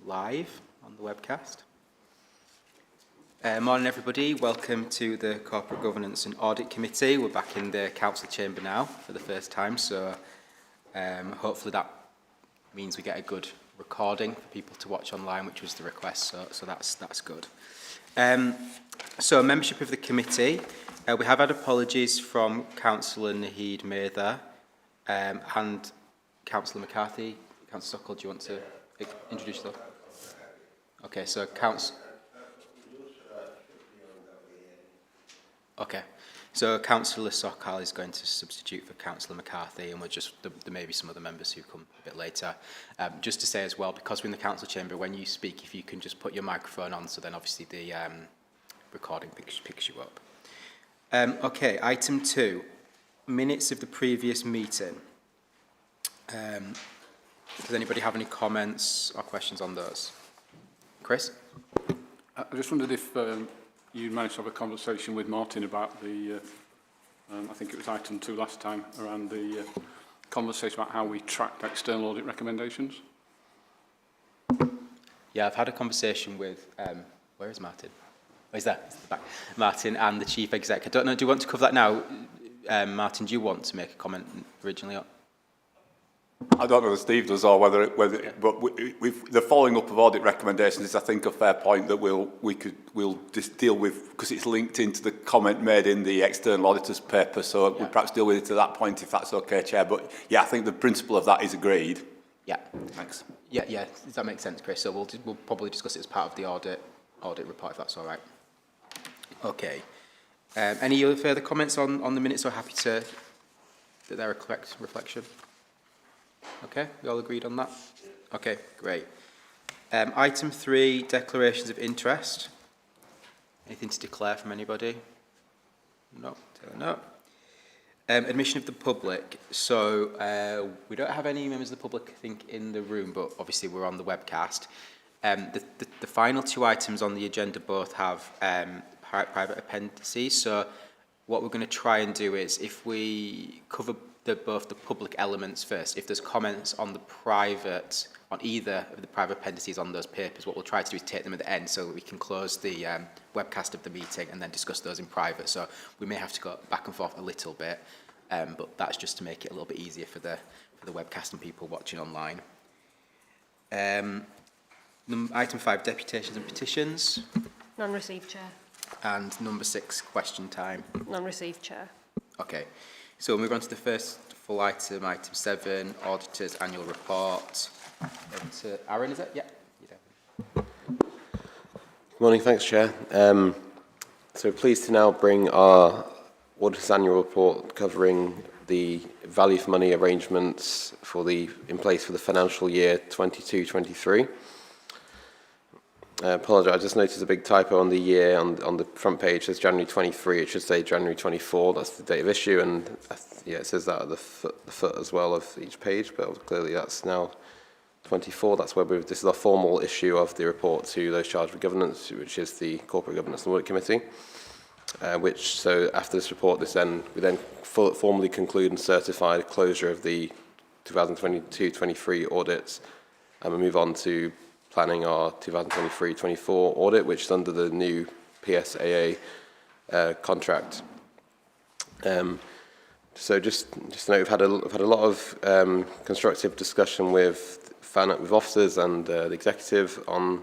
live on the webcast. Morning everybody, welcome to the Corporate Governance and Audit Committee. We're back in the Council Chamber now for the first time, so hopefully that means we get a good recording for people to watch online, which was the request, so that's good. So membership of the committee, we have had apologies from Councillor Naheed Mirza and Councillor McCarthy. Councillor Sokol, do you want to introduce yourself? Okay, so Councillor Sokol is going to substitute for Councillor McCarthy, and there may be some other members who come a bit later. Just to say as well, because we're in the council chamber, when you speak, if you can just put your microphone on, so then obviously the recording picks you up. Okay, item 2, minutes of the previous meeting. Does anybody have any comments or questions on those? Chris? I just wondered if you managed to have a conversation with Martin about the, I think it was item 2 last time, around the conversation about how we tracked external audit recommendations. Yeah, I've had a conversation with, where is Martin? Oh, he's there, he's at the back. Martin and the Chief Exec. I don't know, do you want to cover that now? Martin, do you want to make a comment originally? I don't know if Steve does or whether but the following up of audit recommendations is, I think, a fair point that we'll just deal with, because it's linked into the comment made in the external auditor's paper, so we'll perhaps deal with it to that point if that's okay, Chair. But yeah, I think the principle of that is agreed. Yeah. Thanks. Yeah. Does that make sense, Chris? So we'll probably discuss it as part of the audit report, if that's all right. Okay. Any other further comments on the minutes? Or happy that they're a correct reflection? Okay, we all agreed on that? Okay, great. Item 3, declarations of interest. Anything to declare from anybody? No. Admission of the public. So we don't have any members of the public, I think, in the room, but obviously we're on the webcast. The final 2 items on the agenda both have private appendices. So what we're going to try and do is, if we cover both the public elements first, if there's comments on either of the private appendices on those papers, what we'll try to do is take them at the end so that we can close the webcast of the meeting and then discuss those in private. So we may have to go back and forth a little bit, but that's just to make it a little bit easier for the webcast and people watching online. Item 5, deputations and petitions. None received, Chair. And number 6, question time. None received, Chair. Okay. So we'll move on to the first full item, item 7, Auditor's Annual Report. Over to Aaron, is it? Yeah. Good morning, thanks, Chair. So pleased to now bring our Auditor's Annual Report covering the value for money arrangements in place for the financial year 22-23. Apologise, I just noticed a big typo on the year on the front page. It says January 23, it should say January 24, that's the date of issue, and it says that at the foot as well of each page, but clearly that's now 24. That's where this is our formal issue of the report to those charged with governance, which is the Corporate Governance and Audit Committee, so after this report, we then formally conclude and certify the closure of the 2022-23 audits, and we move on to planning our 2023-24 audit, which is under the new PSAA contract. So just to note, we've had a lot of constructive discussion with officers and the executive on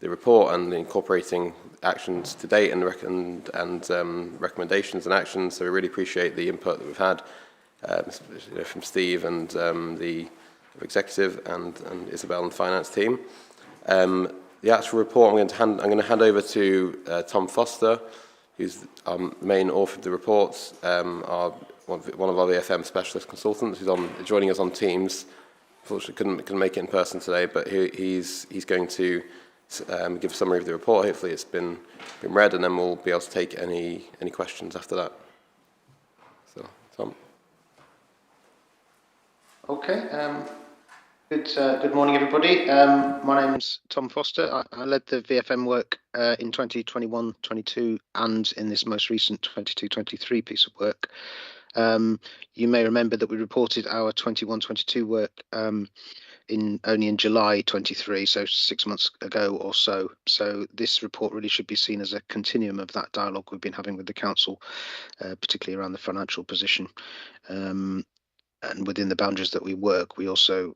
the report and incorporating actions to date and recommendations and actions. So we really appreciate the input that we've had from Steve and the executive and Isabel and finance team. The actual report I'm going to hand over to Tom Foster, who's our main author of the reports, one of our VFM specialist consultants, who's joining us on Teams. Unfortunately, couldn't make it in person today, but he's going to give a summary of the report. Hopefully, it's been read, and then we'll be able to take any questions after that. So, Tom. Okay. Good morning, everybody. My name's Tom Foster. I led the VFM work in 2021-22 and in this most recent 22-23 piece of work. You may remember that we reported our 21-22 work only in July 23, so 6 months ago or so. So this report really should be seen as a continuum of that dialogue we've been having with the council, particularly around the financial position. And within the boundaries that we work, we also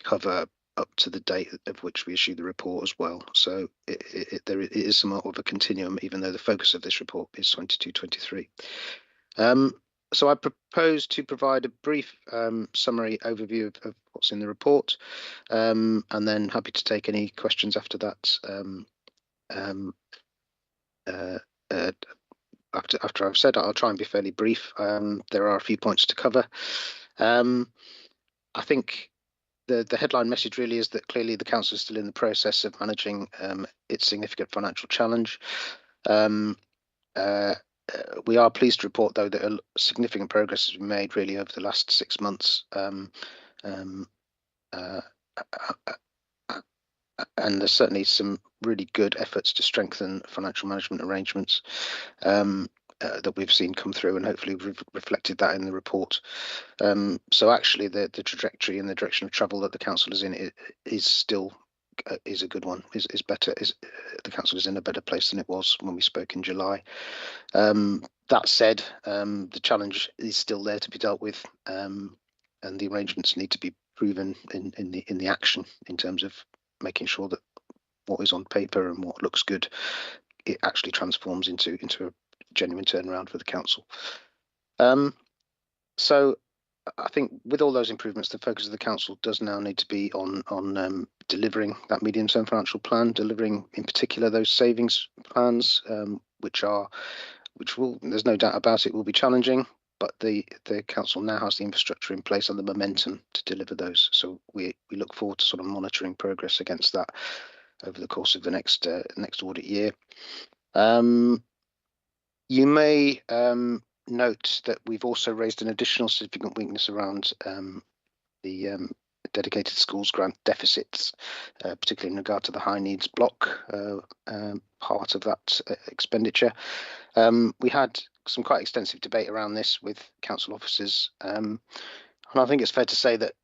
cover up to the date of which we issue the report as well. So it is somewhat of a continuum, even though the focus of this report is 22-23. So I propose to provide a brief summary overview of what's in the report, and then happy to take any questions after that. After I've said, I'll try and be fairly brief. There are a few points to cover. I think the headline message really is that clearly the council is still in the process of managing its significant financial challenge. We are pleased to report, though, that significant progress has been made really over the last 6 months. And there's certainly some really good efforts to strengthen financial management arrangements that we've seen come through, and hopefully we've reflected that in the report. So actually the trajectory and the direction of travel that the council is in is still is a good one, is better. The council is in a better place than it was when we spoke in July. That said, the challenge is still there to be dealt with, and the arrangements need to be proven in the action, in terms of making sure that what is on paper and what looks good, it actually transforms into a genuine turnaround for the council. So I think with all those improvements, the focus of the council does now need to be on delivering that medium-term financial plan, delivering in particular those savings plans, which will, there's no doubt about it, will be challenging, but the council now has the infrastructure in place and the momentum to deliver those. So we look forward to sort of monitoring progress against that over the course of the next audit year. You may note that we've also raised an additional significant weakness around the dedicated schools grant deficits, particularly in regard to the high needs block part of that expenditure. We had some quite extensive debate around this with council officers, and I think it's fair to say that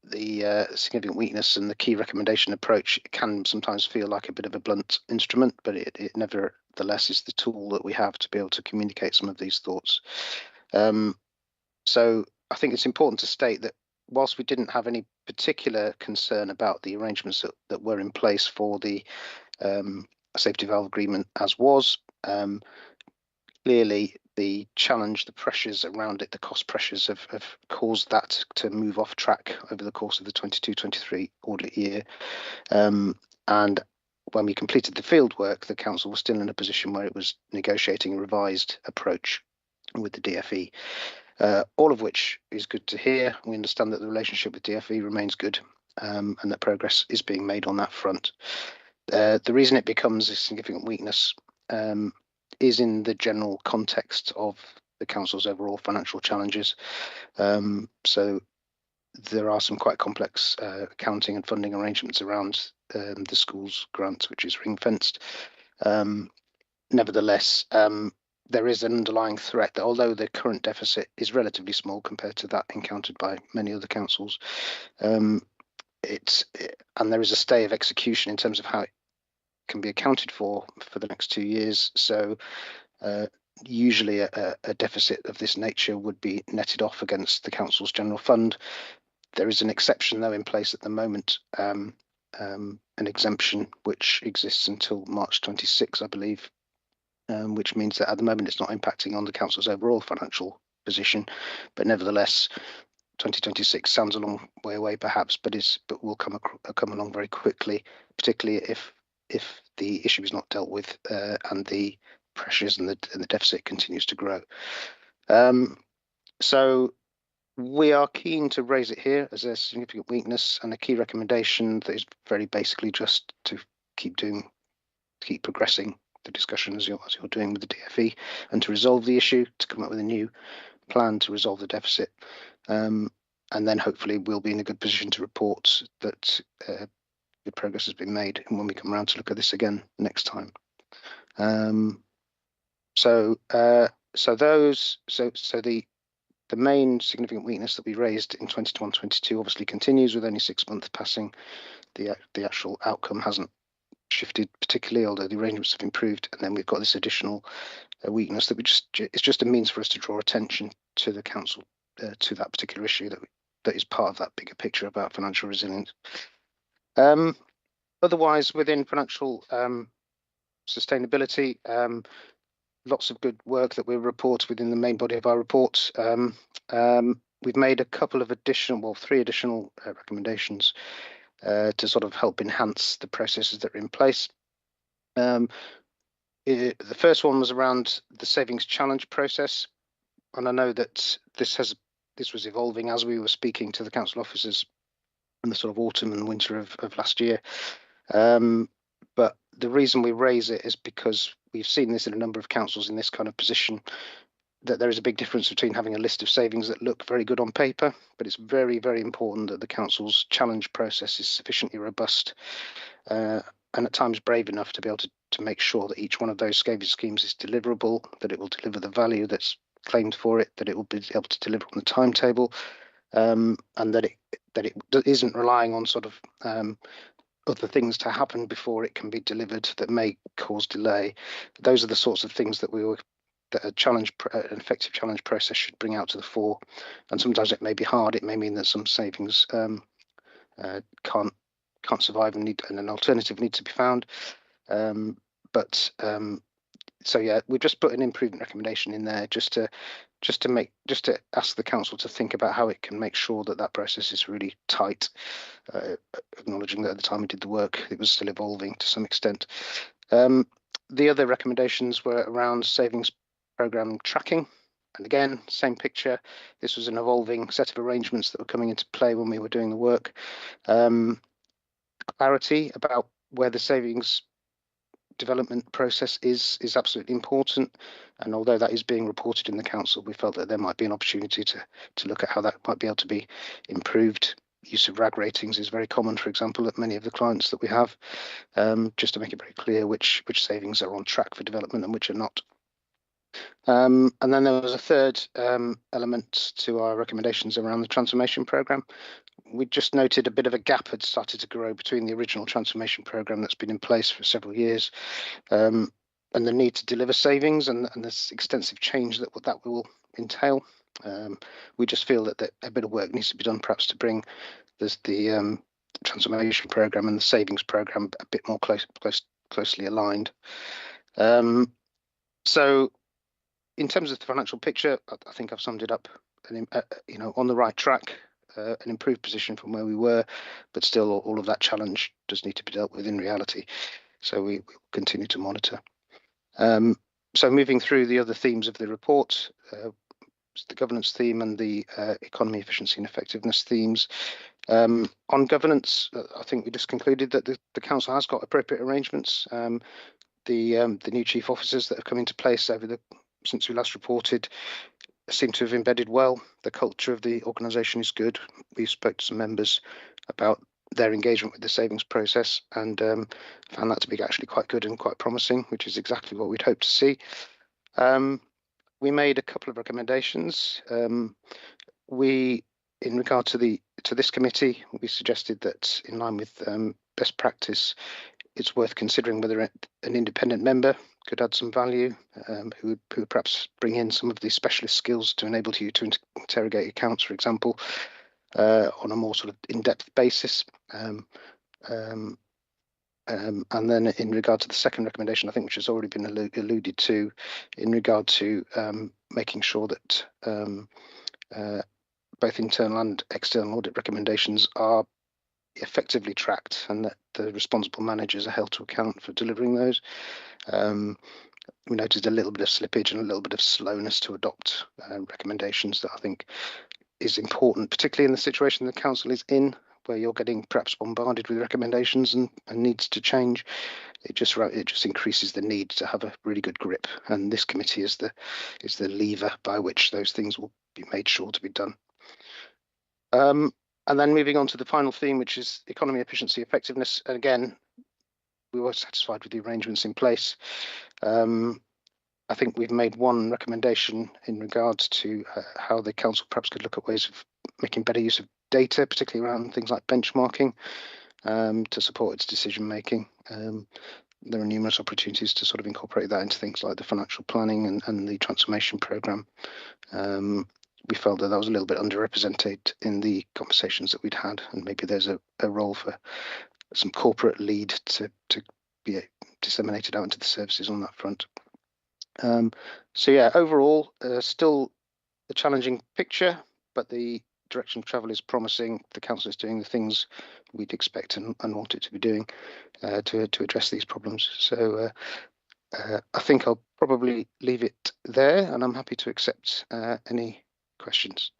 the significant weakness and the key recommendation approach can sometimes feel like a bit of a blunt instrument, but it nevertheless is the tool that we have to be able to communicate some of these thoughts. So I think it's important to state that whilst we didn't have any particular concern about the arrangements that were in place for the safety valve agreement as was, clearly the challenge, the pressures around it, the cost pressures have caused that to move off track over the course of the 22-23 audit year. And when we completed the field work, the council was still in a position where it was negotiating a revised approach with the DFE, all of which is good to hear. We understand that the relationship with DFE remains good, and that progress is being made on that front. The reason it becomes a significant weakness is in the general context of the council's overall financial challenges. So there are some quite complex accounting and funding arrangements around the schools grant, which is ring-fenced. Nevertheless, there is an underlying threat that although the current deficit is relatively small compared to that encountered by many other councils, and there is a stay of execution in terms of how it can be accounted for the next 2 years. So usually a deficit of this nature would be netted off against the council's general fund. There is an exception though in place at the moment, an exemption which exists until March 26, I believe, which means that at the moment it's not impacting on the council's overall financial position, but nevertheless 2026 sounds a long way away perhaps, but will come along very quickly, particularly if the issue is not dealt with and the pressures and the deficit continues to grow. So we are keen to raise it here as a significant weakness, and a key recommendation that is very basically just to keep progressing the discussion as you're doing with the DFE, and to resolve the issue, to come up with a new plan to resolve the deficit. And then hopefully we'll be in a good position to report that the progress has been made, and when we come around to look at this again next time. So the the main significant weakness that we raised in 21-22 obviously continues with only 6 months passing. The actual outcome hasn't shifted particularly, although the arrangements have improved. And then we've got this additional weakness that it's just a means for us to draw attention to the council to that particular issue that is part of that bigger picture about financial resilience. Otherwise, within financial sustainability, lots of good work that we report within the main body of our reports. We've made a couple of three additional recommendations to sort of help enhance the processes that are in place. The first one was around the savings challenge process, and I know that this was evolving as we were speaking to the council officers in the sort of autumn and winter of last year. But the reason we raise it is because we've seen this in a number of councils in this kind of position, that there is a big difference between having a list of savings that look very good on paper, but it's very, very important that the council's challenge process is sufficiently robust and at times brave enough to be able to make sure that each one of those savings schemes is deliverable, that it will deliver the value that's claimed for it, that it will be able to deliver on the timetable, and that it isn't relying on sort of other things to happen before it can be delivered that may cause delay. Those are the sorts of things that an effective challenge process should bring out to the fore. And sometimes it may be hard. It may mean that some savings can't survive and an alternative needs to be found. So yeah, we've just put an improvement recommendation in there just to ask the council to think about how it can make sure that process is really tight, acknowledging that at the time we did the work, it was still evolving to some extent. The other recommendations were around savings program tracking. And again, same picture. This was an evolving set of arrangements that were coming into play when we were doing the work. Clarity about where the savings development process is absolutely important, and although that is being reported in the council, we felt that there might be an opportunity to look at how that might be able to be improved. Use of RAG ratings is very common, for example, at many of the clients that we have, just to make it very clear which savings are on track for development and which are not. And then there was a third element to our recommendations around the transformation programme. We just noted a bit of a gap had started to grow between the original transformation programme that's been in place for several years and the need to deliver savings and this extensive change that will entail. We just feel that a bit of work needs to be done perhaps to bring the transformation programme and the savings programme a bit more closely aligned. So in terms of the financial picture, I think I've summed it up, on the right track. An improved position from where we were, but still all of that challenge does need to be dealt with in reality. So we will continue to monitor. So moving through the other themes of the report, the governance theme and the economy, efficiency and effectiveness themes. On governance, I think we just concluded that the council has got appropriate arrangements. The new chief officers that have come into place since we last reported seem to have embedded well. The culture of the organisation is good. We spoke to some members about their engagement with the savings process and found that to be actually quite good and quite promising, which is exactly what we'd hoped to see. We made a couple of recommendations. In regard to this committee, we suggested that in line with best practice, it's worth considering whether an independent member could add some value, who would perhaps bring in some of these specialist skills to enable you to interrogate accounts, for example, on a more sort of in-depth basis. And then in regard to the second recommendation, I think which has already been alluded to, in regard to making sure that both internal and external audit recommendations are effectively tracked and that the responsible managers are held to account for delivering those. We noticed a little bit of slippage and a little bit of slowness to adopt recommendations that I think is important, particularly in the situation the council is in, where you're getting perhaps bombarded with recommendations and needs to change. It just increases the need to have a really good grip, and this committee is the lever by which those things will be made sure to be done. And then moving on to the final theme, which is economy, efficiency, effectiveness. And again, we were satisfied with the arrangements in place. I think we've made one recommendation in regards to how the council perhaps could look at ways of making better use of data, particularly around things like benchmarking, to support its decision making. There are numerous opportunities to sort of incorporate that into things like the financial planning and the transformation programme. We felt that was a little bit underrepresented in the conversations that we'd had, and maybe there's a role for some corporate lead to be disseminated out into the services on that front. So yeah, overall, still a challenging picture, but the direction of travel is promising. The council is doing the things we'd expect and want it to be doing to address these problems. So I think I'll probably leave it there, and I'm happy to accept any questions.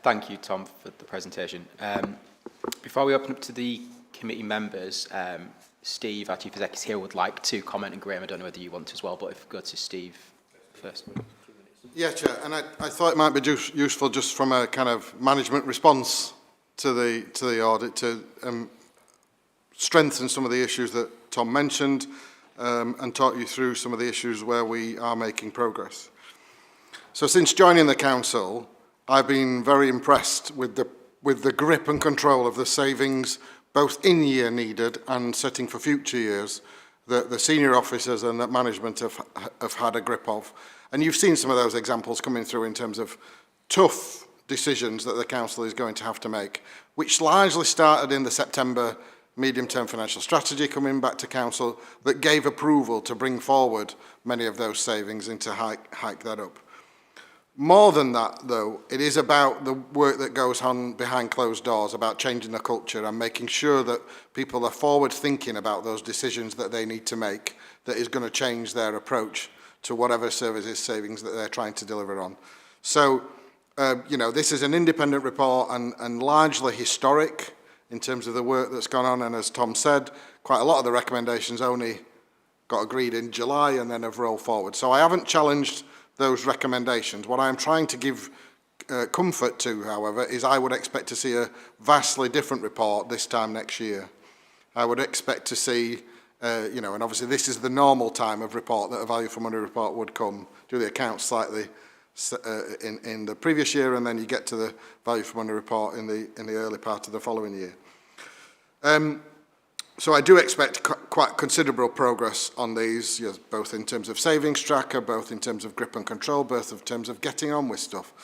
Thank you, Tom, for the presentation. Before we open up to the committee members, Steve, our Chief Executive, here would like to comment, and Graham, I don't know whether you want to as well, but if we go to Steve first. Yeah, Chair, and I thought it might be useful just from a kind of management response to the audit to strengthen some of the issues that Tom mentioned and talk you through some of the issues where we are making progress. So since joining the council, I've been very impressed with the grip and control of the savings, both in year needed and setting for future years, that the senior officers and that management have had a grip of. And you've seen some of those examples coming through in terms of tough decisions that the council is going to have to make, which largely started in the September medium-term financial strategy coming back to council that gave approval to bring forward many of those savings and to hike that up. More than that, though, it is about the work that goes on behind closed doors, about changing the culture and making sure that people are forward thinking about those decisions that they need to make that is going to change their approach to whatever services savings that they're trying to deliver on. So, you know, this is an independent report and largely historic in terms of the work that's gone on. And as Tom said, quite a lot of the recommendations only got agreed in July and then have rolled forward. So I haven't challenged those recommendations. What I'm trying to give comfort to, however, is I would expect to see a vastly different report this time next year. I would expect to see, you know, and obviously this is the normal time of report that a value for money report would come, do the accounts slightly in the previous year, and then you get to the value for money report in the early part of the following year. So I do expect quite considerable progress on these, yes, both in terms of savings tracker, both in terms of grip and control, both in terms of getting on with stuff.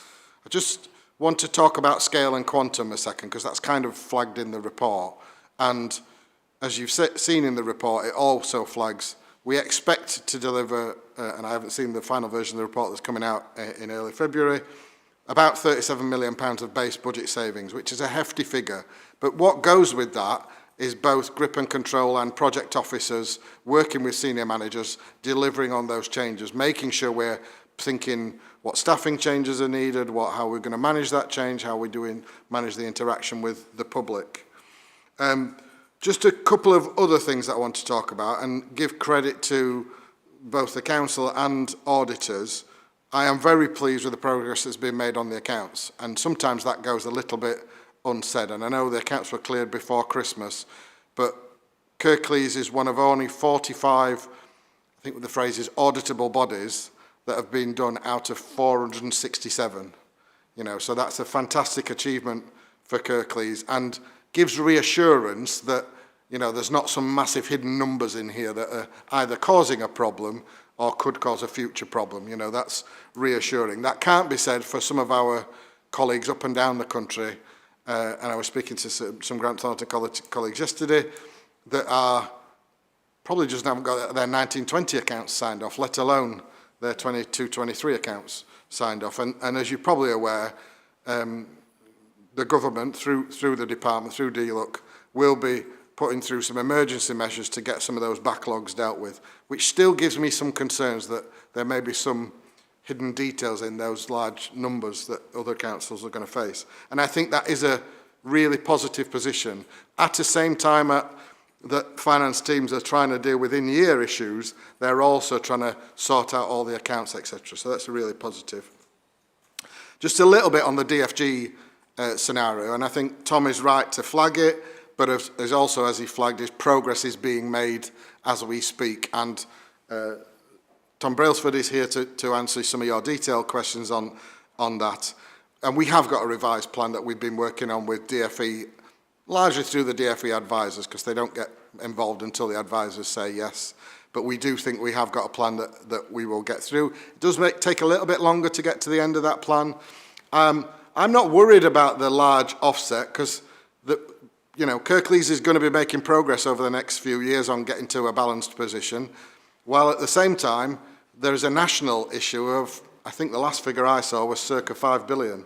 I just want to talk about scale and quantum a second, because that's kind of flagged in the report. And as you've seen in the report, it also flags, we expect to deliver, and I haven't seen the final version of the report that's coming out in early February, about £37 million of base budget savings, which is a hefty figure. But what goes with that is both grip and control and project officers working with senior managers, delivering on those changes, making sure we're thinking what staffing changes are needed, how we're going to manage that change, how we're manage the interaction with the public. Just a couple of other things that I want to talk about and give credit to both the council and auditors. I am very pleased with the progress that's been made on the accounts, and sometimes that goes a little bit unsaid, and I know the accounts were cleared before Christmas, but Kirklees is one of only 45, I think the phrase is auditable bodies, that have been done out of 467. You know, so that's a fantastic achievement for Kirklees and gives reassurance that, you know, there's not some massive hidden numbers in here that are either causing a problem or could cause a future problem. You know, that's reassuring. That can't be said for some of our colleagues up and down the country. And I was speaking to some Grant Thornton colleagues yesterday that are probably just haven't got their 1920 accounts signed off, let alone their 22-23 accounts signed off. And as you're probably aware, the government, through the department, through DLUC, will be putting through some emergency measures to get some of those backlogs dealt with, which still gives me some concerns that there may be some hidden details in those large numbers that other councils are going to face. And I think that is a really positive position. At the same time that finance teams are trying to deal with in-year issues, they're also trying to sort out all the accounts, etc. So that's really positive. Just a little bit on the DFG scenario, and I think Tom is right to flag it, but as also, as he flagged, his progress is being made as we speak. And Tom Brailsford is here to answer some of your detailed questions on that. And we have got a revised plan that we've been working on with DFE, largely through the DFE advisors, because they don't get involved until the advisors say yes. But we do think we have got a plan that we will get through. It does take a little bit longer to get to the end of that plan. I'm not worried about the large offset, because Kirklees is going to be making progress over the next few years on getting to a balanced position, while at the same time there is a national issue of, I think the last figure I saw was circa 5 billion.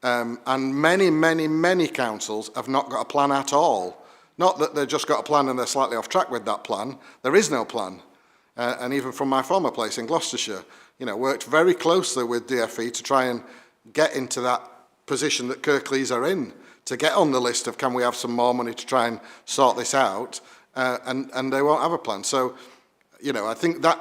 And many councils have not got a plan at all. Not that they've just got a plan and they're slightly off track with that plan. There is no plan. And even from my former place in Gloucestershire, worked very closely with DFE to try and get into that position that Kirklees are in, to get on the list of can we have some more money to try and sort this out, and they won't have a plan. So, I think that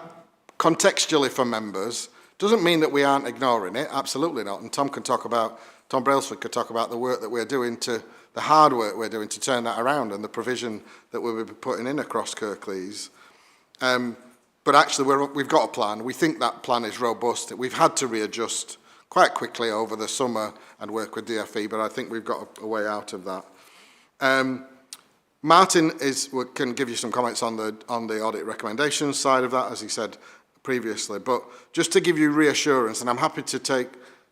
contextually for members doesn't mean that we aren't ignoring it, absolutely not. And Tom Brailsford could talk about the work that we're doing the hard work we're doing to turn that around and the provision that we'll be putting in across Kirklees. But actually we've got a plan. We think that plan is robust. We've had to readjust quite quickly over the summer and work with DFE, but I think we've got a way out of that. Martin can give you some comments on the audit recommendations side of that, as he said previously. But just to give you reassurance, and I'm happy to take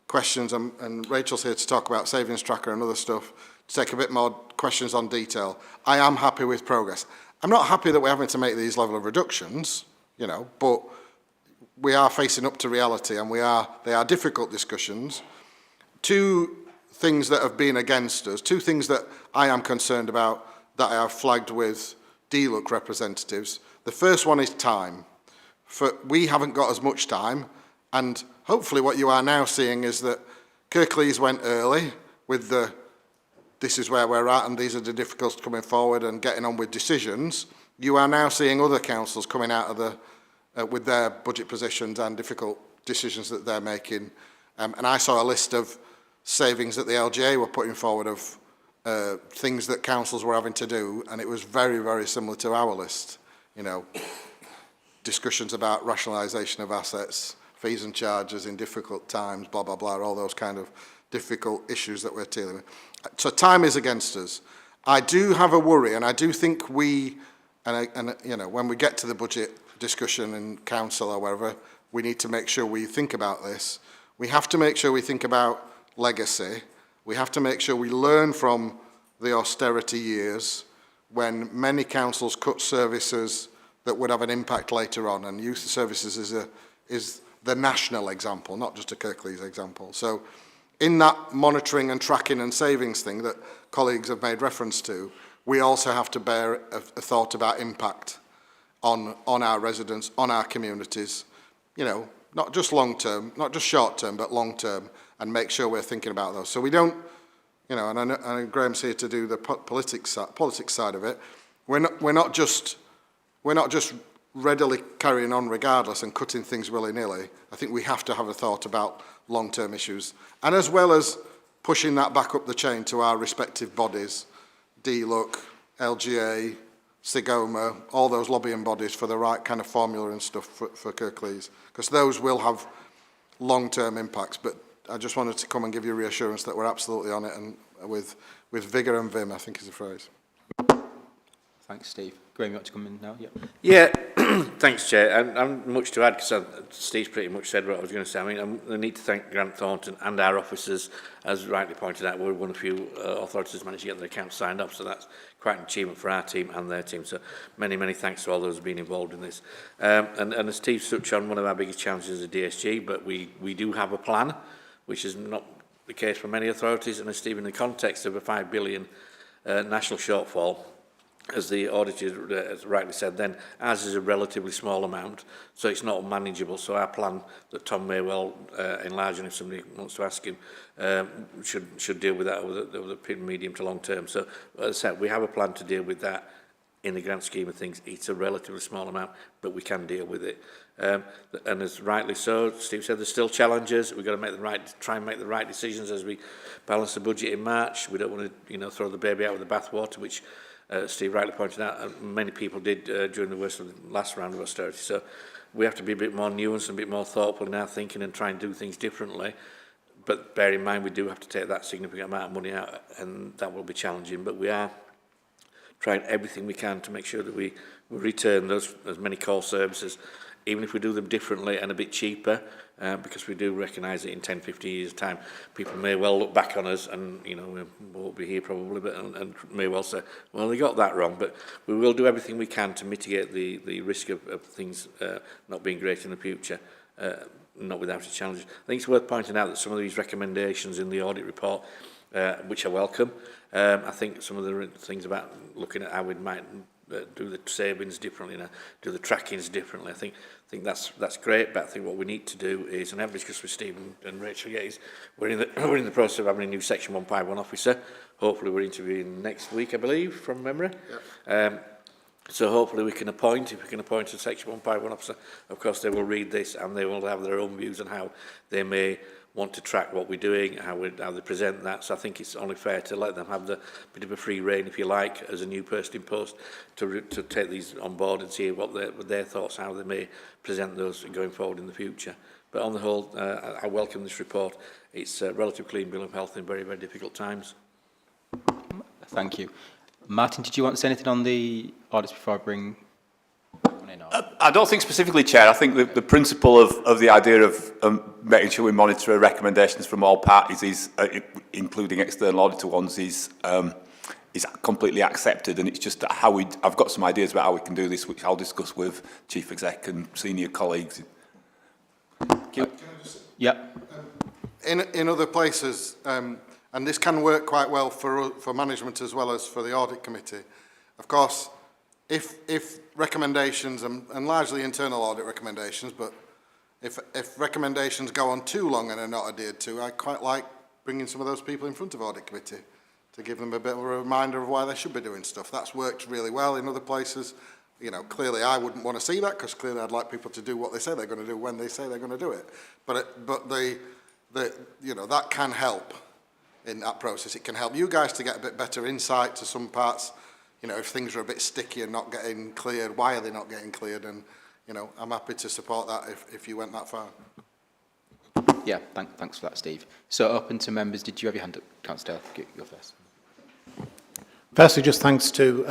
questions, and Rachel's here to talk about savings tracker and other stuff, to take a bit more questions on detail. I am happy with progress. I'm not happy that we're having to make these level of reductions, but we are facing up to reality, and they are difficult discussions. Two things that have been against us, two things that I am concerned about that I have flagged with DLUC representatives. The first one is time. We haven't got as much time, and hopefully what you are now seeing is that Kirklees went early with this is where we're at and these are the difficulties coming forward and getting on with decisions. You are now seeing other councils coming out of with their budget positions and difficult decisions that they're making. And I saw a list of savings that the LGA were putting forward of things that councils were having to do, and it was very, very similar to our list. Discussions about rationalisation of assets, fees and charges in difficult times, blah, blah, blah, all those kind of difficult issues that we're dealing with. So time is against us. I do have a worry, and I do think when we get to the budget discussion in council or wherever, we need to make sure we think about this. We have to make sure we think about legacy. We have to make sure we learn from the austerity years when many councils cut services that would have an impact later on, and youth services is the national example, not just a Kirklees example. So in that monitoring and tracking and savings thing that colleagues have made reference to, we also have to bear a thought about impact on our residents, on our communities, not just long term, not just short term, but long term, and make sure we're thinking about those. So we don't, and I know Graham's here to do the politics side of it. We're not just readily carrying on regardless and cutting things willy-nilly. I think we have to have a thought about long-term issues, and as well as pushing that back up the chain to our respective bodies, DLUC, LGA, SIGOMA, all those lobbying bodies for the right kind of formula and stuff for Kirklees, because those will have long-term impacts. But I just wanted to come and give you reassurance that we're absolutely on it, and with vigour and vim, I think is the phrase. Thanks, Steve. Graham, you want to come in now? Yeah, thanks, Chair. And much to add, because Steve's pretty much said what I was going to say. I mean, I need to thank Grant Thornton and our officers, as rightly pointed out. We're one of the few authorities managed to get their accounts signed off, so that's quite an achievement for our team and their team. So many, many thanks to all those who have been involved in this. And as Steve touched on, one of our biggest challenges is the DSG, but we do have a plan, which is not the case for many authorities. And as Steve, in the context of a 5 billion national shortfall, as the auditor has rightly said then, ours is a relatively small amount, so it's not manageable. So our plan that Tom may well enlarge on if somebody wants to ask him, should deal with that over the medium to long term. So as I said, we have a plan to deal with that. In the grand scheme of things, it's a relatively small amount, but we can deal with it. And as rightly so, Steve said, there's still challenges. We've got to try and make the right decisions as we balance the budget in March. We don't want to, throw the baby out with the bathwater, which Steve rightly pointed out, many people did during the worst of the last round of austerity. So we have to be a bit more nuanced and a bit more thoughtful in our thinking and try and do things differently. But bear in mind, we do have to take that significant amount of money out, and that will be challenging. But we are trying everything we can to make sure that we return those as many call services, even if we do them differently and a bit cheaper, because we do recognise that in 10, 15 years' time, people may well look back on us and, you know, we won't be here probably, but and may well say, well, they got that wrong. But we will do everything we can to mitigate the risk of things not being great in the future, not without its challenges. I think it's worth pointing out that some of these recommendations in the audit report, which I welcome, I think some of the things about looking at how we might do the savings differently, do the trackings differently. I think that's great, but I think what we need to do is, and I've discussed with Steve and Rachel, is we're in the process of having a new Section 151 officer. Hopefully we're interviewing next week, I believe, from memory. Yep. So hopefully we can appoint, if we can appoint a Section 151 officer, of course they will read this and they will have their own views on how they may want to track what we're doing, how they present that. So I think it's only fair to let them have the bit of a free rein, if you like, as a new person in post, to take these on board and see what their thoughts, how they may present those going forward in the future. But on the whole, I welcome this report. It's a relatively clean bill of health in very, very difficult times. Thank you. Martin, did you want to say anything on the audits before I bring one in? I don't think specifically, Chair. I think the principle of the idea of making sure we monitor recommendations from all parties is, including external auditor ones, is completely accepted, and it's just how I've got some ideas about how we can do this, which I'll discuss with Chief Exec and senior colleagues. Yep. In other places, and this can work quite well for management as well as for the audit committee. Of course, if recommendations, and largely internal audit recommendations, but if recommendations go on too long and are not adhered to, I quite like bringing some of those people in front of audit committee to give them a bit of a reminder of why they should be doing stuff. That's worked really well in other places. You know, clearly I wouldn't want to see that, because clearly I'd like people to do what they say they're going to do when they say they're going to do it. But you know, that can help in that process. It can help you guys to get a bit better insight to some parts. You know, if things are a bit sticky and not getting cleared, why are they not getting cleared? And, you know, I'm happy to support that if you went that far. Yeah, thanks for that, Steve. So open to members. Did you have your hand up, Councillor? Go first. Firstly, just thanks to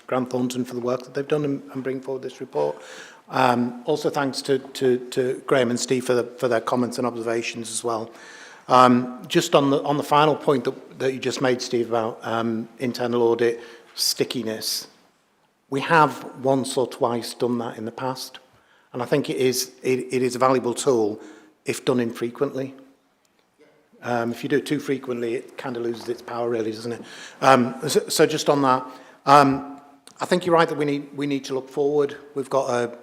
Grant Thornton for the work that they've done and bring forward this report. Also thanks to Graham and Steve for their comments and observations as well. Just on the final point that you just made, Steve, about internal audit stickiness, we have once or twice done that in the past, and I think it is a valuable tool if done infrequently. If you do it too frequently, it kind of loses its power, really, doesn't it? So just on that, I think you're right that we need to look forward. We've got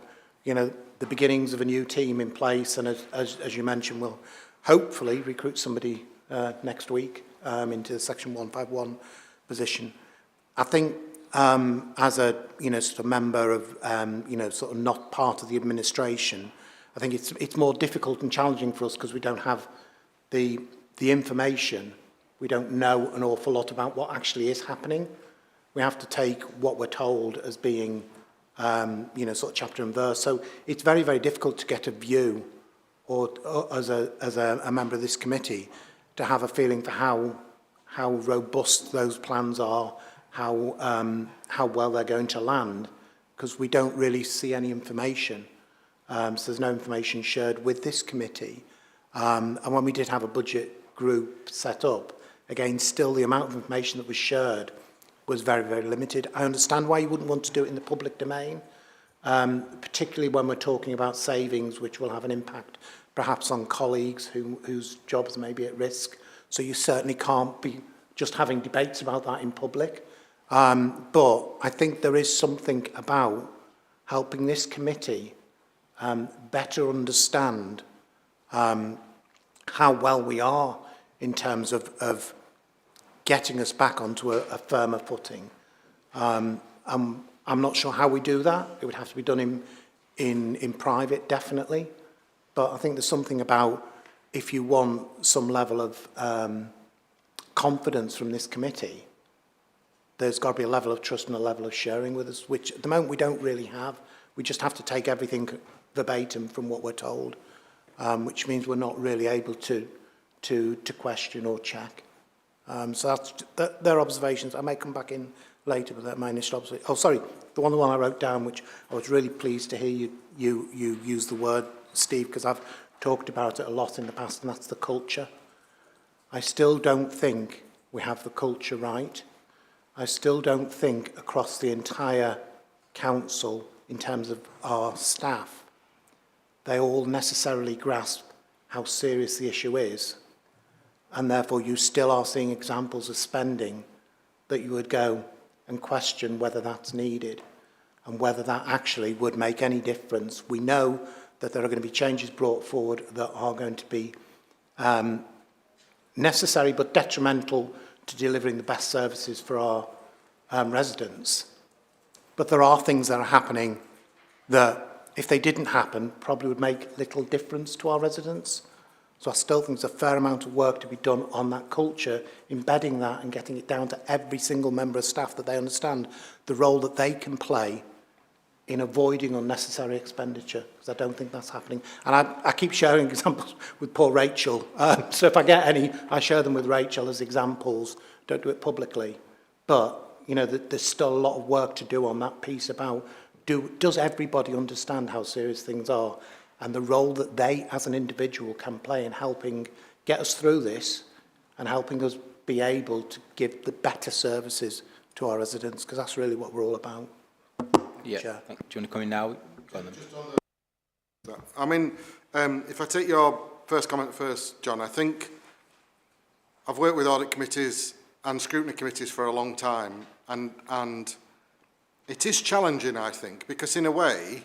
the beginnings of a new team in place, and as you mentioned, we'll hopefully recruit somebody next week into the Section 151 position. I think as a sort of member of sort of not part of the administration, I think it's more difficult and challenging for us because we don't have the information. We don't know an awful lot about what actually is happening. We have to take what we're told as being sort of chapter and verse. So it's very, very difficult to get a view, or as a member of this committee, to have a feeling for how robust those plans are, how well they're going to land, because we don't really see any information. So there's no information shared with this committee. And when we did have a budget group set up, again, still the amount of information that was shared was very, very limited. I understand why you wouldn't want to do it in the public domain, particularly when we're talking about savings, which will have an impact perhaps on colleagues whose jobs may be at risk. So you certainly can't be just having debates about that in public. But I think there is something about helping this committee better understand how well we are in terms of getting us back onto a firmer footing. I'm not sure how we do that. It would have to be done in private, definitely. But I think there's something about, if you want some level of confidence from this committee, there's got to be a level of trust and a level of sharing with us, which at the moment we don't really have. We just have to take everything verbatim from what we're told, which means we're not really able to question or check. So that's their observations. I may come back in later, but that's my initial observation. Oh, sorry, the one I wrote down, which I was really pleased to hear you use the word, Steve, because I've talked about it a lot in the past, and that's the culture. I still don't think we have the culture right. I still don't think across the entire council, in terms of our staff, they all necessarily grasp how serious the issue is. And therefore you still are seeing examples of spending that you would go and question whether that's needed and whether that actually would make any difference. We know that there are going to be changes brought forward that are going to be necessary but detrimental to delivering the best services for our residents. But there are things that are happening that, if they didn't happen, probably would make little difference to our residents. So I still think there's a fair amount of work to be done on that culture, embedding that and getting it down to every single member of staff, that they understand the role that they can play in avoiding unnecessary expenditure, because I don't think that's happening. And I keep sharing examples with poor Rachel. So if I get any, I share them with Rachel as examples. Don't do it publicly. But, you know, there's still a lot of work to do on that piece about, does everybody understand how serious things are and the role that they as an individual can play in helping get us through this and helping us be able to give the better services to our residents, because that's really what we're all about. Yeah. Do you want to come in now? Go on then. I mean, if I take your first comment first, John, I think I've worked with audit committees and scrutiny committees for a long time, and it is challenging, I think, because in a way,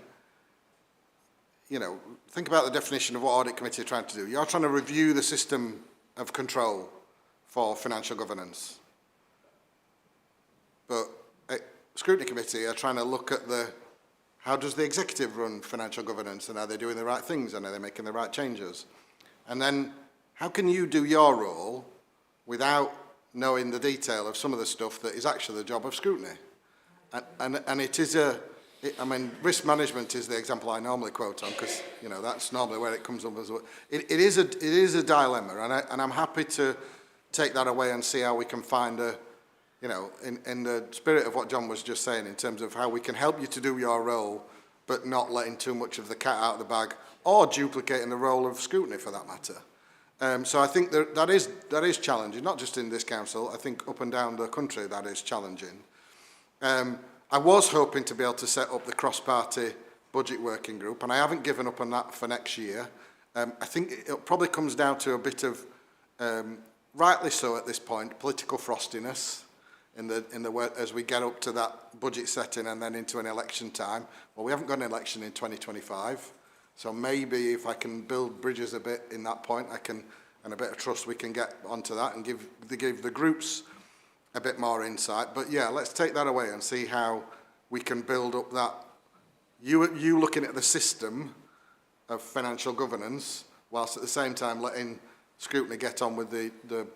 you know, think about the definition of what audit committee are trying to do. You're trying to review the system of control for financial governance. But scrutiny committee are trying to look at how does the executive run financial governance, and are they doing the right things, and are they making the right changes? And then how can you do your role without knowing the detail of some of the stuff that is actually the job of scrutiny? And it is I mean, risk management is the example I normally quote on, because, you know, that's normally where it comes up as well. It is a dilemma, and I'm happy to take that away and see how we can find you know, in the spirit of what John was just saying, in terms of how we can help you to do your role, but not letting too much of the cat out of the bag, or duplicating the role of scrutiny for that matter. So I think that is challenging, not just in this council. I think up and down the country that is challenging. I was hoping to be able to set up the cross-party budget working group, and I haven't given up on that for next year. I think it probably comes down to a bit of, rightly so at this point, political frostiness as we get up to that budget setting and then into an election time. Well, we haven't got an election in 2025, so maybe if I can build bridges a bit in that point, and a bit of trust, we can get onto that and give the groups a bit more insight. But yeah, let's take that away and see how we can build up that, you looking at the system of financial governance, whilst at the same time letting scrutiny get on with the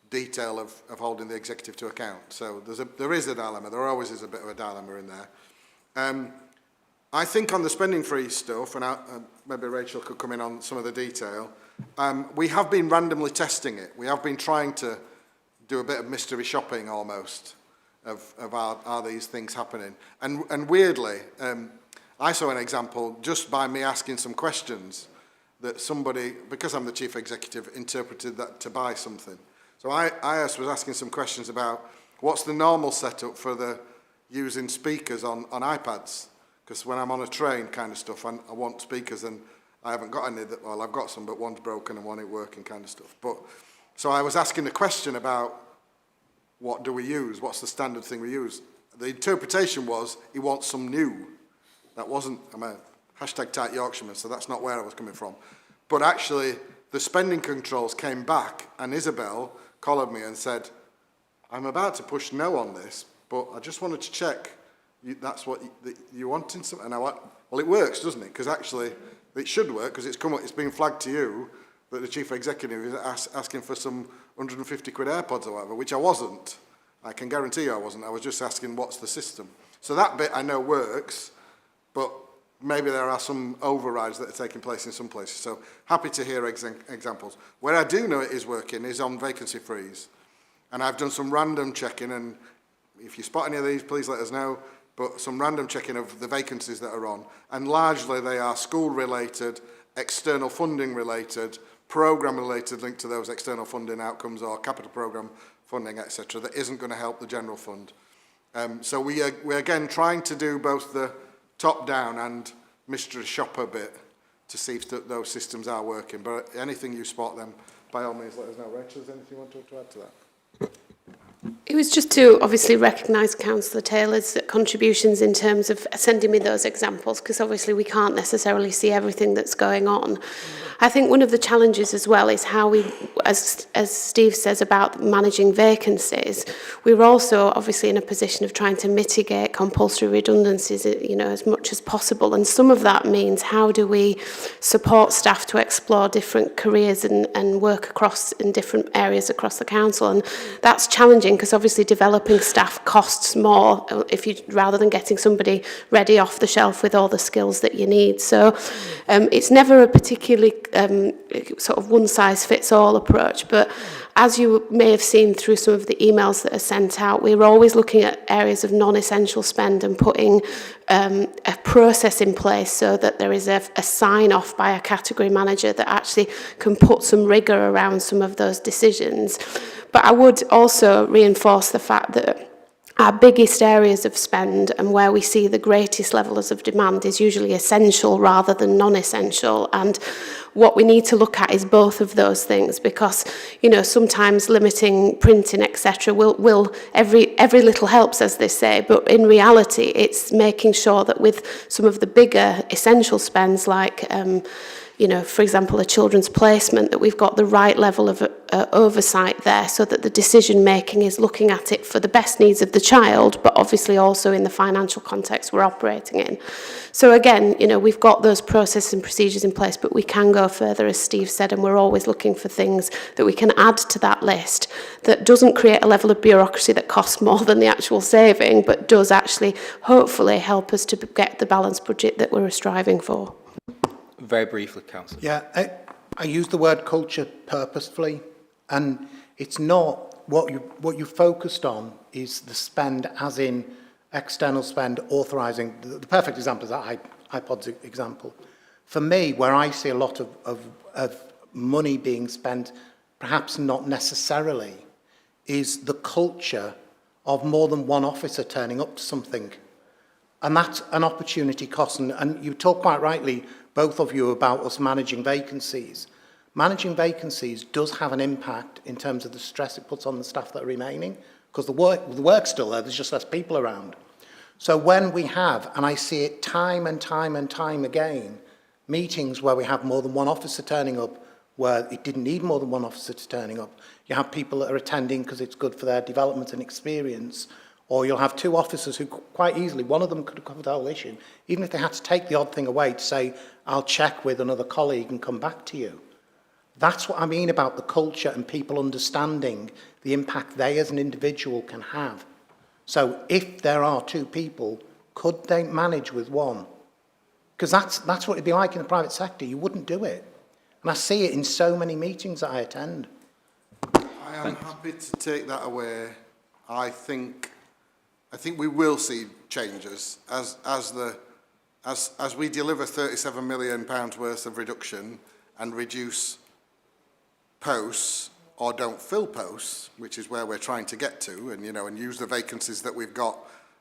detail of holding the executive to account. So there is a dilemma. There always is a bit of a dilemma in there. I think on the spending freeze stuff, and maybe Rachel could come in on some of the detail, we have been randomly testing it. We have been trying to do a bit of mystery shopping almost of are these things happening. And weirdly, I saw an example just by me asking some questions that somebody, because I'm the chief executive, interpreted that to buy something. So I was asking some questions about what's the normal setup for using speakers on iPads, because when I'm on a train kind of stuff, I want speakers, and I haven't got any that, well, I've got some, but one's broken and one ain't working kind of stuff. But so I was asking the question about what do we use? What's the standard thing we use? The interpretation was he wants some new. That wasn't, I'm a hashtag tight Yorkshireman, so that's not where I was coming from. But actually, the spending controls came back, and Isabel collared me and said, I'm about to push no on this, but I just wanted to check that's what you wanting some. And I went, well, it works, doesn't it? Because actually, it should work, because it's been flagged to you that the chief executive is asking for some 150 quid AirPods or whatever, which I wasn't. I can guarantee you I wasn't. I was just asking what's the system. So that bit I know works, but maybe there are some overrides that are taking place in some places. So happy to hear examples. Where I do know it is working is on vacancy freeze. And I've done some random checking, and if you spot any of these, please let us know, but some random checking of the vacancies that are on. And largely they are school related, external funding related, programme related, linked to those external funding outcomes or capital programme funding, etc., that isn't going to help the general fund. So we're again trying to do both the top-down and mystery shopper bit to see if those systems are working. But anything you spot them, by all means, let us know. Rachel, is there anything you want to add to that? It was just to obviously recognise Councillor Taylor's contributions in terms of sending me those examples, because obviously we can't necessarily see everything that's going on. I think one of the challenges as well is how we, as Steve says about managing vacancies, we're also obviously in a position of trying to mitigate compulsory redundancies, you know, as much as possible. And some of that means how do we support staff to explore different careers and work across in different areas across the council. And that's challenging because obviously developing staff costs more if you rather than getting somebody ready off the shelf with all the skills that you need. So it's never a particularly sort of one-size-fits-all approach, but as you may have seen through some of the emails that are sent out, we're always looking at areas of non-essential spend and putting a process in place so that there is a sign-off by a category manager that actually can put some rigour around some of those decisions. But I would also reinforce the fact that our biggest areas of spend and where we see the greatest levels of demand is usually essential rather than non-essential. And what we need to look at is both of those things, because, you know, sometimes limiting printing, etc., will every little helps, as they say. But in reality, it's making sure that with some of the bigger essential spends, like you know, for example, a children's placement, that we've got the right level of oversight there so that the decision making is looking at it for the best needs of the child, but obviously also in the financial context we're operating in. So again, you know, we've got those processes and procedures in place, but we can go further, as Steve said, and we're always looking for things that we can add to that list that doesn't create a level of bureaucracy that costs more than the actual saving, but does actually, hopefully, help us to get the balanced budget that we're striving for. Very briefly, Councillor. Yeah, I use the word culture purposefully, and it's not what you focused on is the spend, as in external spend, authorising. The perfect example is that iPods example. For me, where I see a lot of money being spent, perhaps not necessarily, is the culture of more than one officer turning up to something. And that's an opportunity cost. And you talk quite rightly, both of you, about us managing vacancies. Managing vacancies does have an impact in terms of the stress it puts on the staff that are remaining, because the work's still there, there's just less people around. So when we have, and I see it time and time and time again, meetings where we have more than one officer turning up, where it didn't need more than one officer to turning up. You have people that are attending because it's good for their development and experience, or you'll have two officers who quite easily, one of them could have covered the whole issue, even if they had to take the odd thing away to say, I'll check with another colleague and come back to you. That's what I mean about the culture and people understanding the impact they as an individual can have. So if there are two people, could they manage with one? Because that's what it'd be like in the private sector. You wouldn't do it. And I see it in so many meetings that I attend. I am happy to take that away. I think we will see changes as we deliver £37 million worth of reduction and reduce posts or don't fill posts, which is where we're trying to get to, and and use the vacancies that we've got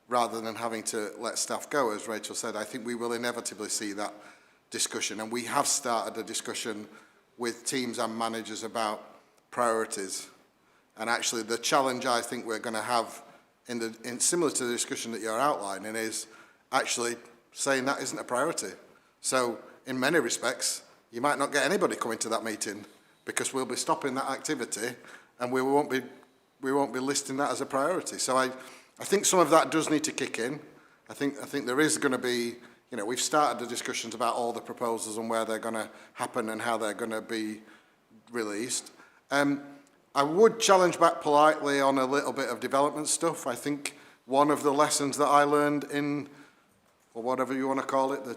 rather than having to let staff go, as Rachel said. I think we will inevitably see that discussion, and we have started a discussion with teams and managers about priorities. And actually, the challenge I think we're going to have in similar to the discussion that you're outlining is actually saying that isn't a priority. So in many respects, you might not get anybody coming to that meeting because we'll be stopping that activity and we won't be listing that as a priority. So I think some of that does need to kick in. I think there is going to be, we've started the discussions about all the proposals and where they're going to happen and how they're going to be released. I would challenge back politely on a little bit of development stuff. I think one of the lessons that I learned in, or whatever you want to call it, the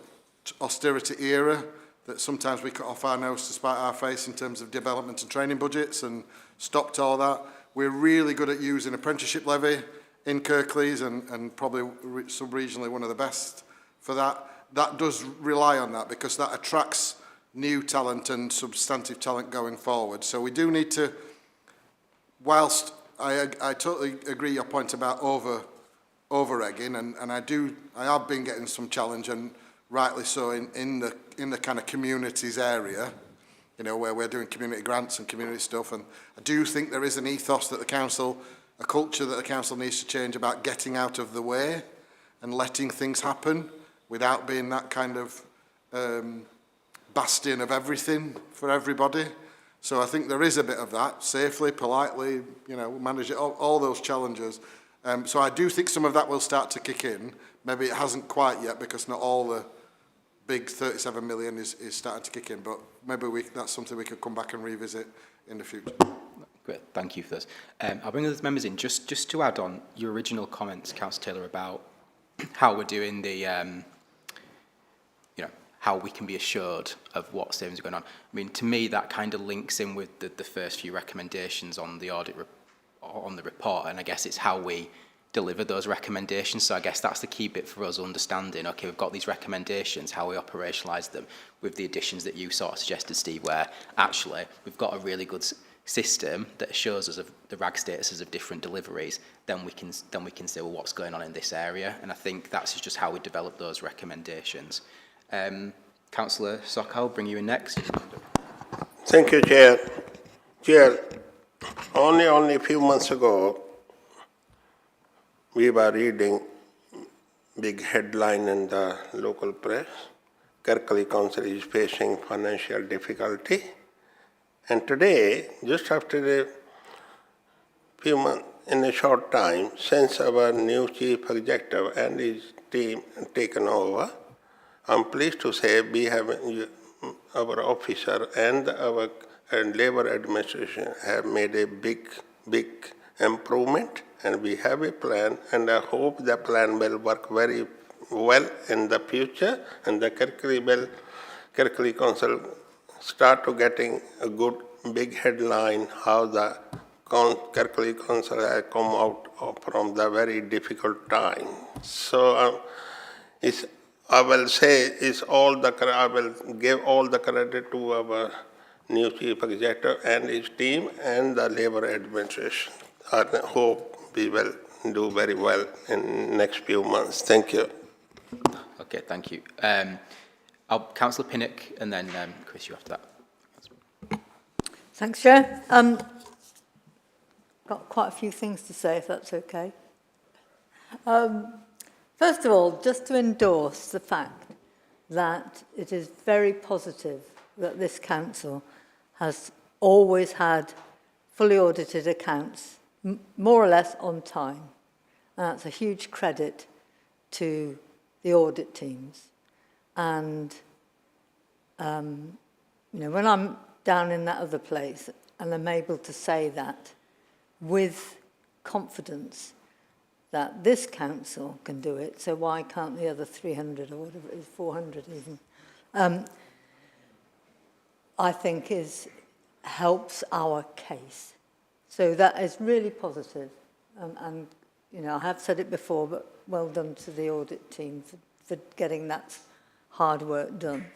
austerity era, that sometimes we cut off our nose to spite our face in terms of development and training budgets and stopped all that. We're really good at using apprenticeship levy in Kirklees and probably sub-regionally one of the best for that. That does rely on that because that attracts new talent and substantive talent going forward. So we do need to, whilst I totally agree your point about over-egging, and I have been getting some challenge, and rightly so, in the kind of communities area, you know, where we're doing community grants and community stuff. And I do think there is an ethos that the council, a culture that the council needs to change about getting out of the way and letting things happen without being that kind of bastion of everything for everybody. So I think there is a bit of that, safely, politely, you know, manage it, all those challenges. So I do think some of that will start to kick in. Maybe it hasn't quite yet because not all the big 37 million is starting to kick in, but maybe that's something we could come back and revisit in the future. Great, thank you for this. I'll bring the members in just to add on your original comments, Councillor Taylor, about how we're doing the, you know, how we can be assured of what savings are going on. I mean, to me, that kind of links in with the first few recommendations on the audit on the report, and I guess it's how we deliver those recommendations. So I guess that's the key bit for us, understanding, okay, we've got these recommendations, how we operationalise them with the additions that you sort of suggested, Steve, where actually we've got a really good system that shows us of the RAG statuses of different deliveries, then we can say, well, what's going on in this area? And I think that's just how we develop those recommendations. Councillor Sock, I'll bring you in next. Thank you, Chair. Chair, only a few months ago, we were reading big headline in the local press. Kirklees Council is facing financial difficulty. And today, just after a few months, in a short time, since our new chief executive and his team taken over, I'm pleased to say we have our officer and our labor administration have made a big improvement, and we have a plan, and I hope the plan will work very well in the future, and the Kirklees Council start to getting a good big headline how the Kirklees Council has come out from the very difficult time. So I will say I will give all the credit to our new chief executive and his team and the labor administration. I hope we will do very well in next few months. Thank you. Okay, thank you. Councillor Pinnock and then Chris, you after that. Thanks, Chair. Got quite a few things to say, if that's okay. First of all, just to endorse the fact that it is very positive that this council has always had fully audited accounts, more or less on time. And that's a huge credit to the audit teams. And, you know, when I'm down in that other place and I'm able to say that with confidence that this council can do it, so why can't the other 300 or whatever it is, 400 even, I think helps our case. So that is really positive. And, you know, I have said it before, but well done to the audit team for getting that hard work done.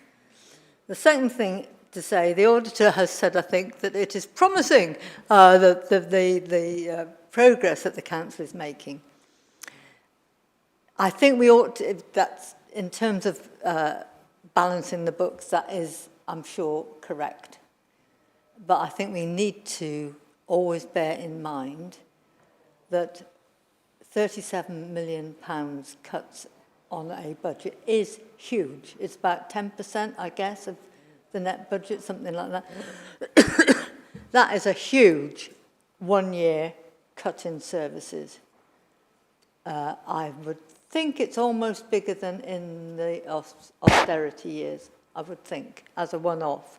The second thing to say, the auditor has said, I think, that it is promising the progress that the council is making. I think we ought to, that's in terms of balancing the books, that is, I'm sure, correct. But I think we need to always bear in mind that £37 million cuts on a budget is huge. It's about 10%, I guess, of the net budget, something like that. That is a huge one-year cut in services. I would think it's almost bigger than in the austerity years, I would think, as a one-off.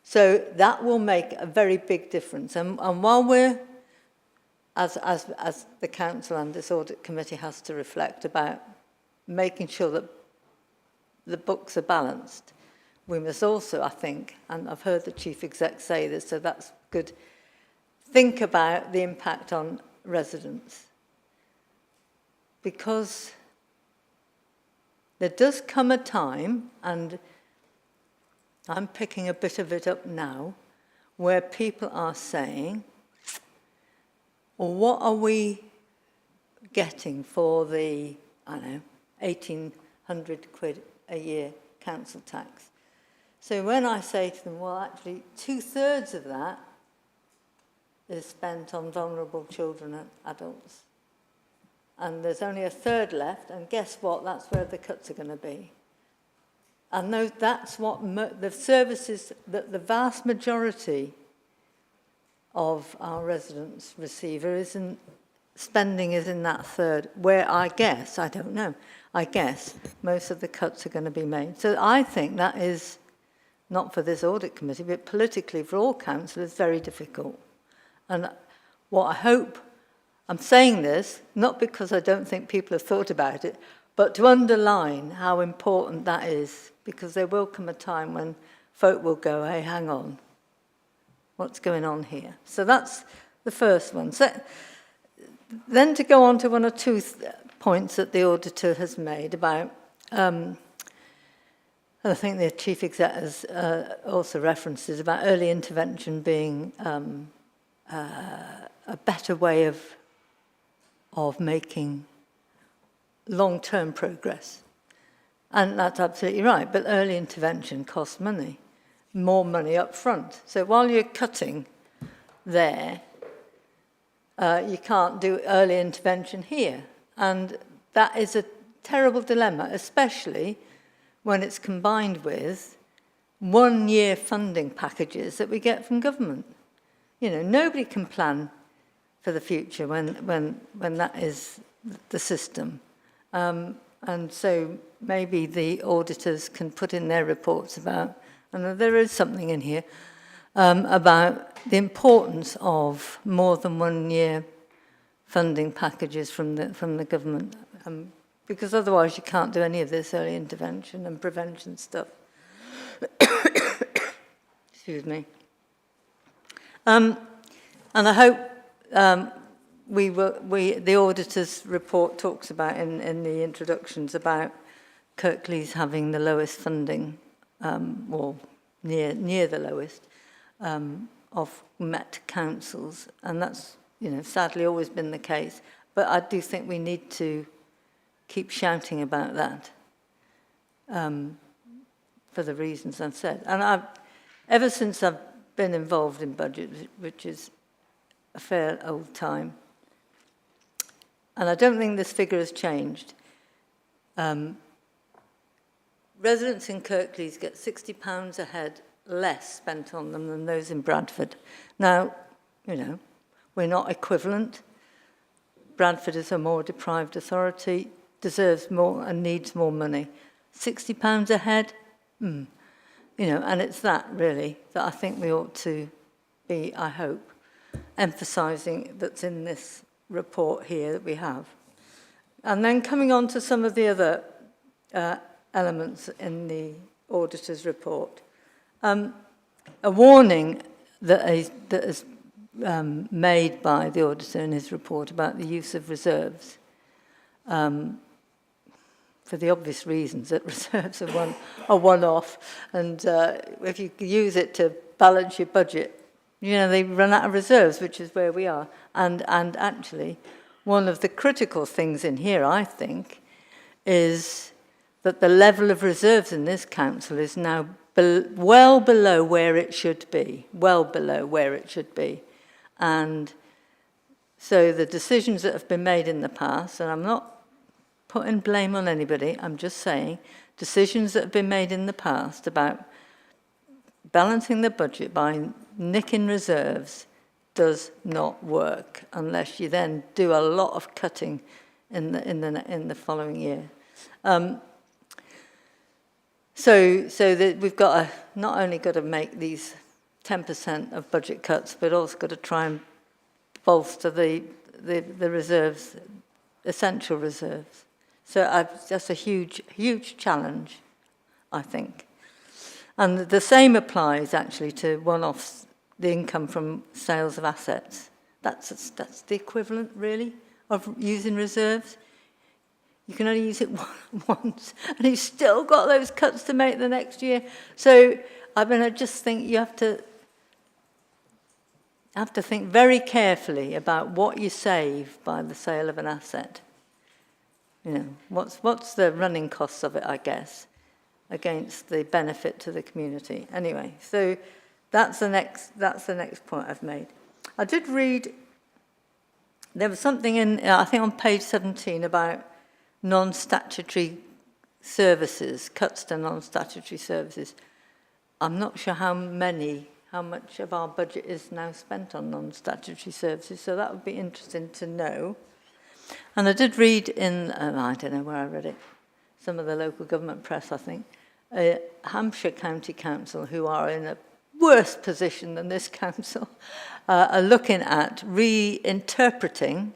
So that will make a very big difference. And while we're, as the council and this audit committee has to reflect about making sure that the books are balanced, we must also, I think, and I've heard the chief exec say this, so that's good, think about the impact on residents. Because there does come a time, and I'm picking a bit of it up now, where people are saying, well, what are we getting for the, I don't know, 1,800 quid a year council tax? So when I say to them, well, actually, 2/3 of that is spent on vulnerable children and adults. And there's only 1/3 left, and guess what? That's where the cuts are going to be. And that's what the services that the vast majority of our residents receive isn't spending is in that third, where I guess, I don't know, I guess most of the cuts are going to be made. So I think that is, not for this audit committee, but politically for all councillors, very difficult. And what I hope, I'm saying this, not because I don't think people have thought about it, but to underline how important that is, because there will come a time when folk will go, hey, hang on, what's going on here? So that's the first one. So, then to go on to one or two points that the auditor has made about, I think the chief exec has also references about early intervention being a better way of making long-term progress. And that's absolutely right, but early intervention costs money, more money up front. So while you're cutting there, you can't do early intervention here. And that is a terrible dilemma, especially when it's combined with one-year funding packages that we get from government. You know, nobody can plan for the future when that is the system. And so maybe the auditors can put in their reports about, and there is something in here, about the importance of more than 1 year funding packages from the government, because otherwise you can't do any of this early intervention and prevention stuff. Excuse me. And I hope the auditor's report talks about in the introductions about Kirklees having the lowest funding, or near the lowest, of Met councils, and that's, you know, sadly always been the case. But I do think we need to keep shouting about that for the reasons I've said. And ever since I've been involved in budget, which is a fair old time, and I don't think this figure has changed, residents in Kirklees get £60 a head less spent on them than those in Bradford. Now, you know, we're not equivalent. Bradford is a more deprived authority, deserves more and needs more money. £60 a head? You know, and it's that, really, that I think we ought to be, I hope, emphasising that's in this report here that we have. And then coming on to some of the other elements in the auditor's report. A warning that is made by the auditor in his report about the use of reserves, for the obvious reasons that reserves are one-off, and if you use it to balance your budget, you know, they run out of reserves, which is where we are. And actually, one of the critical things in here, I think, is that the level of reserves in this council is now well below where it should be, well below where it should be. And so the decisions that have been made in the past, and I'm not putting blame on anybody, I'm just saying, decisions that have been made in the past about balancing the budget by nicking reserves does not work unless you then do a lot of cutting in the following year. So that we've got not only got to make these 10% of budget cuts, but also got to try and bolster the reserves, essential reserves. So that's a huge, huge challenge, I think. And the same applies actually to one-offs, the income from sales of assets. That's the equivalent, really, of using reserves. You can only use it once, and you've still got those cuts to make the next year. So, I mean, I just think you have to think very carefully about what you save by the sale of an asset. You know, what's the running costs of it, I guess, against the benefit to the community. Anyway, so that's the next point I've made. I did read, there was something in, I think on page 17 about non-statutory services, cuts to non-statutory services. I'm not sure how much of our budget is now spent on non-statutory services, so that would be interesting to know. And I did read in, I don't know where I read it, some of the local government press, I think, Hampshire County Council, who are in a worse position than this council, are looking at reinterpreting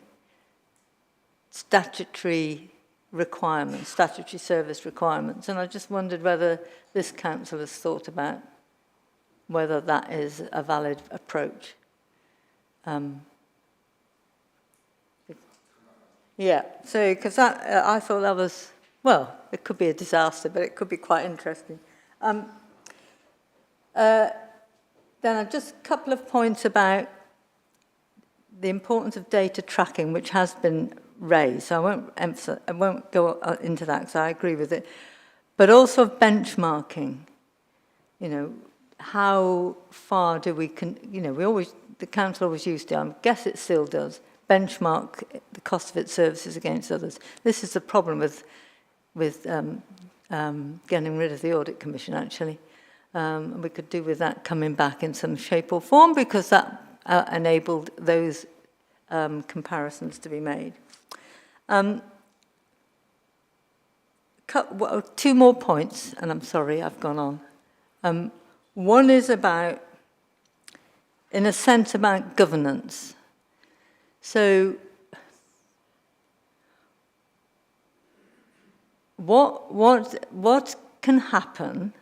statutory requirements, statutory service requirements. And I just wondered whether this council has thought about whether that is a valid approach. Yeah, so because I thought that was, well, it could be a disaster, but it could be quite interesting. Then just a couple of points about the importance of data tracking, which has been raised. So I won't go into that because I agree with it. But also of benchmarking. You know, how far do we the council always used to, I guess it still does, benchmark the cost of its services against others. This is the problem with getting rid of the Audit Commission, actually. We could do with that coming back in some shape or form, because that enabled those comparisons to be made. Two more points, and I'm sorry I've gone on. One is about, in a sense, about governance. So, what can happen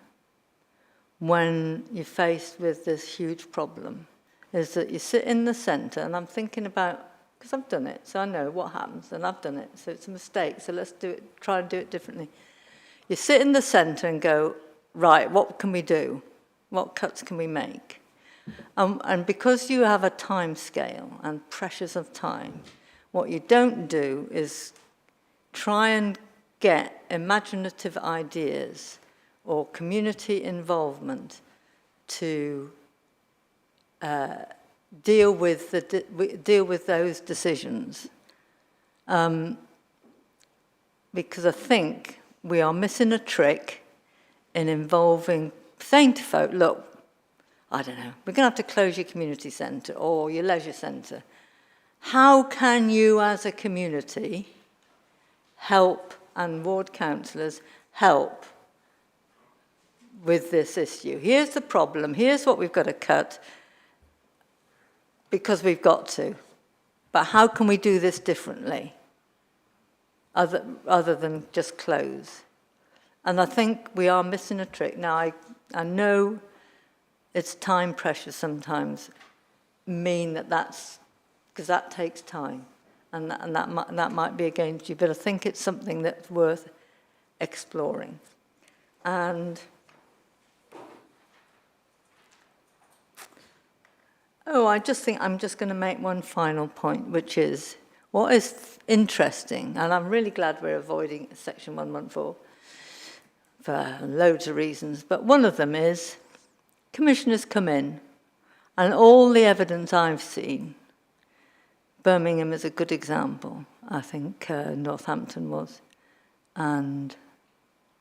when you're faced with this huge problem is that you sit in the centre, and I'm thinking about, because I've done it, so I know what happens, and I've done it, so it's a mistake, so let's try and do it differently. You sit in the centre and go, right, what can we do? What cuts can we make? And because you have a time scale and pressures of time, what you don't do is try and get imaginative ideas or community involvement to deal with those decisions. Because I think we are missing a trick in involving, saying to folk, look, I don't know, we're going to have to close your community centre or your leisure centre. How can you as a community help, and ward councillors help with this issue? Here's the problem, here's what we've got to cut, because we've got to. But how can we do this differently, other than just close? And I think we are missing a trick. Now, I know it's time pressure sometimes mean that's, because that takes time, and that might be against you, but I think it's something that's worth exploring. And I just think I'm just going to make one final point, which is what is interesting, and I'm really glad we're avoiding Section 114 for loads of reasons, but one of them is commissioners come in, and all the evidence I've seen, Birmingham is a good example, I think Northampton was, and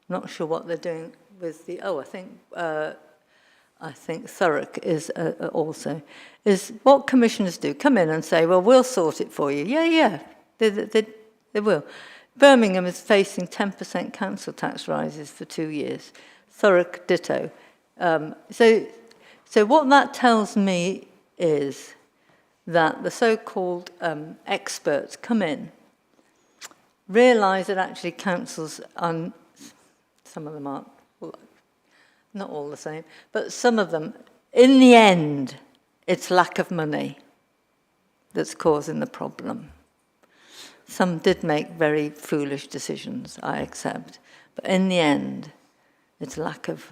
not sure what they're doing with the, I think Thurrock is also, is what commissioners do, come in and say, well, we'll sort it for you. Yeah, they will. Birmingham is facing 10% council tax rises for 2 years. Thurrock, ditto. So So what that tells me is that the so-called experts come in, realise that actually councils, some of them aren't, well, not all the same, but some of them, in the end, it's lack of money that's causing the problem. Some did make very foolish decisions, I accept, but in the end, it's lack of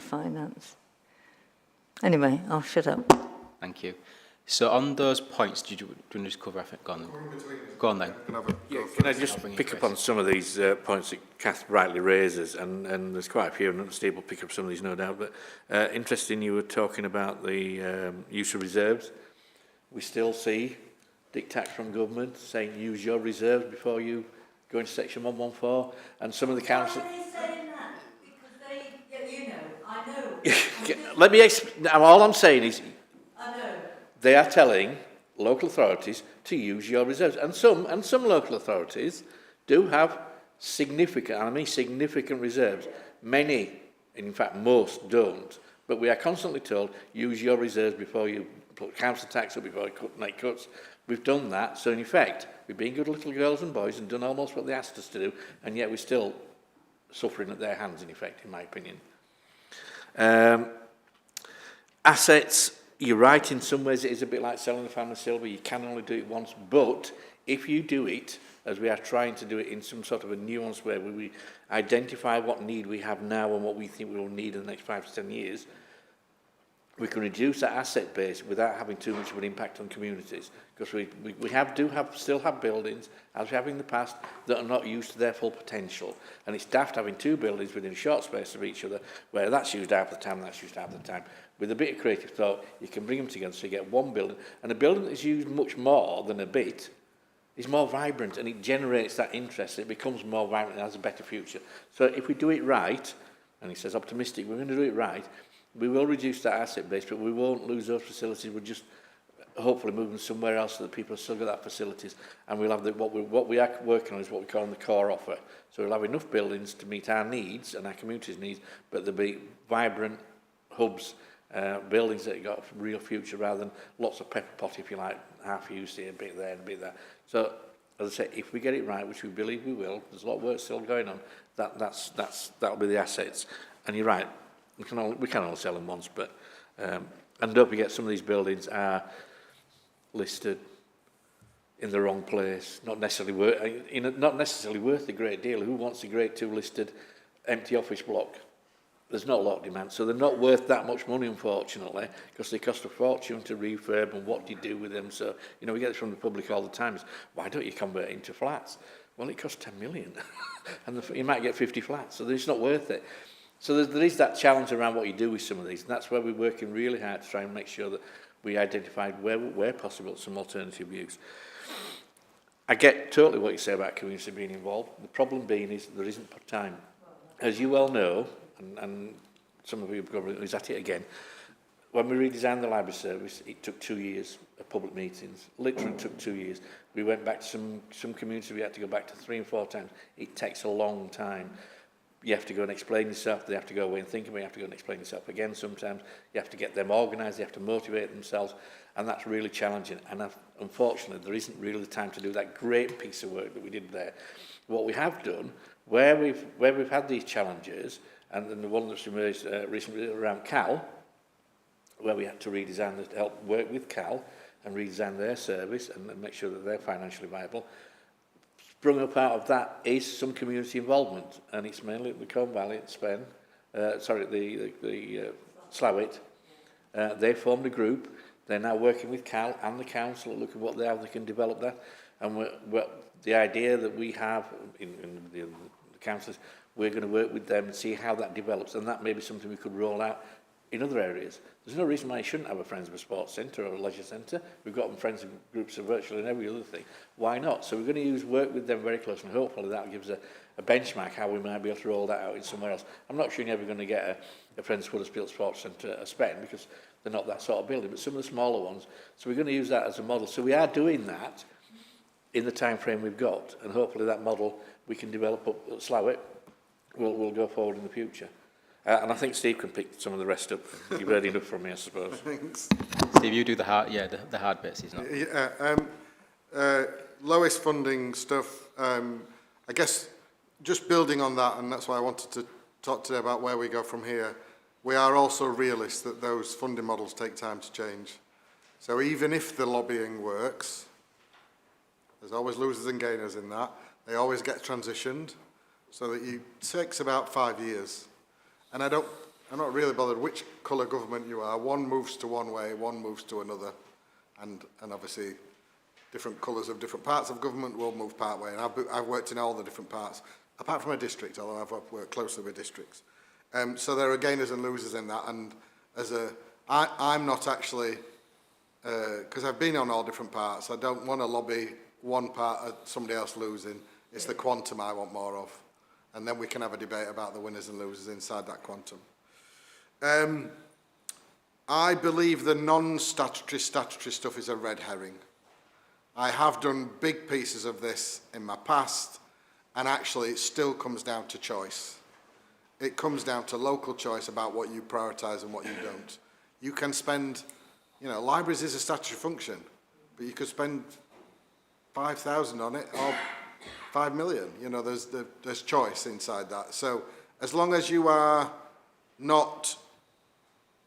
finance. Anyway, I'll shut up. Thank you. So on those points, do you want to just cover everything? Go on then. Go on then. Can I just pick up on some of these points that Kath rightly raises, and there's quite a few, and Steve will pick up some of these, no doubt, but interesting you were talking about the use of reserves. We still see diktats from government saying use your reserves before you go into section 114, and some of the council... Why are they saying that? Because they, you know, I know. Let me explain. All I'm saying is... I know. They are telling local authorities to use your reserves. And some local authorities do have significant, and I mean significant reserves. Many, in fact most, don't. But we are constantly told, use your reserves before you put council tax up, before you make cuts. We've done that. So in effect, we've been good little girls and boys and done almost what they asked us to do, and yet we're still suffering at their hands, in effect, in my opinion. Assets... You're right, in some ways it is a bit like selling the family silver. You can only do it once, but if you do it, as we are trying to do it in some sort of a nuanced way, where we identify what need we have now and what we think we will need in the next 5 to 10 years, we can reduce that asset base without having too much of an impact on communities. Because we still have buildings, as we have in the past, that are not used to their full potential. And it's daft having 2 buildings within a short space of each other, where that's used half the time, that's used half the time. With a bit of creative thought, you can bring them together so you get one building. And a building that's used much more than a bit is more vibrant, and it generates that interest. It becomes more vibrant and has a better future. So if we do it right, and he says optimistic, we're going to do it right, we will reduce that asset base, but we won't lose those facilities. We'll just hopefully move them somewhere else so that people have still got that facilities. And we'll have what we are working on is what we call the core offer. So we'll have enough buildings to meet our needs and our community's needs, but there'll be vibrant hubs, buildings that have got a real future rather than lots of pepper pot, if you like, half used here, a bit there and a bit there. So, as I say, if we get it right, which we believe we will, there's a lot of work still going on, that'll be the assets. And you're right, we can only sell them once, but and don't forget, some of these buildings are listed in the wrong place, not necessarily worth a great deal. Who wants a grade 2 listed empty office block? There's not a lot of demand, so they're not worth that much money, unfortunately, because they cost a fortune to refurb, and what do you do with them? So, you know, we get it from the public all the time. Why don't you convert it into flats? Well, it costs 10 million, and you might get 50 flats, so it's not worth it. So there is that challenge around what you do with some of these, and that's where we're working really hard to try and make sure that we identify where possible some alternative use. I get totally what you say about community being involved. The problem being is there isn't time. As you well know, and some of you probably is at it again, when we redesigned the library service, it took 2 years of public meetings. Literally took 2 years. We went back to some communities we had to go back to 3 and 4 times. It takes a long time. You have to go and explain yourself. They have to go away and think about it. You have to go and explain yourself again sometimes. You have to get them organised. They have to motivate themselves. And that's really challenging. And unfortunately, there isn't really the time to do that great piece of work that we did there. What we have done, where we've had these challenges, and then the one that's emerged recently around Cal, where we had to redesign, to help work with Cal and redesign their service and make sure that they're financially viable. Sprung up out of that is some community involvement, and it's mainly the Combe Valley at Spen, Slowett. They formed a group. They're now working with Cal and the council, looking at how they can develop that. And the idea that we have in the councils, we're going to work with them and see how that develops, and that may be something we could roll out in other areas. There's no reason why you shouldn't have a Friends of a Sports Centre or a leisure centre. We've got them friends and groups of virtually in every other thing. Why not? So we're going to work with them very closely, and hopefully that gives a benchmark how we might be able to roll that out in somewhere else. I'm not sure you're never going to get a Friends of Huddersfield Sports Centre at Spen, because they're not that sort of building, but some of the smaller ones. So we're going to use that as a model. So we are doing that in the time frame we've got, and hopefully that model we can develop up at Slowett will go forward in the future. And I think Steve can pick some of the rest up. You've heard enough from me, I suppose. Thanks. Steve, you do the hard, the hard bits, he's not. Yeah, lowest funding stuff, I guess just building on that, and that's why I wanted to talk today about where we go from here. We are also realists that those funding models take time to change. So even if the lobbying works, there's always losers and gainers in that. They always get transitioned, so that it takes about 5 years. And I'm not really bothered which colour government you are. One moves to one way, one moves to another. And obviously, different colours of different parts of government will move part way. And I've worked in all the different parts, apart from a district, although I've worked closely with districts. So there are gainers and losers in that. And I'm not actually, because I've been on all different parts, I don't want to lobby one part of somebody else losing. It's the quantum I want more of. And then we can have a debate about the winners and losers inside that quantum. I believe the non-statutory statutory stuff is a red herring. I have done big pieces of this in my past, and actually it still comes down to choice. It comes down to local choice about what you prioritise and what you don't. You can spend, libraries is a statutory function, but you could spend 5,000 on it or 5 million. There's choice inside that. So as long as you are not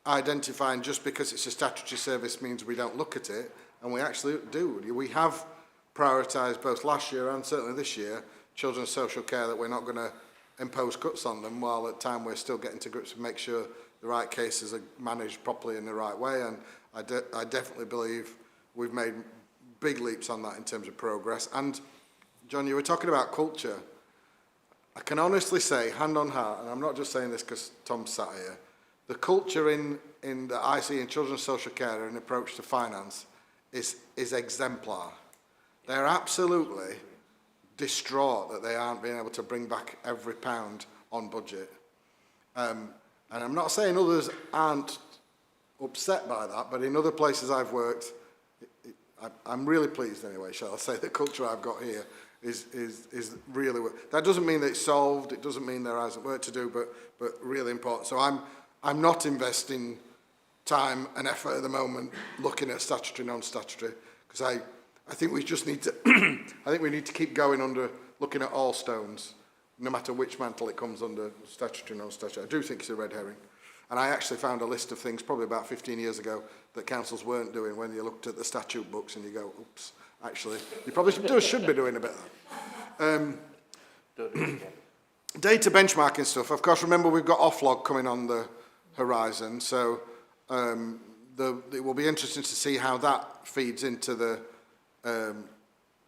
identifying just because it's a statutory service means we don't look at it, and we actually do. We have prioritised both last year and certainly this year children's social care, that we're not going to impose cuts on them, while at the time we're still getting to grips and make sure the right cases are managed properly in the right way. And I definitely believe we've made big leaps on that in terms of progress. And John, you were talking about culture. I can honestly say, hand on heart, and I'm not just saying this because Tom's sat here, the culture in that I see in children's social care and approach to finance is exemplar. They're absolutely distraught that they aren't being able to bring back every pound on budget. And I'm not saying others aren't upset by that, but in other places I've worked, I'm really pleased anyway, shall I say, the culture I've got here is really, that doesn't mean that it's solved, it doesn't mean there isn't work to do, but really important. So I'm not investing time and effort at the moment looking at statutory, non-statutory, because I think we just need to, I think we need to keep going under, looking at all stones, no matter which mantle it comes under, statutory, non-statutory. I do think it's a red herring. And I actually found a list of things probably about 15 years ago that councils weren't doing when you looked at the statute books and you go, oops, actually, you probably should be doing a bit of that. Data benchmarking stuff. Of course, remember we've got offlog coming on the horizon, so it will be interesting to see how that feeds into the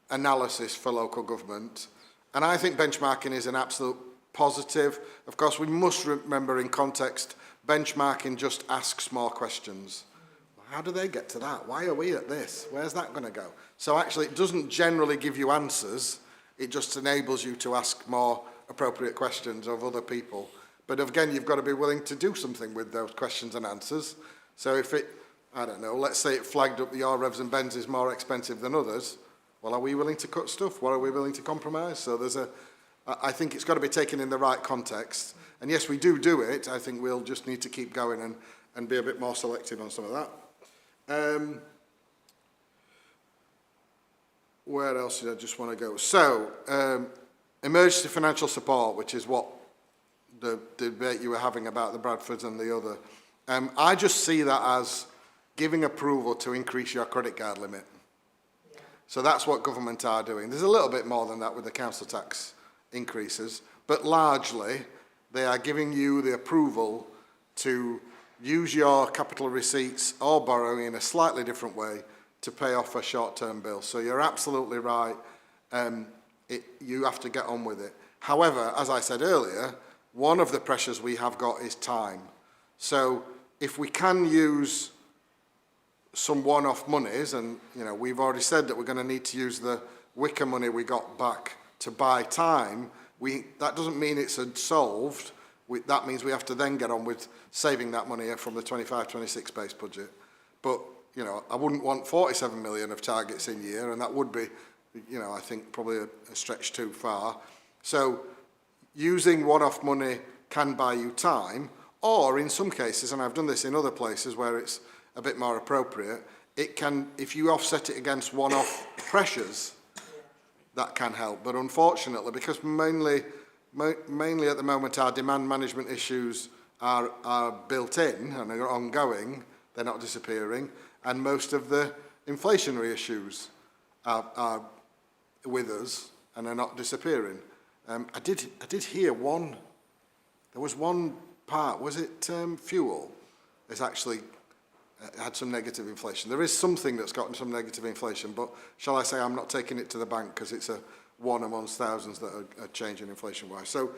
analysis for local government. And I think benchmarking is an absolute positive. Of course, we must remember in context, benchmarking just asks more questions. How do they get to that? Why are we at this? Where's that going to go? So actually, it doesn't generally give you answers. It just enables you to ask more appropriate questions of other people. But again, you've got to be willing to do something with those questions and answers. So if it, I don't know, let's say it flagged up the your revs and bends is more expensive than others, well, are we willing to cut stuff? What are we willing to compromise? So I think it's got to be taken in the right context. And yes, we do it. I think we'll just need to keep going and be a bit more selective on some of that. Where else did I just want to go? So, emergency financial support, which is what the debate you were having about the Bradfords and the other. I just see that as giving approval to increase your credit card limit. Yeah. So that's what government are doing. There's a little bit more than that with the council tax increases, but largely they are giving you the approval to use your capital receipts or borrowing in a slightly different way to pay off a short-term bill. So you're absolutely right. You have to get on with it. However, as I said earlier, one of the pressures we have got is time. So if we can use some one-off monies, and we've already said that we're going to need to use the Wicker money we got back to buy time, that doesn't mean it's solved. That means we have to then get on with saving that money from the 25-26 base budget. But I wouldn't want 47 million of targets in year, and that would be, I think probably a stretch too far. So using one-off money can buy you time, or in some cases, and I've done this in other places where it's a bit more appropriate, it can, if you offset it against one-off pressures, that can help. But unfortunately, because mainly at the moment our demand management issues are built in and are ongoing, they're not disappearing, and most of the inflationary issues are with us and are not disappearing. I did hear there was one part, was it fuel? It's actually had some negative inflation. There is something that's gotten some negative inflation, but shall I say I'm not taking it to the bank because it's a one amongst thousands that are changing inflation-wise. So,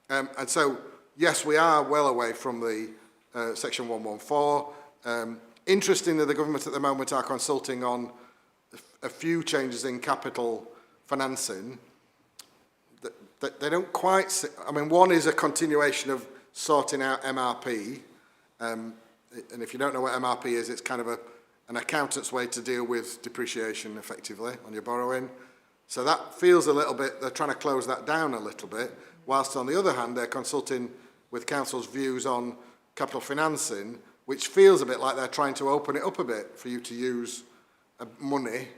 and so, yes, we are well away from the Section 114. Interestingly, the government at the moment are consulting on a few changes in capital financing. They don't quite, I mean, one is a continuation of sorting out MRP. And if you don't know what MRP is, it's kind of an accountant's way to deal with depreciation effectively on your borrowing. So that feels a little bit, they're trying to close that down a little bit, whilst on the other hand, they're consulting with council's views on capital financing, which feels a bit like they're trying to open it up a bit for you to use money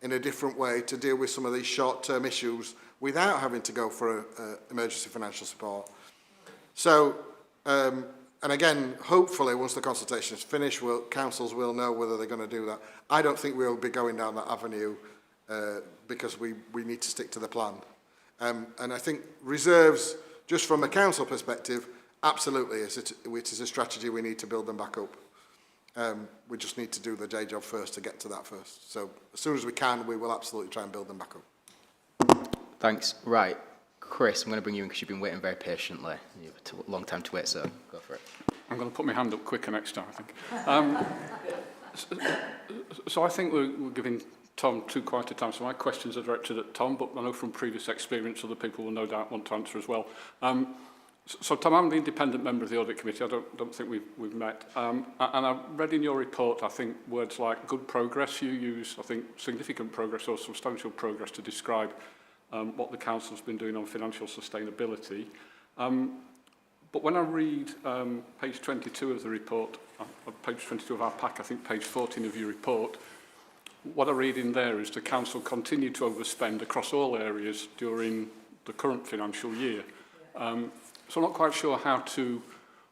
in a different way to deal with some of these short-term issues without having to go for emergency financial support. So, and again, hopefully, once the consultation is finished, councils will know whether they're going to do that. I don't think we'll be going down that avenue because we need to stick to the plan. And I think reserves, just from a council perspective, absolutely, it is a strategy we need to build them back up. We just need to do the day job first to get to that first. So as soon as we can, we will absolutely try and build them back up. Thanks. Right. Chris, I'm going to bring you in because you've been waiting very patiently. You have a long time to wait, so go for it. I'm going to put my hand up quicker next time, I think. So I think we're giving Tom too quiet a time, so my questions are directed at Tom, but I know from previous experience other people will no doubt want to answer as well. So Tom, I'm the independent member of the Audit Committee. I don't think we've met. And I read in your report, I think, words like good progress. You use, I think, significant progress or substantial progress to describe what the Council's been doing on financial sustainability. But when I read page 22 of the report, page 22 of our pack, I think page 14 of your report, what I read in there is the Council continued to overspend across all areas during the current financial year. So I'm not quite sure how to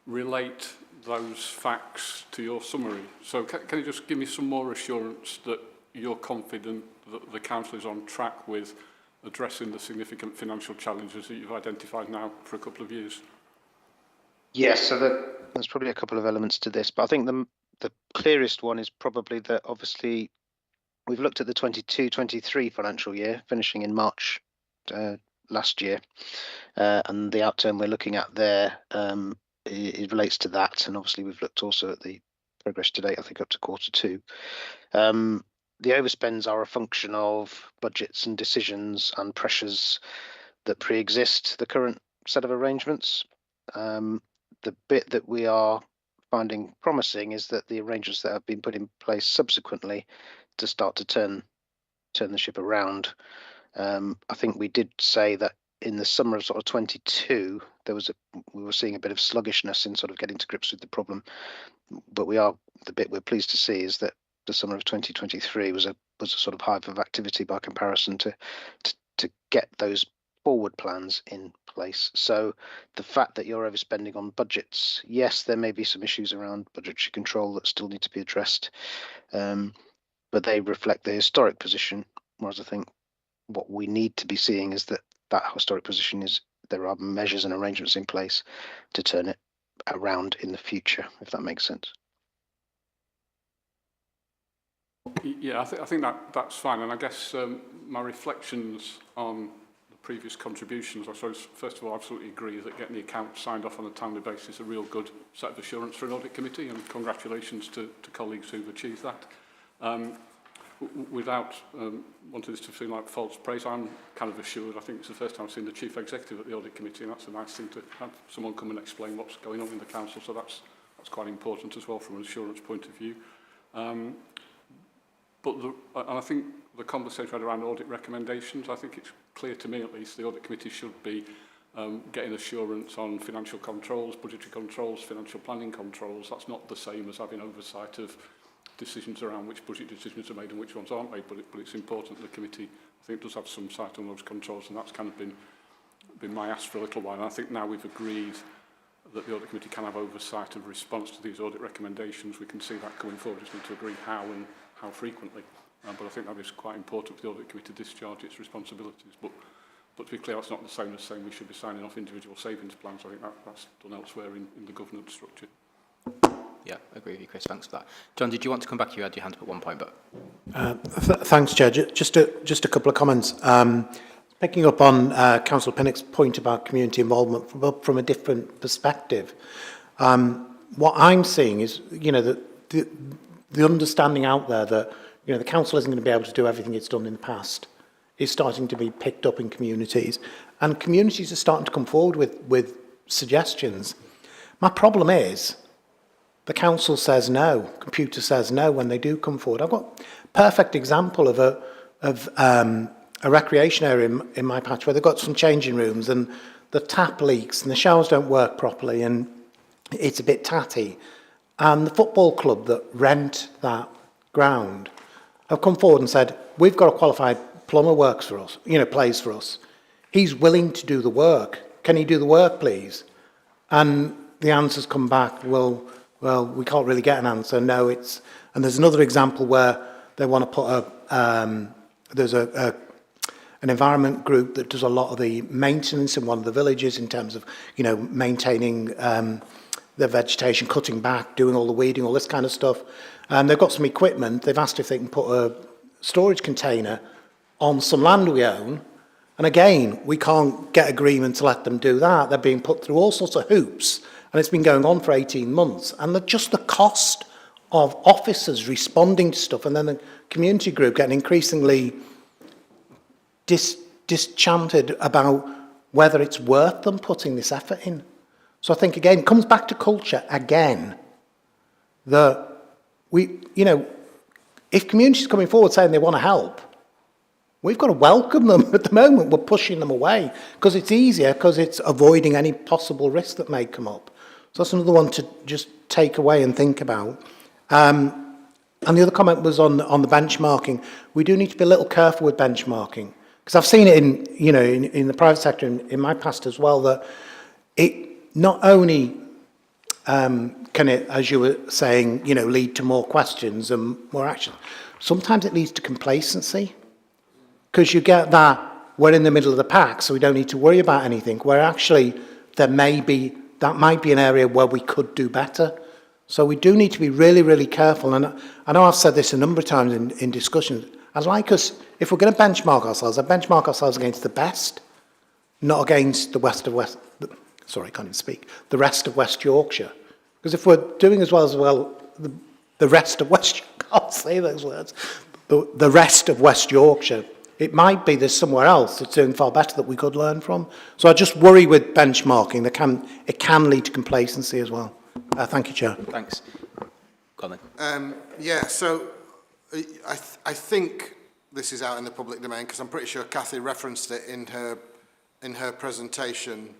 relate those facts to your summary. So can you just give me some more assurance that you're confident that the Council is on track with addressing the significant financial challenges that you've identified now for a couple of years? Yes, so there's probably a couple of elements to this, but I think the clearest one is probably that obviously we've looked at the 22-23 financial year, finishing in March last year, and the outturn we're looking at there, it relates to that, and obviously we've looked also at the progress to date, I think up to Q2. The overspends are a function of budgets and decisions and pressures that pre-exist the current set of arrangements. The bit that we are finding promising is that the arrangements that have been put in place subsequently to start to turn the ship around. I think we did say that in the summer of sort of 22, we were seeing a bit of sluggishness in sort of getting to grips with the problem. But the bit we're pleased to see is that the summer of 2023 was a sort of hive of activity by comparison to get those forward plans in place. So the fact that you're overspending on budgets, yes, there may be some issues around budgetary control that still need to be addressed, but they reflect the historic position, whereas I think what we need to be seeing is that historic position is there are measures and arrangements in place to turn it around in the future, if that makes sense. Yeah, I think that's fine. And I guess my reflections on the previous contributions, I suppose, first of all, I absolutely agree that getting the accounts signed off on a timely basis is a real good set of assurance for an audit committee, and congratulations to colleagues who've achieved that. Without wanting this to feel like false praise, I'm kind of assured. I think it's the first time I've seen the Chief Executive at the Audit Committee, and that's a nice thing to have someone come and explain what's going on in the Council, so that's quite important as well from an assurance point of view. And I think the conversation around audit recommendations, I think it's clear to me at least, the Audit Committee should be getting assurance on financial controls, budgetary controls, financial planning controls. That's not the same as having oversight of decisions around which budget decisions are made and which ones aren't made, but it's important that the committee, I think, does have some sight on those controls, and that's kind of been my ask for a little while. And I think now we've agreed that the Audit Committee can have oversight of response to these audit recommendations. We can see that coming forward. We just need to agree how and how frequently. But I think that is quite important for the Audit Committee to discharge its responsibilities. But to be clear, that's not the same as saying we should be signing off individual savings plans. I think that's done elsewhere in the governance structure. Yeah, I agree with you, Chris. Thanks for that. John, did you want to come back? You had your hand up at one point, but... Thanks, Chair. Just a couple of comments. Picking up on Councillor Pinnock's point about community involvement from a different perspective. What I'm seeing is, the understanding out there that, the council isn't going to be able to do everything it's done in the past is starting to be picked up in communities. And communities are starting to come forward with suggestions. My problem is the council says no, computer says no when they do come forward. I've got a perfect example of a recreation area in my patch where they've got some changing rooms and the tap leaks and the showers don't work properly and it's a bit tatty. And the football club that rent that ground have come forward and said, we've got a qualified plumber works for us, plays for us. He's willing to do the work. Can he do the work, please? And the answers come back, well, we can't really get an answer. No, it's... And there's another example where they want to put there's an environment group that does a lot of the maintenance in one of the villages in terms of, maintaining the vegetation, cutting back, doing all the weeding, all this kind of stuff. They've got some equipment. They've asked if they can put a storage container on some land we own. And again, we can't get agreement to let them do that. They're being put through all sorts of hoops. And it's been going on for 18 months. And just the cost of officers responding to stuff and then the community group getting increasingly disenchanted about whether it's worth them putting this effort in. So I think, again, it comes back to culture again. That if communities are coming forward saying they want to help, we've got to welcome them. At the moment, we're pushing them away because it's easier, because it's avoiding any possible risk that may come up. So that's another one to just take away and think about. And the other comment was on the benchmarking. We do need to be a little careful with benchmarking, because I've seen it in the private sector in my past as well, that it not only can it, as you were saying, lead to more questions and more action. Sometimes it leads to complacency, because you get that we're in the middle of the pack, so we don't need to worry about anything, where actually that might be an area where we could do better. So we do need to be really, really careful. And I know I've said this a number of times in discussions. I'd like us, if we're going to benchmark ourselves, I'd benchmark ourselves against the best, not against the rest of West Yorkshire. Because if we're doing as well, the rest of West, I can't say those words, the rest of West Yorkshire, it might be there's somewhere else that's doing far better that we could learn from. So I just worry with benchmarking, it can lead to complacency as well. Thank you, Chair. Thanks. Go on then. So I think this is out in the public domain, because I'm pretty sure Cathy referenced it in her presentation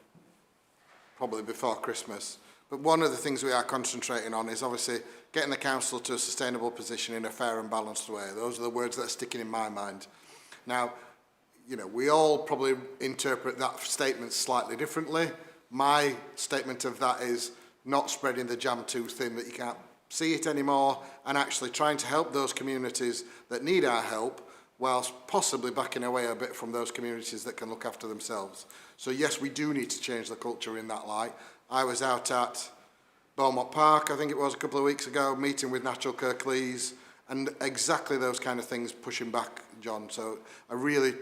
probably before Christmas. But one of the things we are concentrating on is obviously getting the council to a sustainable position in a fair and balanced way. Those are the words that are sticking in my mind. Now, we all probably interpret that statement slightly differently. My statement of that is not spreading the jam too thin that you can't see it anymore, and actually trying to help those communities that need our help, whilst possibly backing away a bit from those communities that can look after themselves. So yes, we do need to change the culture in that light. I was out at Beaumont Park, I think it was a couple of weeks ago, meeting with Natural Kirklees, and exactly those kind of things pushing back, John. So I really,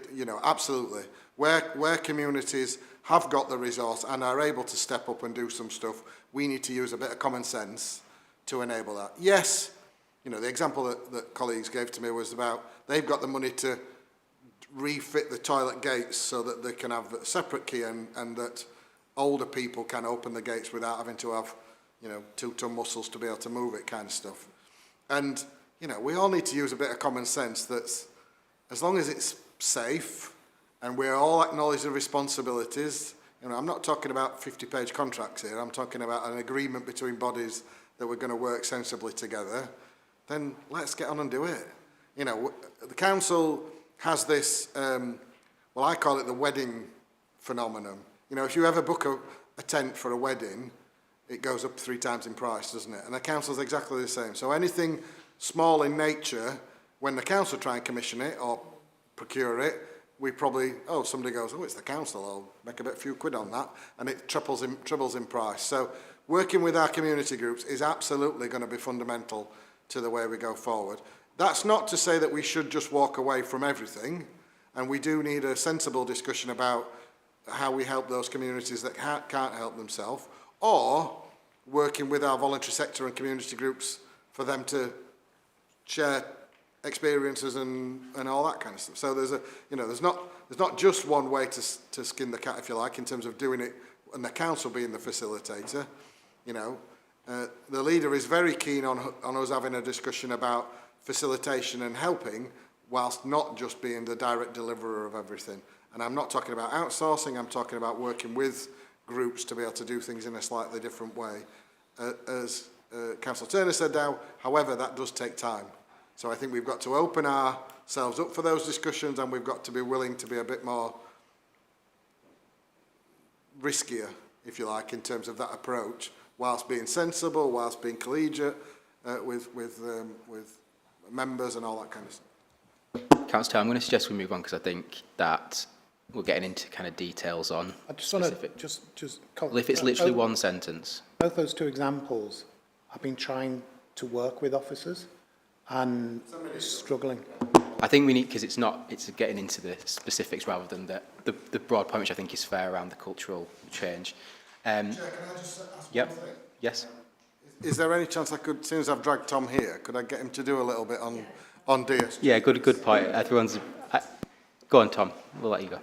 absolutely. Where communities have got the resource and are able to step up and do some stuff, we need to use a bit of common sense to enable that. Yes, the example that colleagues gave to me was about they've got the money to refit the toilet gates so that they can have a separate key and that older people can open the gates without having to have, 2-ton muscles to be able to move it, kind of stuff. And, we all need to use a bit of common sense that's, as long as it's safe and we all acknowledge the responsibilities, You know, I'm not talking about 50-page contracts here. I'm talking about an agreement between bodies that we're going to work sensibly together. Then let's get on and do it. You know, the council has this, well, I call it the wedding phenomenon. You know, if you ever book a tent for a wedding, it goes up 3 times in price, doesn't it? And the council's exactly the same. So anything small in nature, when the council try and commission it or procure it, we probably, oh, somebody goes, oh, it's the council, I'll make a few quid on that, and it trebles in price. So working with our community groups is absolutely going to be fundamental to the way we go forward. That's not to say that we should just walk away from everything, and we do need a sensible discussion about how we help those communities that can't help themselves, or working with our voluntary sector and community groups for them to share experiences and all that kind of stuff. So there's there's not just one way to skin the cat, if you like, in terms of doing it, and the council being the facilitator. You know, the leader is very keen on us having a discussion about facilitation and helping, whilst not just being the direct deliverer of everything. And I'm not talking about outsourcing, I'm talking about working with groups to be able to do things in a slightly different way. As Councillor Turner said now, however, that does take time. So I think we've got to open ourselves up for those discussions, and we've got to be willing to be a bit more riskier, if you like, in terms of that approach, whilst being sensible, whilst being collegiate with members and all that kind of stuff. Councillor, I'm going to suggest we move on because I think that we're getting into kind of details on I just want to just well, if it's literally one sentence. Both those 2 examples, I've been trying to work with officers and struggling. I think we need, because it's getting into the specifics rather than the broad point, which I think is fair around the cultural change. Chair, can I just ask yep. one thing? Yes. Is there any chance I could, as soon as I've dragged Tom here, could I get him to do a little bit on DSG? Yeah, good point. Everyone's... go on, Tom. We'll let you go.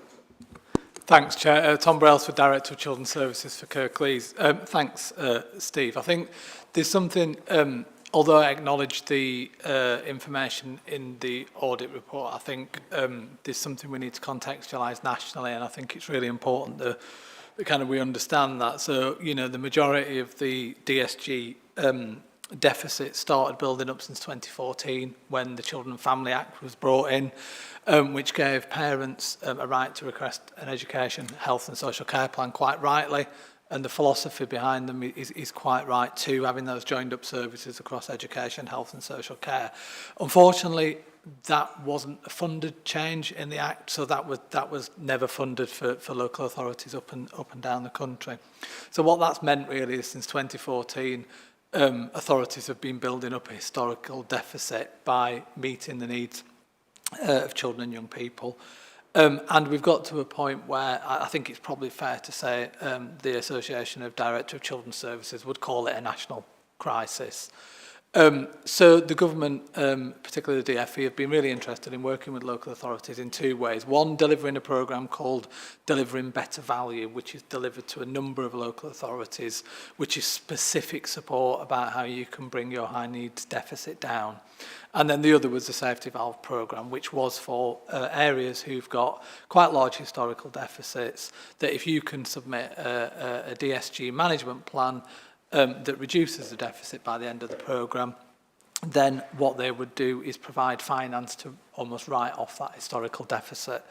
Thanks, Chair. Tom Brailsford, Director of Children's Services for Kirklees. Thanks, Steve. I think there's something, although I acknowledge the information in the audit report, I think there's something we need to contextualise nationally, and I think it's really important that we understand that. So, you know, the majority of the DSG deficit started building up since 2014 when the Children and Family Act was brought in, which gave parents a right to request an education, health and social care plan, quite rightly, and the philosophy behind them is quite right too, having those joined up services across education, health and social care. Unfortunately, that wasn't a funded change in the Act, so that was never funded for local authorities up and down the country. So what that's meant really is since 2014, authorities have been building up a historical deficit by meeting the needs of children and young people. And we've got to a point where I think it's probably fair to say the Association of Director of Children's Services would call it a national crisis. So the government, particularly the DFE, have been really interested in working with local authorities in 2 ways. One, delivering a programme called Delivering Better Value, which is delivered to a number of local authorities, which is specific support about how you can bring your high needs deficit down. And then the other was the Safety Valve programme, which was for areas who've got quite large historical deficits, that if you can submit a DSG management plan that reduces the deficit by the end of the programme, then what they would do is provide finance to almost write off that historical deficit.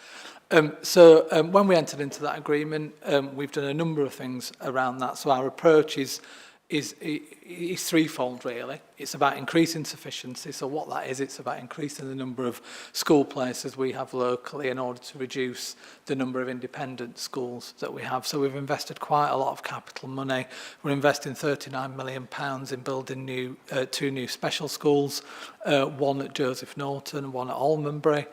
So when we entered into that agreement, we've done a number of things around that. So our approach is threefold, really. It's about increasing sufficiency. So what that is, it's about increasing the number of school places we have locally in order to reduce the number of independent schools that we have. So we've invested quite a lot of capital money. We're investing £39 million in building 2 new special schools, one at Joseph Norton, one at Almonbury.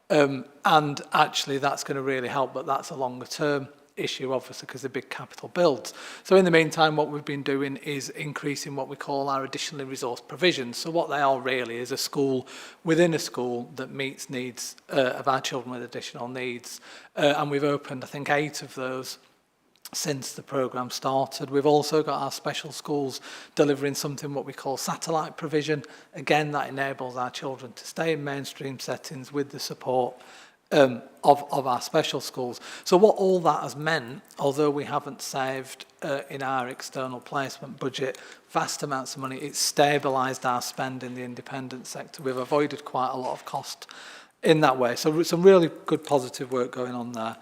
And actually that's going to really help, but that's a longer term issue, obviously, because of big capital builds. So in the meantime, what we've been doing is increasing what we call our additionally resourced provisions. So what they are really is a school within a school that meets needs of our children with additional needs. And we've opened, I think, 8 of those since the programme started. We've also got our special schools delivering something what we call satellite provision. Again, that enables our children to stay in mainstream settings with the support of our special schools. So what all that has meant, although we haven't saved in our external placement budget vast amounts of money, it's stabilised our spend in the independent sector. We've avoided quite a lot of cost in that way. So some really good positive work going on there.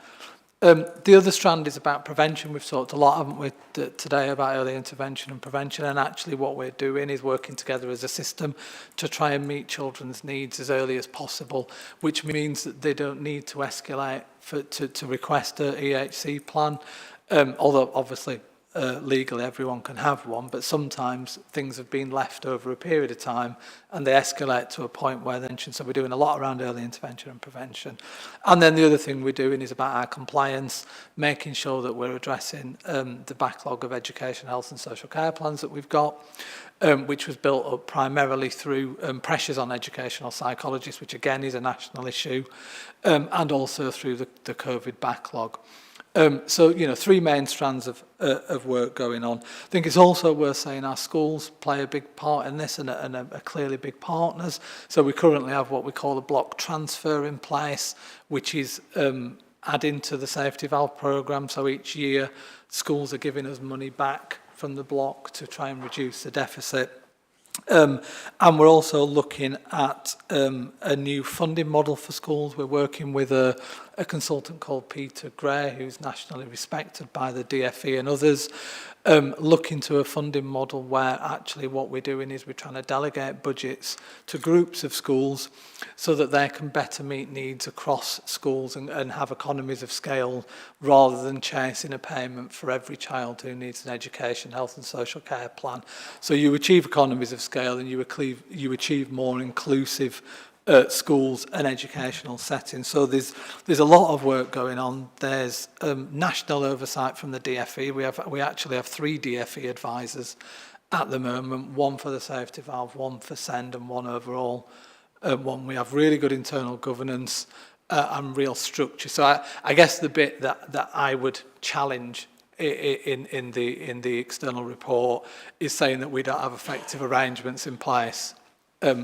The other strand is about prevention. We've talked a lot, haven't we, today about early intervention and prevention, and actually what we're doing is working together as a system to try and meet children's needs as early as possible, which means that they don't need to escalate to request an EHC plan, although obviously legally everyone can have one, but sometimes things have been left over a period of time and they escalate to a point where then, so we're doing a lot around early intervention and prevention. And then the other thing we're doing is about our compliance, making sure that we're addressing the backlog of education, health and social care plans that we've got, which was built up primarily through pressures on educational psychologists, which again is a national issue, and also through the COVID backlog. So, you know, three main strands of work going on. I think it's also worth saying our schools play a big part in this and are clearly big partners. So we currently have what we call a block transfer in place, which is adding to the safety valve programme. So each year schools are giving us money back from the block to try and reduce the deficit. And we're also looking at a new funding model for schools. We're working with a consultant called Peter Gray, who's nationally respected by the DFE and others, looking to a funding model where actually what we're doing is we're trying to delegate budgets to groups of schools so that they can better meet needs across schools and have economies of scale rather than chasing a payment for every child who needs an education, health and social care plan. So you achieve economies of scale and you achieve more inclusive schools and educational settings. So there's a lot of work going on. There's national oversight from the DFE. We actually have 3 DFE advisors at the moment, one for the safety valve, one for SEND and one overall. We have really good internal governance and real structure. So I guess the bit that I would challenge in the external report is saying that we don't have effective arrangements in place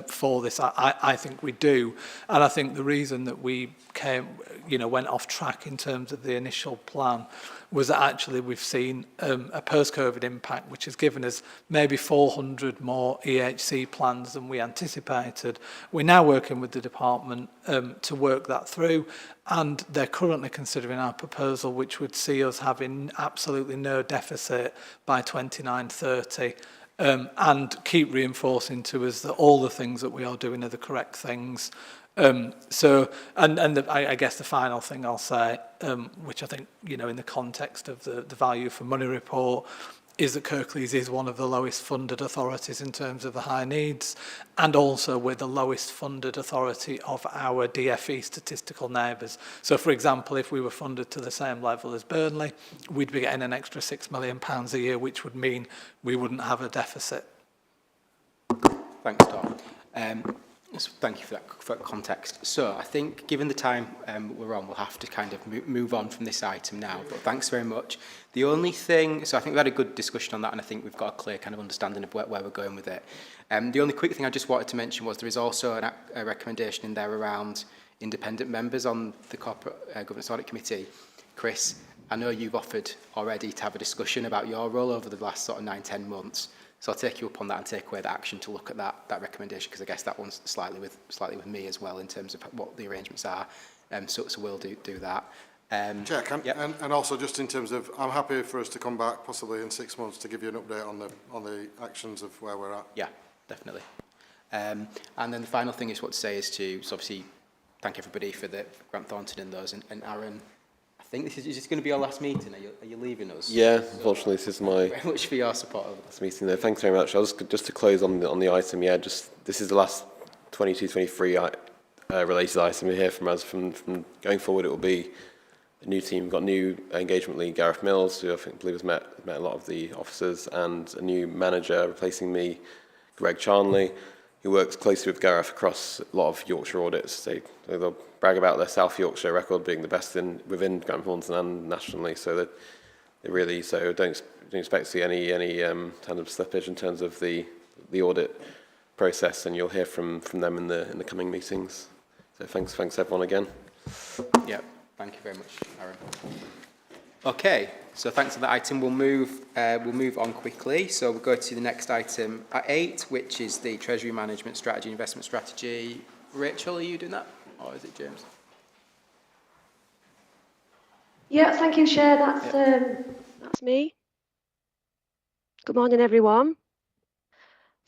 for this. I think we do, and I think the reason that we went off track in terms of the initial plan was that actually we've seen a post-COVID impact which has given us maybe 400 more EHC plans than we anticipated. We're now working with the department to work that through, and they're currently considering our proposal, which would see us having absolutely no deficit by 29-30. And keep reinforcing to us that all the things that we are doing are the correct things. I guess the final thing I'll say, which I think, you know, in the context of the value for money report, is that Kirklees is one of the lowest funded authorities in terms of the high needs, and also we're the lowest funded authority of our DFE statistical neighbours. So, for example, if we were funded to the same level as Burnley, we'd be getting an extra £6 million a year, which would mean we wouldn't have a deficit. Thanks, Tom. Thank you for that context. So I think given the time we're on, we'll have to kind of move on from this item now, but thanks very much. The only thing, so I think we had a good discussion on that, and I think we've got a clear kind of understanding of where we're going with it. The only quick thing I just wanted to mention was there is also a recommendation in there around independent members on the Corporate Governance Audit Committee. Chris, I know you've offered already to have a discussion about your role over the last sort of 9-10 months. So I'll take you up on that and take away the action to look at that recommendation, because I guess that one's slightly with me as well in terms of what the arrangements are. So we'll do that. Chair, yep. and also just in terms of, I'm happy for us to come back possibly in 6 months to give you an update on the actions of where we're at. Yeah, definitely. And then the final thing is what to say is to obviously thank everybody for the Grant Thornton and those, and Aaron. I think this is going to be our last meeting. Are you leaving us? Yeah, unfortunately, this is my very much for your support over last meeting there. Thanks very much. I was just to close on the item. Yeah, just this is the last 22-23 related item we hear from us. From going forward, it will be a new team. We've got new engagement lead, Gareth Mills, who I believe has met a lot of the officers, and a new manager replacing me, Greg Charnley, who works closely with Gareth across a lot of Yorkshire audits. They'll brag about their South Yorkshire record being the best within Grant Thornton and nationally. So they really don't expect to see any kind of slippage in terms of the audit process, and you'll hear from them in the coming meetings. So thanks everyone again. Yeah, thank you very much, Aaron. Okay, so thanks for that item. We'll move on quickly. So we'll go to the next item at 8, which is the Treasury Management Strategy, Investment Strategy. Rachel, are you doing that, or is it James? Yeah, thank you, Chair. That's me. Good morning, everyone.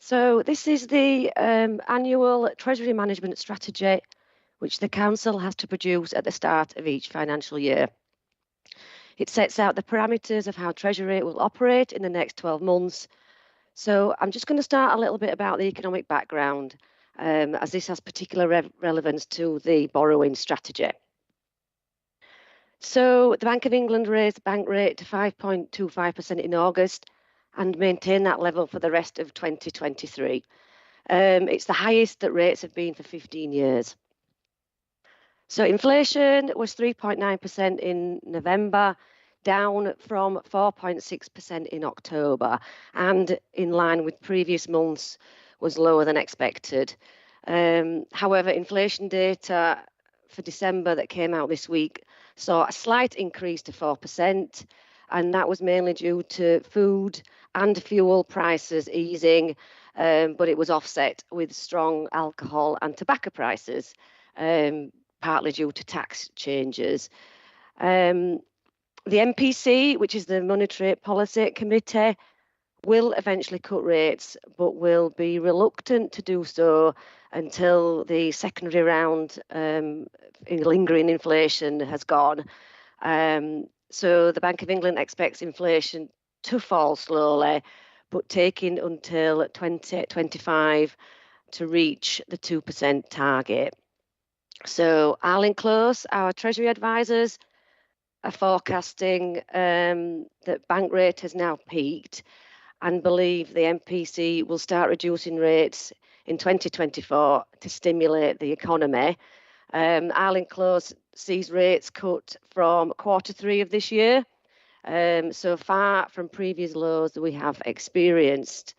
So this is the annual Treasury Management Strategy, which the Council has to produce at the start of each financial year. It sets out the parameters of how Treasury will operate in the next 12 months. So I'm just going to start a little bit about the economic background, as this has particular relevance to the borrowing strategy. So the Bank of England raised the bank rate to 5.25% in August and maintained that level for the rest of 2023. It's the highest that rates have been for 15 years. So inflation was 3.9% in November, down from 4.6% in October, and in line with previous months was lower than expected. However, inflation data for December that came out this week saw a slight increase to 4%, and that was mainly due to food and fuel prices easing, but it was offset with strong alcohol and tobacco prices, partly due to tax changes. The MPC, which is the Monetary Policy Committee, will eventually cut rates, but will be reluctant to do so until the secondary round in lingering inflation has gone. So the Bank of England expects inflation to fall slowly, but taking until 2025 to reach the 2% target. So Arlene Close, our Treasury advisors, are forecasting that bank rate has now peaked and believe the MPC will start reducing rates in 2024 to stimulate the economy. Arlene Close sees rates cut from Q3 of this year, so far from previous lows that we have experienced.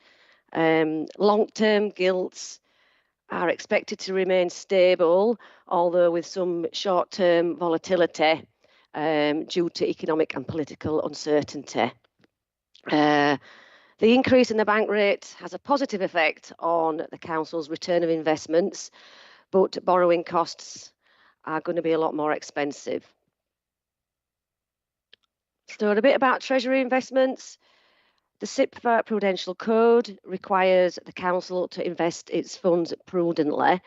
Long-term gilts are expected to remain stable, although with some short-term volatility due to economic and political uncertainty. The increase in the bank rate has a positive effect on the Council's return of investments, but borrowing costs are going to be a lot more expensive. So a bit about Treasury investments. The SIPFA Prudential Code requires the Council to invest its funds prudently.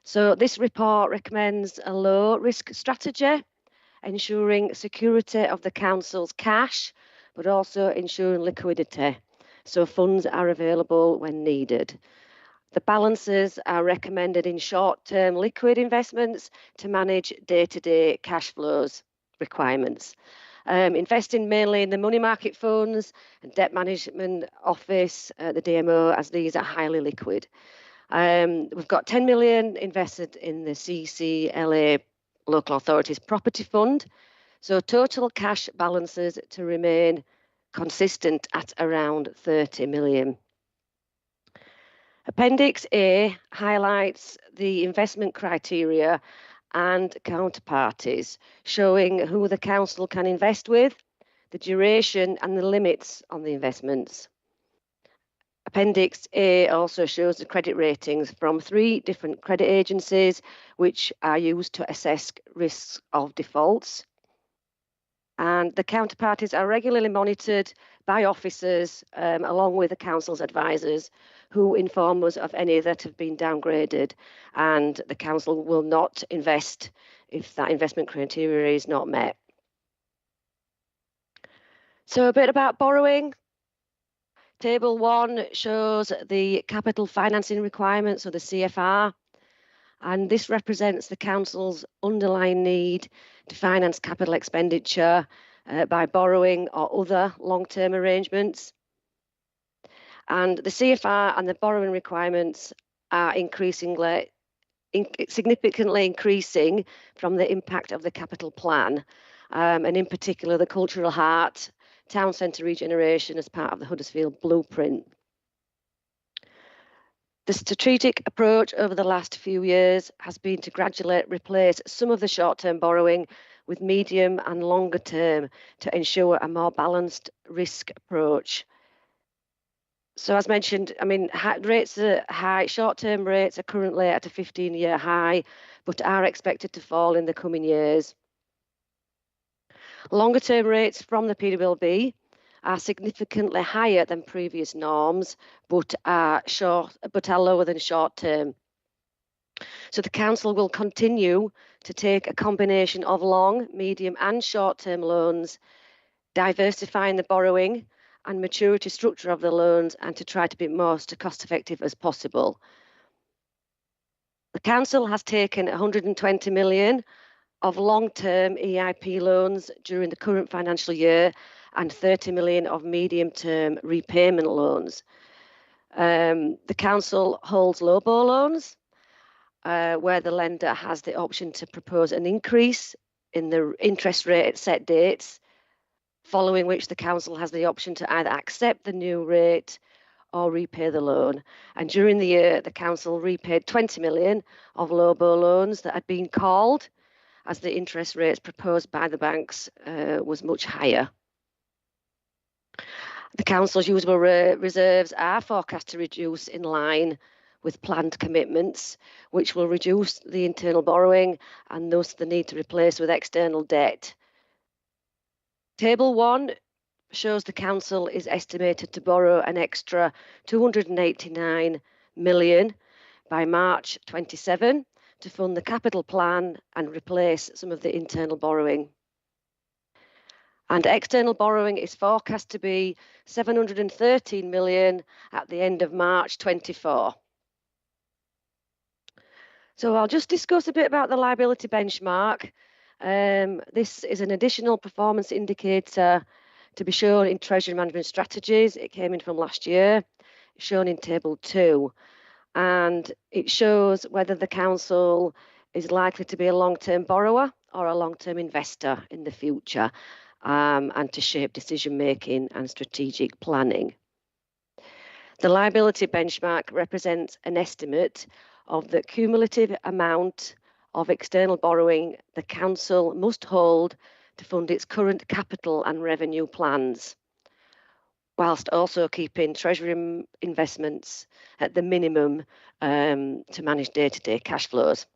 So this report recommends a low-risk strategy, ensuring security of the Council's cash, but also ensuring liquidity, so funds are available when needed. The balances are recommended in short-term liquid investments to manage day-to-day cash flows requirements. Investing mainly in the money market funds and debt management office, the DMO, as these are highly liquid. We've got 10 million invested in the CCLA Local Authorities Property Fund, so total cash balances to remain consistent at around 30 million. Appendix A highlights the investment criteria and counterparties, showing who the Council can invest with, the duration and the limits on the investments. Appendix A also shows the credit ratings from 3 different credit agencies, which are used to assess risks of defaults. And the counterparties are regularly monitored by officers, along with the Council's advisors, who inform us of any that have been downgraded, and the Council will not invest if that investment criteria is not met. So a bit about borrowing. Table 1 shows the capital financing requirements, or the CFR, and this represents the Council's underlying need to finance capital expenditure by borrowing or other long-term arrangements. And the CFR and the borrowing requirements are significantly increasing from the impact of the capital plan, and in particular the cultural heart, town centre regeneration as part of the Huddersfield Blueprint. The strategic approach over the last few years has been to gradually replace some of the short-term borrowing with medium and longer term to ensure a more balanced risk approach. So as mentioned, I mean, rates are high, short-term rates are currently at a 15-year high, but are expected to fall in the coming years. Longer-term rates from the PWLB are significantly higher than previous norms, but are lower than short-term. So the Council will continue to take a combination of long, medium and short-term loans, diversifying the borrowing and maturity structure of the loans, and to try to be most cost-effective as possible. The Council has taken 120 million of long-term EIP loans during the current financial year and 30 million of medium-term repayment loans. The Council holds LOBO loans, where the lender has the option to propose an increase in the interest rate at set dates, following which the Council has the option to either accept the new rate or repay the loan. And during the year, the Council repaid 20 million of LOBO loans that had been called, as the interest rates proposed by the banks was much higher. The Council's usable reserves are forecast to reduce in line with planned commitments, which will reduce the internal borrowing and thus the need to replace with external debt. Table 1 shows the Council is estimated to borrow an extra 289 million by March 27 to fund the capital plan and replace some of the internal borrowing. And external borrowing is forecast to be 713 million at the end of March 24. So I'll just discuss a bit about the liability benchmark. This is an additional performance indicator to be shown in Treasury Management Strategies. It came in from last year, shown in Table 2. And it shows whether the Council is likely to be a long-term borrower or a long-term investor in the future, and to shape decision-making and strategic planning. The liability benchmark represents an estimate of the cumulative amount of external borrowing the Council must hold to fund its current capital and revenue plans, whilst also keeping Treasury investments at the minimum to manage day-to-day cash flows.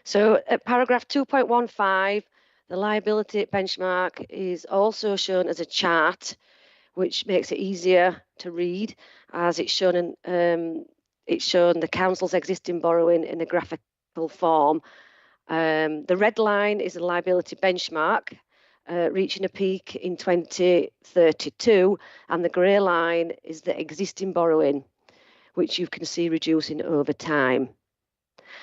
So at paragraph 2.15, the liability benchmark is also shown as a chart, which makes it easier to read, as it's shown the Council's existing borrowing in a graphical form. The red line is a liability benchmark, reaching a peak in 2032, and the grey line is the existing borrowing, which you can see reducing over time.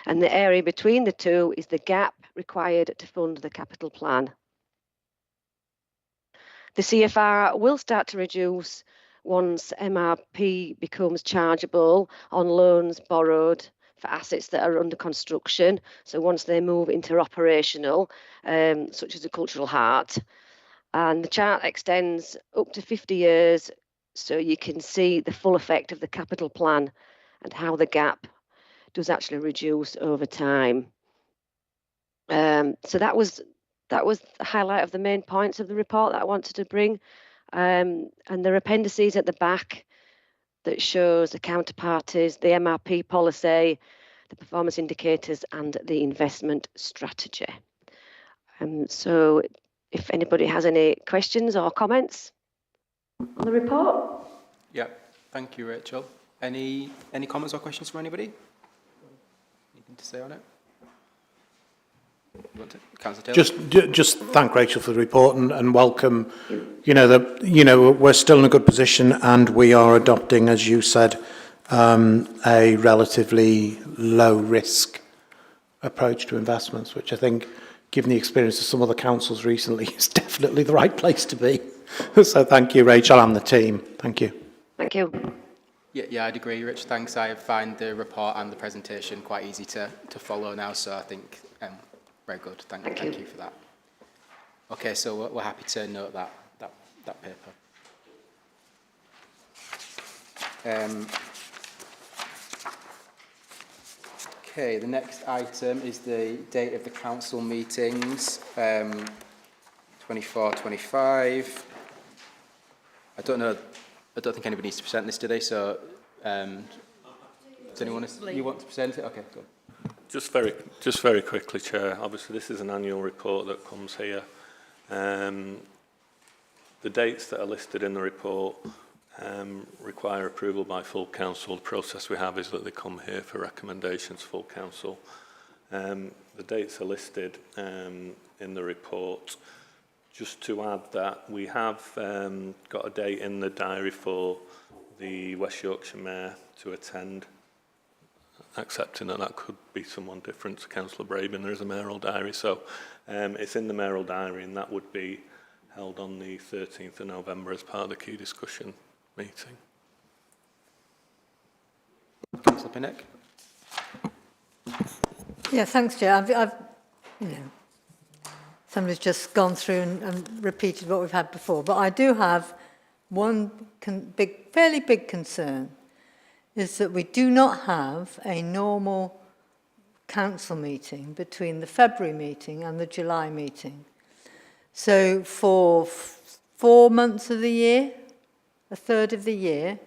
And the area between the two is the gap required to fund the capital plan. The CFR will start to reduce once MRP becomes chargeable on loans borrowed for assets that are under construction. So once they move into operational, such as the Cultural Heart. And the chart extends up to 50 years, so you can see the full effect of the capital plan and how the gap does actually reduce over time. So that was the highlight of the main points of the report that I wanted to bring. And there are appendices at the back that shows the counterparties, the MRP policy, the performance indicators and the investment strategy. So if anybody has any questions or comments on the report. Yeah, thank you, Rachel. Any comments or questions from anybody? Anything to say on it? Councillor Taylor? Just thank Rachel for the report and welcome. We're still in a good position, and we are adopting, as you said, a relatively low risk approach to investments, which I think, given the experience of some other councils recently, is definitely the right place to be. So thank you, Rachel, and the team. Thank you. Thank you. Yeah, I'd agree, Rich. Thanks. I find the report and the presentation quite easy to follow now, so I think very good. Thank you for that. Okay, so we're happy to note that paper. Okay, the next item is the date of the council meetings, 24-25. I don't think anybody needs to present this today, so does anyone, you want to present it? Okay, good. Just very quickly, Chair. Obviously, this is an annual report that comes here. The dates that are listed in the report require approval by full council. The process we have is that they come here for recommendations, full council. The dates are listed in the report. Just to add that we have got a date in the diary for the West Yorkshire Mayor to attend, accepting that that could be someone different to Councillor Braben. There is a mayoral diary, so it's in the mayoral diary, and that would be held on the 13th of November as part of the key discussion meeting. Councillor Pinnock. Yeah, thanks, Chair. I've somebody's just gone through and repeated what we've had before, but I do have one fairly big concern, is that we do not have a normal council meeting between the February meeting and the July meeting. So for 4 months of the year, a third of the year,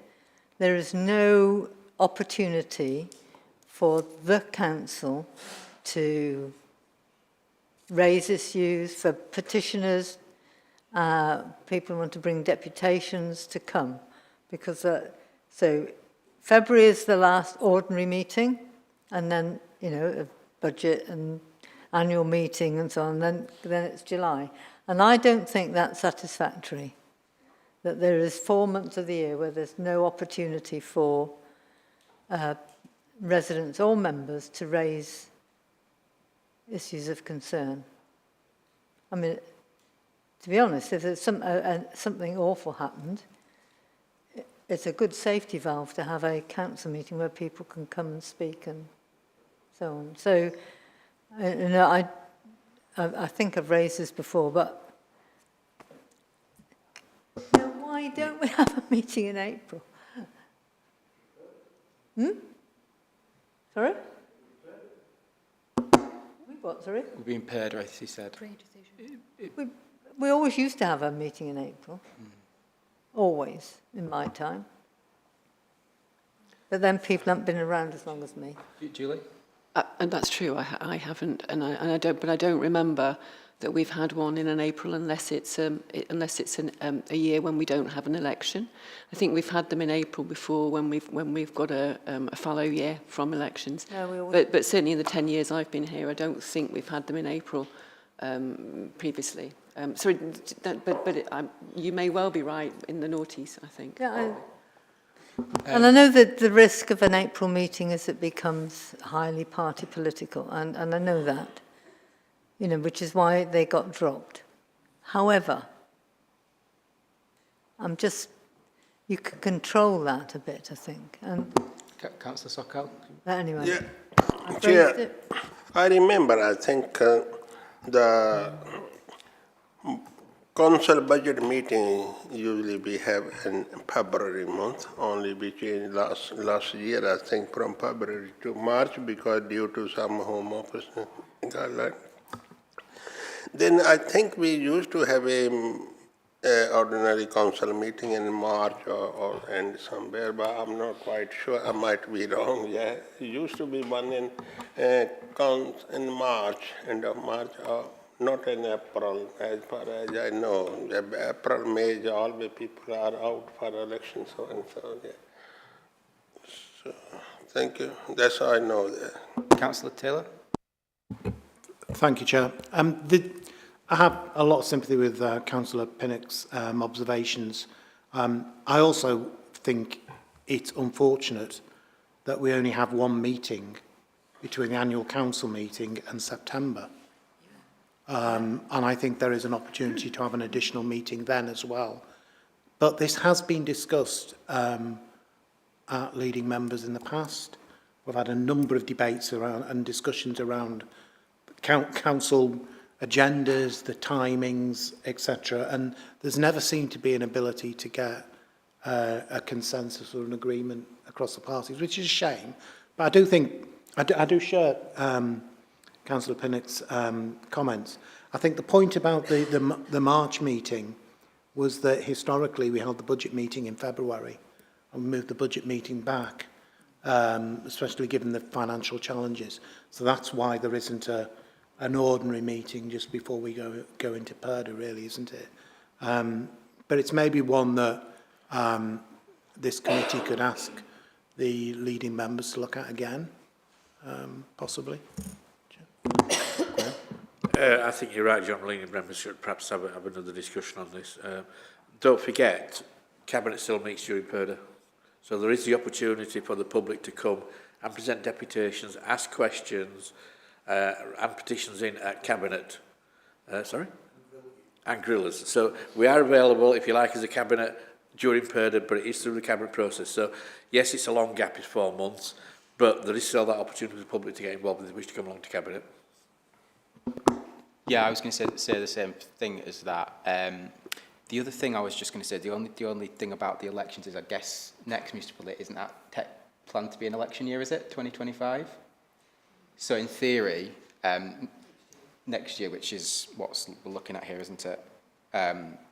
there is no opportunity for the council to raise issues, for petitioners, people who want to bring deputations to come. Because, so February is the last ordinary meeting, and then, you know, a budget and annual meeting and so on, then it's July. And I don't think that's satisfactory, that there is 4 months of the year where there's no opportunity for residents or members to raise issues of concern. I mean, to be honest, if there's something awful happened, it's a good safety valve to have a council meeting where people can come and speak and so on. So, you know, I think I've raised this before, but you know, why don't we have a meeting in April? Sorry? What, sorry? We're being paid, right, he said. We always used to have a meeting in April. Always, in my time. But then people haven't been around as long as me. Julie? And that's true. I haven't, and I don't. But I don't remember that we've had one in April, unless it's a year when we don't have an election. I think we've had them in April before when we've got a fallow year from elections. No, but certainly in the 10 years I've been here, I don't think we've had them in April previously. Sorry, you may well be right in the noughties, I think. Yeah, and I know that the risk of an April meeting is it becomes highly party political, and I know that, you know, which is why they got dropped. However, you can control that a bit, I think. And Councillor Sokal? But anyway, yeah. Chair, I remember, I think the council budget meeting usually we have in February month, only between last year, I think from February to March, because due to some home office guideline. Then I think we used to have a ordinary council meeting in March or end somewhere, but I'm not quite sure. I might be wrong. Yeah, it used to be one in March, end of March, or not in April, as far as I know. April, May, all the people are out for elections, so and so. Yeah. So, thank you. That's all I know there. Councillor Taylor? Thank you, Chair. I have a lot of sympathy with Councillor Pinnock's observations. I also think it's unfortunate that we only have one meeting between the annual council meeting and September. And I think there is an opportunity to have an additional meeting then as well. But this has been discussed at leading members in the past. We've had a number of debates around and discussions around council agendas, the timings, etc. And there's never seemed to be an ability to get a consensus or an agreement across the parties, which is a shame. But I do think I do share Councillor Pinnock's comments. I think the point about the March meeting was that historically we held the budget meeting in February and we moved the budget meeting back, especially given the financial challenges. So that's why there isn't an ordinary meeting just before we go into PERDA, really, isn't it? But it's maybe one that this committee could ask the leading members to look at again, possibly. I think you're right, John. Leading members should perhaps have another discussion on this. Don't forget, Cabinet still meets during PERDA. So there is the opportunity for the public to come and present deputations, ask questions, and petitions in at Cabinet. And grillers. So we are available, if you like, as a Cabinet during PERDA, but it is through the Cabinet process. So yes, it's a long gap, it's 4 months, but there is still that opportunity for the public to get involved if they wish to come along to Cabinet. Yeah, I was going to say the same thing as that. The other thing I was just going to say, the only thing about the elections is, I guess, next municipal year isn't that planned to be an election year, is it? 2025? So in theory, next year, which is what we're looking at here, isn't it?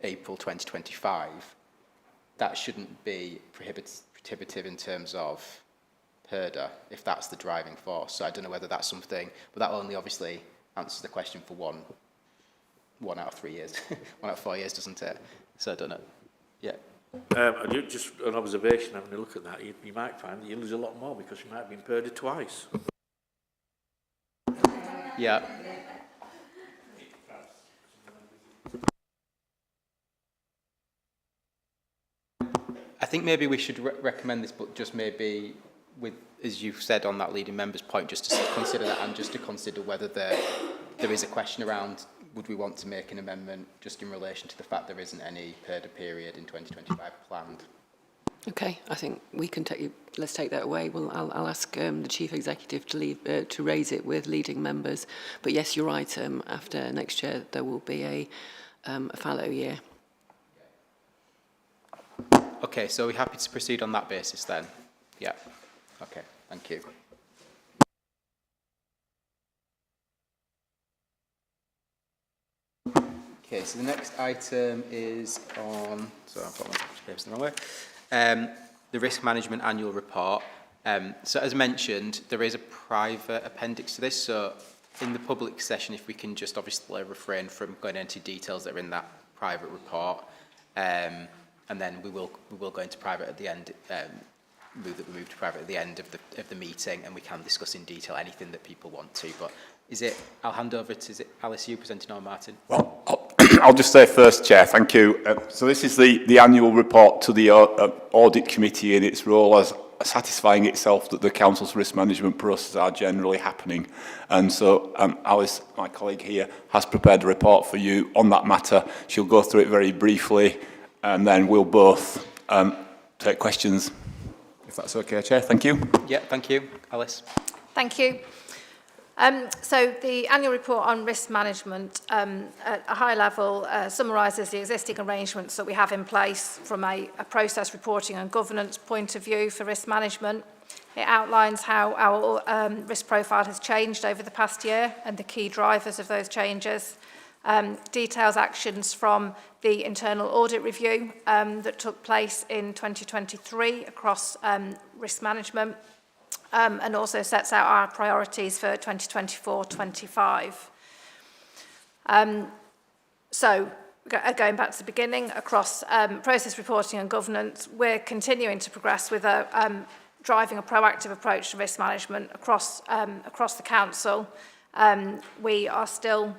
April 2025, that shouldn't be prohibitive in terms of PERDA, if that's the driving force. So I don't know whether that's something, but that only obviously answers the question for one out of 3 years, 1 out of 4 years, doesn't it? So I don't know. Yeah. Just an observation, having a look at that, you might find that you lose a lot more because you might have been PERDA twice. Yeah. I think maybe we should recommend this, but just maybe with, as you've said on that leading member's point, just to consider that and just to consider whether there is a question around, would we want to make an amendment just in relation to the fact there isn't any PERDA period in 2025 planned? Okay, I think we can let's take that away. Well, I'll ask the Chief Executive to raise it with leading members. But yes, you're right, after next year there will be a fallow year. Okay, so we're happy to proceed on that basis then? Yeah. Okay, thank you. Okay, so the next item is on, sorry, I've got my papers the wrong way. The Risk Management Annual Report. So as mentioned, there is a private appendix to this, so in the public session, if we can just obviously refrain from going into details that are in that private report, and then we will go into private at the end, move to private at the end of the meeting, and we can discuss in detail anything that people want to. But I'll hand over to, is it Alice, you presenting, or Martin? Well, I'll just say first, Chair, thank you. So this is the annual report to the Audit Committee in its role as satisfying itself that the Council's risk management processes are generally happening. And so Alice, my colleague here, has prepared a report for you on that matter. She'll go through it very briefly, and then we'll both take questions, if that's okay, Chair. Thank you. Yeah, thank you. Alice. Thank you. So the annual report on risk management at a high level summarises the existing arrangements that we have in place from a process reporting and governance point of view for risk management. It outlines how our risk profile has changed over the past year and the key drivers of those changes. Details actions from the internal audit review that took place in 2023 across risk management. And also sets out our priorities for 2024-25. So, going back to the beginning, across process reporting and governance, we're continuing to progress with driving a proactive approach to risk management across the council. We are still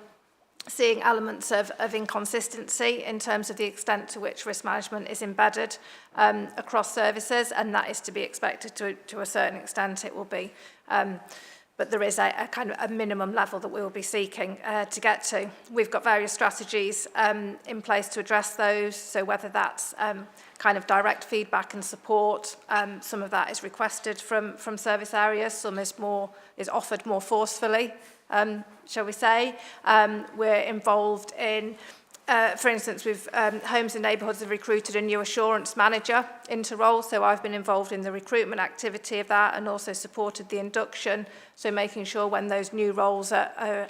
seeing elements of inconsistency in terms of the extent to which risk management is embedded across services, and that is to be expected to a certain extent it will be. But there is a kind of a minimum level that we will be seeking to get to. We've got various strategies in place to address those, so whether that's kind of direct feedback and support, some of that is requested from service areas, some is offered more forcefully. Shall we say. We're involved in For instance, we've Homes and Neighbourhoods have recruited a new assurance manager into role, so I've been involved in the recruitment activity of that and also supported the induction, so making sure when those new roles are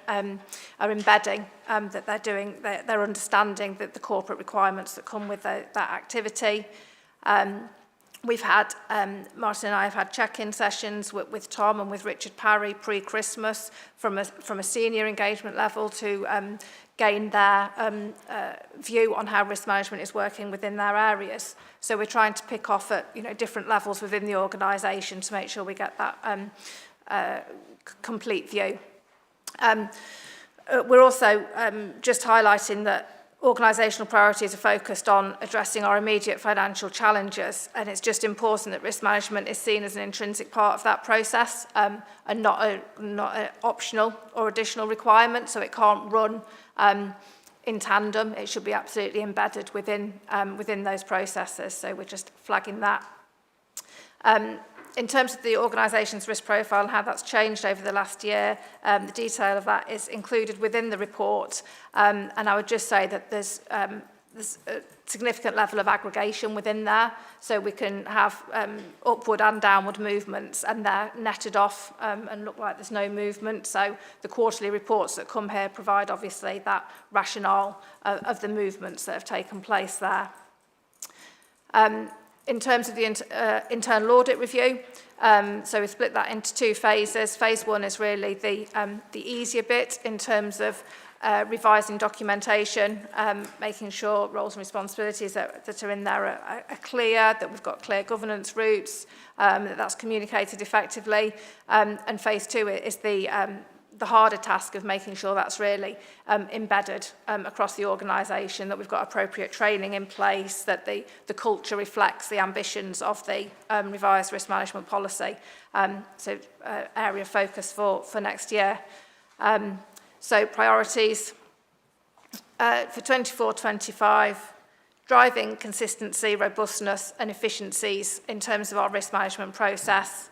embedding that they're understanding that the corporate requirements that come with that activity. We've had, Martin and I have had check-in sessions with Tom and with Richard Parry pre-Christmas from a senior engagement level to gain their view on how risk management is working within their areas. So we're trying to pick off at different levels within the organisation to make sure we get that complete view. We're also just highlighting that organisational priorities are focused on addressing our immediate financial challenges, and it's just important that risk management is seen as an intrinsic part of that process and not an optional or additional requirement, so it can't run in tandem. It should be absolutely embedded within those processes, so we're just flagging that. In terms of the organisation's risk profile and how that's changed over the last year, the detail of that is included within the report. And I would just say that there's a significant level of aggregation within there, so we can have upward and downward movements, and they're netted off and look like there's no movement. So the quarterly reports that come here provide obviously that rationale of the movements that have taken place there. In terms of the internal audit review, so we split that into two phases. Phase one is really the easier bit in terms of revising documentation, making sure roles and responsibilities that are in there are clear, that we've got clear governance routes, that that's communicated effectively. And phase two is the harder task of making sure that's really embedded across the organisation, that we've got appropriate training in place, that the culture reflects the ambitions of the revised risk management policy. So area of focus for next year. So priorities for 24-25, driving consistency, robustness and efficiencies in terms of our risk management process.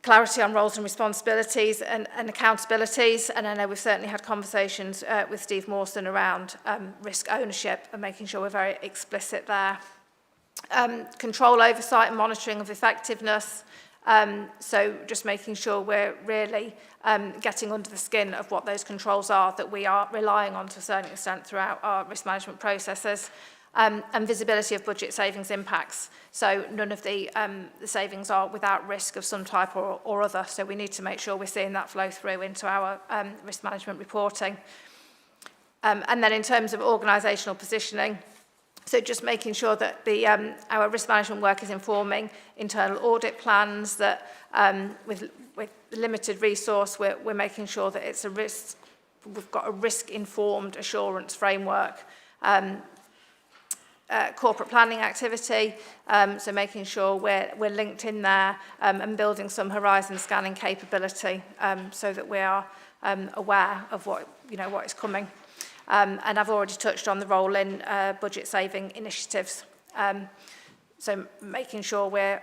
Clarity on roles and responsibilities and accountabilities, and I know we've certainly had conversations with Steve Mawson around risk ownership and making sure we're very explicit there. Control, oversight and monitoring of effectiveness, so just making sure we're really getting under the skin of what those controls are that we are relying on to a certain extent throughout our risk management processes. And visibility of budget savings impacts. So none of the savings are without risk of some type or other. So we need to make sure we're seeing that flow through into our risk management reporting. And then in terms of organisational positioning, so just making sure that our risk management work is informing internal audit plans, that with limited resource, we're making sure that it's we've got a risk-informed assurance framework. Corporate planning activity, so making sure we're linked in there and building some horizon scanning capability so that we are aware of what is coming. And I've already touched on the role in budget saving initiatives. So making sure we're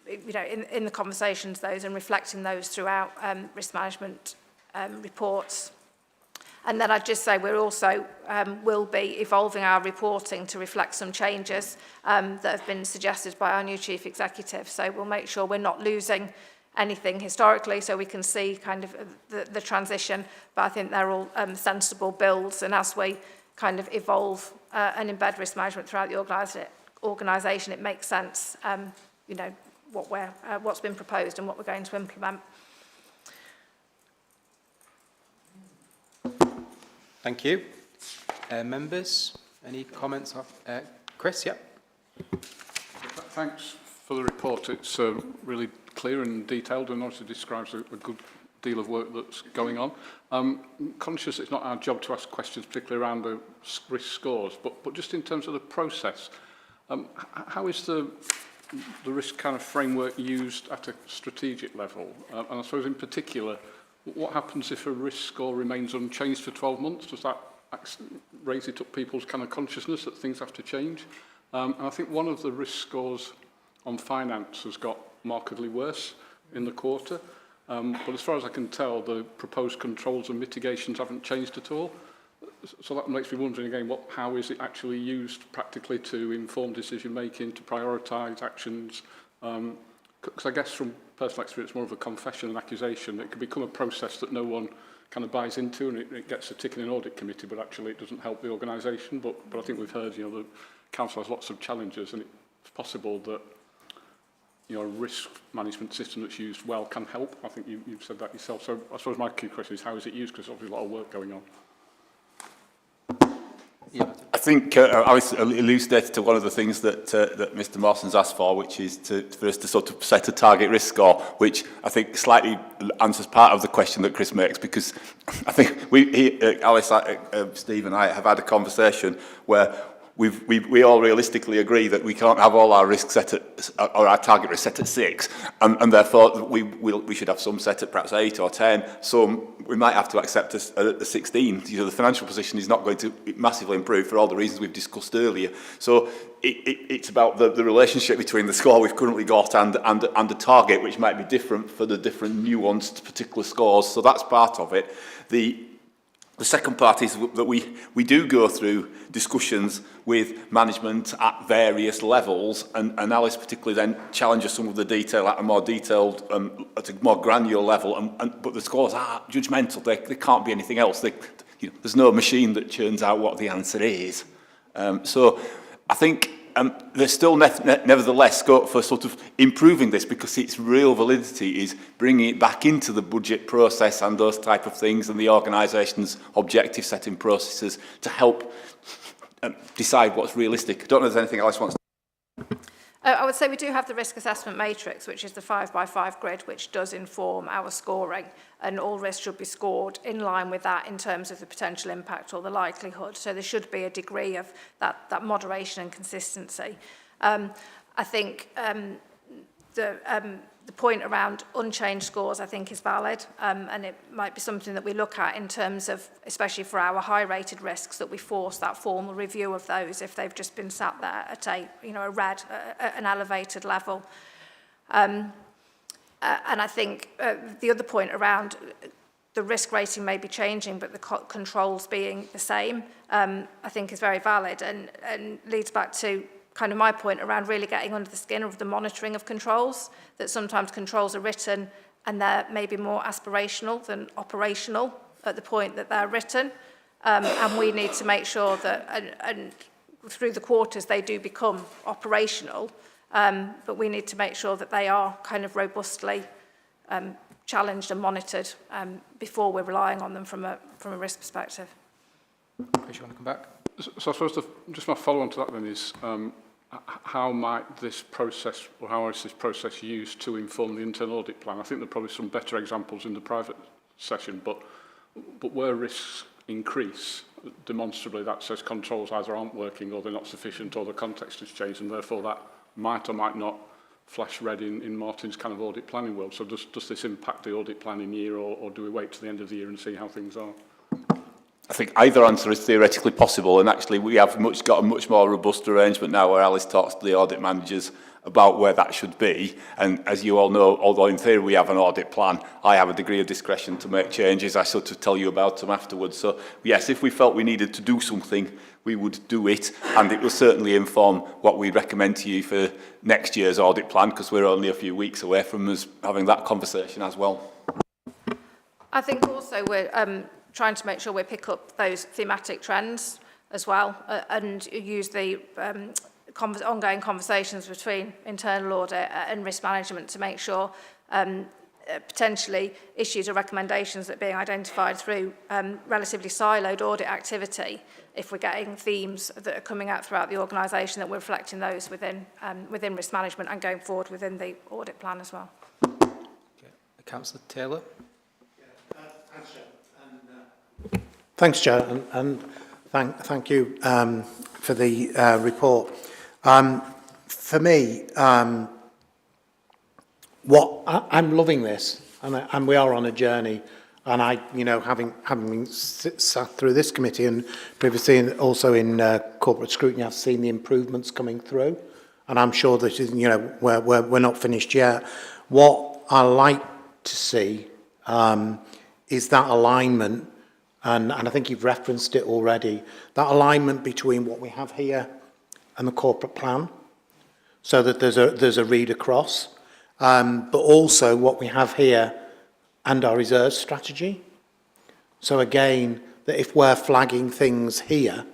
in the conversations those and reflecting those throughout risk management reports. And then I'd just say we're also will be evolving our reporting to reflect some changes that have been suggested by our new Chief Executive. So we'll make sure we're not losing anything historically, so we can see kind of the transition. But I think they're all sensible builds, and as we kind of evolve and embed risk management throughout the organisation, it makes sense, what's been proposed and what we're going to implement. Thank you. Members, any comments? Chris, yeah. Thanks for the report. It's really clear and detailed and also describes a good deal of work that's going on. I'm conscious it's not our job to ask questions particularly around the risk scores, but just in terms of the process, how is the risk kind of framework used at a strategic level? And I suppose in particular, what happens if a risk score remains unchanged for 12 months? Does that raise it up people's kind of consciousness that things have to change? And I think one of the risk scores on finance has got markedly worse in the quarter. But as far as I can tell, the proposed controls and mitigations haven't changed at all. So that makes me wondering again, how is it actually used practically to inform decision making, to prioritise actions? Because I guess from personal experience, more of a confession and accusation, it can become a process that no one kind of buys into, and it gets a tick in an audit committee, but actually it doesn't help the organisation. But I think we've heard, the council has lots of challenges, and it's possible that a risk management system that's used well can help. I think you've said that yourself. So I suppose my key question is, how is it used? Because there's obviously a lot of work going on. Yeah. I think Alice elucidated to one of the things that Mr Mawson's asked for, which is for us to sort of set a target risk score, which I think slightly answers part of the question that Chris makes, because I think Alice, Steve and I have had a conversation where we all realistically agree that we can't have all our risks set at, or our target risk set at 6, and therefore we should have some set at perhaps 8 or 10. Some we might have to accept a 16. The financial position is not going to massively improve for all the reasons we've discussed earlier. So it's about the relationship between the score we've currently got and the target, which might be different for the different nuanced particular scores. So that's part of it. The second part is that we do go through discussions with management at various levels, and Alice particularly then challenges some of the detail at a more detailed, at a more granular level, but the scores are judgmental. They can't be anything else. There's no machine that churns out what the answer is. So I think there's still nevertheless scope for sort of improving this, because its real validity is bringing it back into the budget process and those type of things, and the organisation's objective setting processes to help decide what's realistic. I don't know if there's anything else wants to. I would say we do have the risk assessment matrix, which is the 5x5 grid, which does inform our scoring, and all risks should be scored in line with that in terms of the potential impact or the likelihood. So there should be a degree of that moderation and consistency. I think the point around unchanged scores, I think, is valid, and it might be something that we look at in terms of, especially for our high-rated risks, that we force that formal review of those if they've just been sat there at a red, an elevated level. And I think the other point around the risk rating may be changing, but the controls being the same, I think is very valid, and leads back to kind of my point around really getting under the skin of the monitoring of controls, that sometimes controls are written and they're maybe more aspirational than operational at the point that they're written. And we need to make sure that, and through the quarters, they do become operational, but we need to make sure that they are kind of robustly challenged and monitored before we're relying on them from a risk perspective. Chris, you want to come back? So I suppose just my follow-on to that then is, how might this process, or how is this process used to inform the internal audit plan? I think there are probably some better examples in the private session, but where risks increase, demonstrably that says controls either aren't working or they're not sufficient or the context has changed, and therefore that might or might not flash red in Martin's kind of audit planning world. So does this impact the audit planning year, or do we wait to the end of the year and see how things are? I think either answer is theoretically possible, and actually we have got a much more robust arrangement now where Alice talks to the audit managers about where that should be. And as you all know, although in theory we have an audit plan, I have a degree of discretion to make changes. I sort of tell you about them afterwards. So yes, if we felt we needed to do something, we would do it, and it will certainly inform what we recommend to you for next year's audit plan, because we're only a few weeks away from us having that conversation as well. I think also we're trying to make sure we pick up those thematic trends as well, and use the ongoing conversations between internal audit and risk management to make sure potentially issues or recommendations that are being identified through relatively siloed audit activity, if we're getting themes that are coming out throughout the organisation, that we're reflecting those within risk management and going forward within the audit plan as well. Okay. Councillor Taylor. Thanks, Chair, and thank you for the report. For me, I'm loving this, and we are on a journey. And having sat through this committee and previously also in corporate scrutiny, I've seen the improvements coming through, and I'm sure that we're not finished yet. What I like to see is that alignment And I think you've referenced it already, that alignment between what we have here and the corporate plan, so that there's a read across, but also what we have here and our reserve strategy. So again, that if we're flagging things here,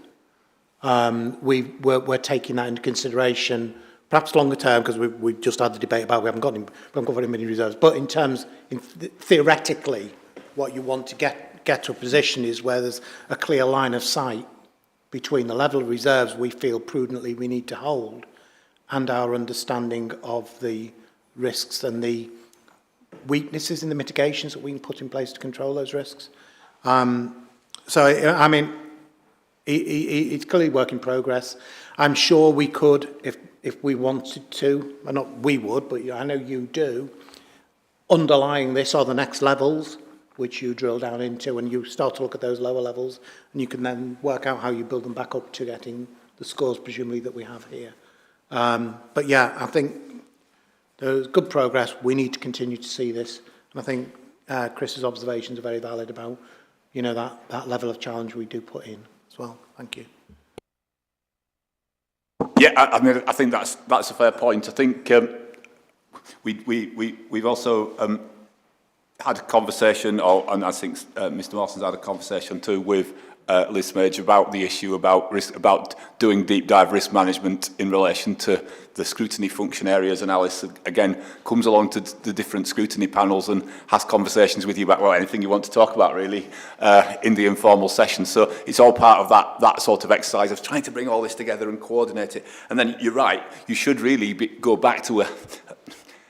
we're taking that into consideration, perhaps longer term, because we just had the debate about we haven't got very many reserves, but in terms, theoretically, what you want to get to a position is where there's a clear line of sight between the level of reserves we feel prudently we need to hold and our understanding of the risks and the weaknesses in the mitigations that we can put in place to control those risks. So, I mean, it's clearly work in progress. I'm sure we could, if we wanted to, well, not we would, but I know you do, underlying this are the next levels, which you drill down into, and you start to look at those lower levels, and you can then work out how you build them back up to getting the scores, presumably, that we have here. But yeah, I think there's good progress. We need to continue to see this. And I think Chris's observations are very valid about, you know, that level of challenge we do put in as well. Thank you. Yeah, I mean, I think that's a fair point. I think we've also had a conversation, and I think Mr. Mawson's had a conversation too with Liz Mage about the issue about doing deep dive risk management in relation to the scrutiny function areas. And Alice again comes along to the different scrutiny panels and has conversations with you about, well, anything you want to talk about really in the informal session. So it's all part of that sort of exercise of trying to bring all this together and coordinate it. And then you're right, you should really go back to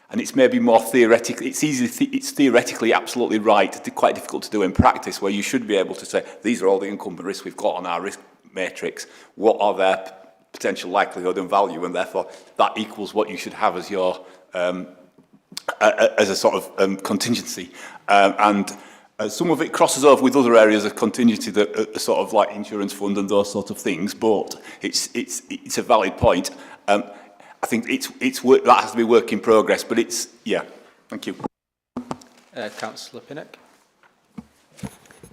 and it's maybe more theoretical. It's theoretically absolutely right. It's quite difficult to do in practice, where you should be able to say, these are all the incumbent risks we've got on our risk matrix. What are their potential likelihood and value? And therefore, that equals what you should have as your as a sort of contingency. Some of it crosses over with other areas of contingency that are sort of like insurance fund and those sort of things. But it's a valid point. I think it's work, that has to be work in progress, but it's, yeah. Thank you. Councillor Pinnock.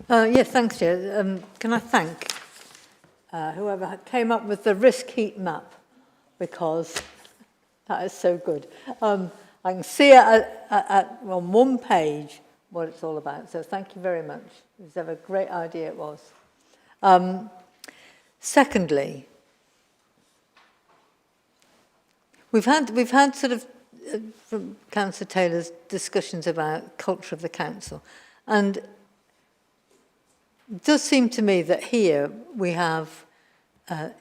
Yes, thanks, Chair. Can I thank whoever came up with the risk heat map, because that is so good. I can see it on one page what it's all about, so thank you very much. It was a great idea it was. Secondly, We've had sort of, from Councillor Taylor's discussions about culture of the council, and it does seem to me that here we have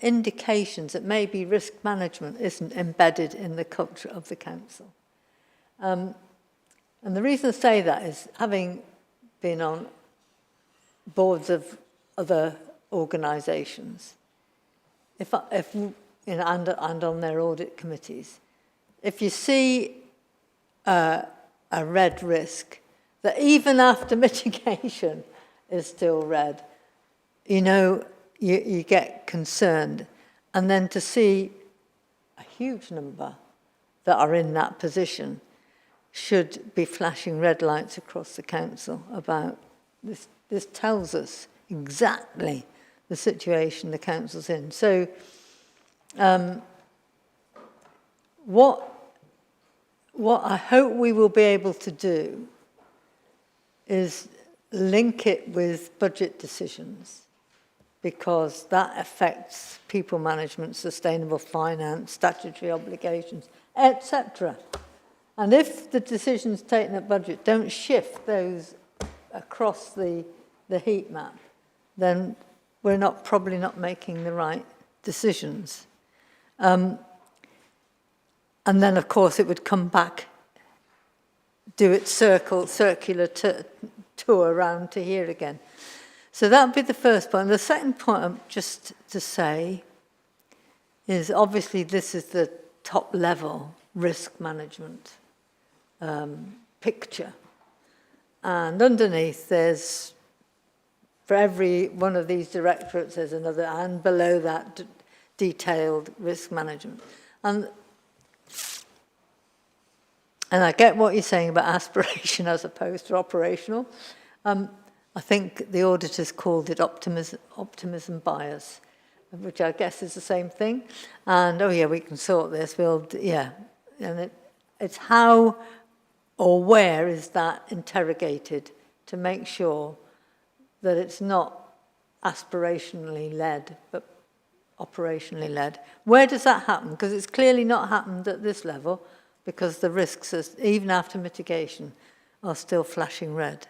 indications that maybe risk management isn't embedded in the culture of the council. And the reason I say that is, having been on boards of other organisations, and on their audit committees, if you see a red risk that even after mitigation is still red, you know, you get concerned. And then to see a huge number that are in that position should be flashing red lights across the council about this. This tells us exactly the situation the council's in. So what I hope we will be able to do is link it with budget decisions, because that affects people management, sustainable finance, statutory obligations, etc. And if the decisions taken at budget don't shift those across the heat map, then we're probably not making the right decisions. And then, of course, it would come back, do its circular tour around to here again. So that would be the first point. And the second point, just to say, is obviously this is the top-level risk management picture. And underneath, there's, for every one of these directorates, there's another, and below that, detailed risk management. And I get what you're saying about aspiration as opposed to operational. I think the auditors called it optimism bias, which I guess is the same thing. And, oh yeah, we can sort this, and it's how or where is that interrogated to make sure that it's not aspirationally led, but operationally led. Where does that happen? Because it's clearly not happened at this level, because the risks, even after mitigation, are still flashing red.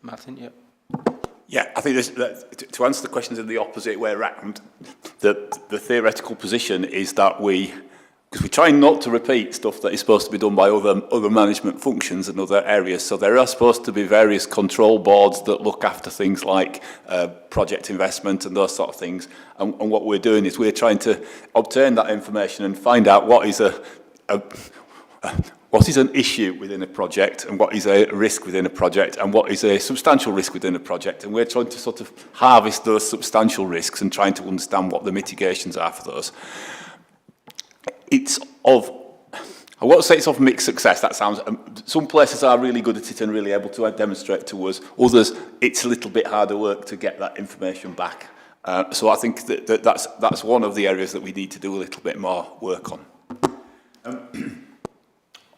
Martin, yep. Yeah, I think to answer the questions in the opposite way around, the theoretical position is that because we try not to repeat stuff that is supposed to be done by other management functions and other areas. So there are supposed to be various control boards that look after things like project investment and those sort of things. And what we're doing is we're trying to obtain that information and find out what is what is an issue within a project and what is a risk within a project and what is a substantial risk within a project. And we're trying to sort of harvest those substantial risks and trying to understand what the mitigations are for those. I won't say it's of mixed success, that sounds, some places are really good at it and really able to demonstrate to us. Others, it's a little bit harder work to get that information back. So I think that's one of the areas that we need to do a little bit more work on.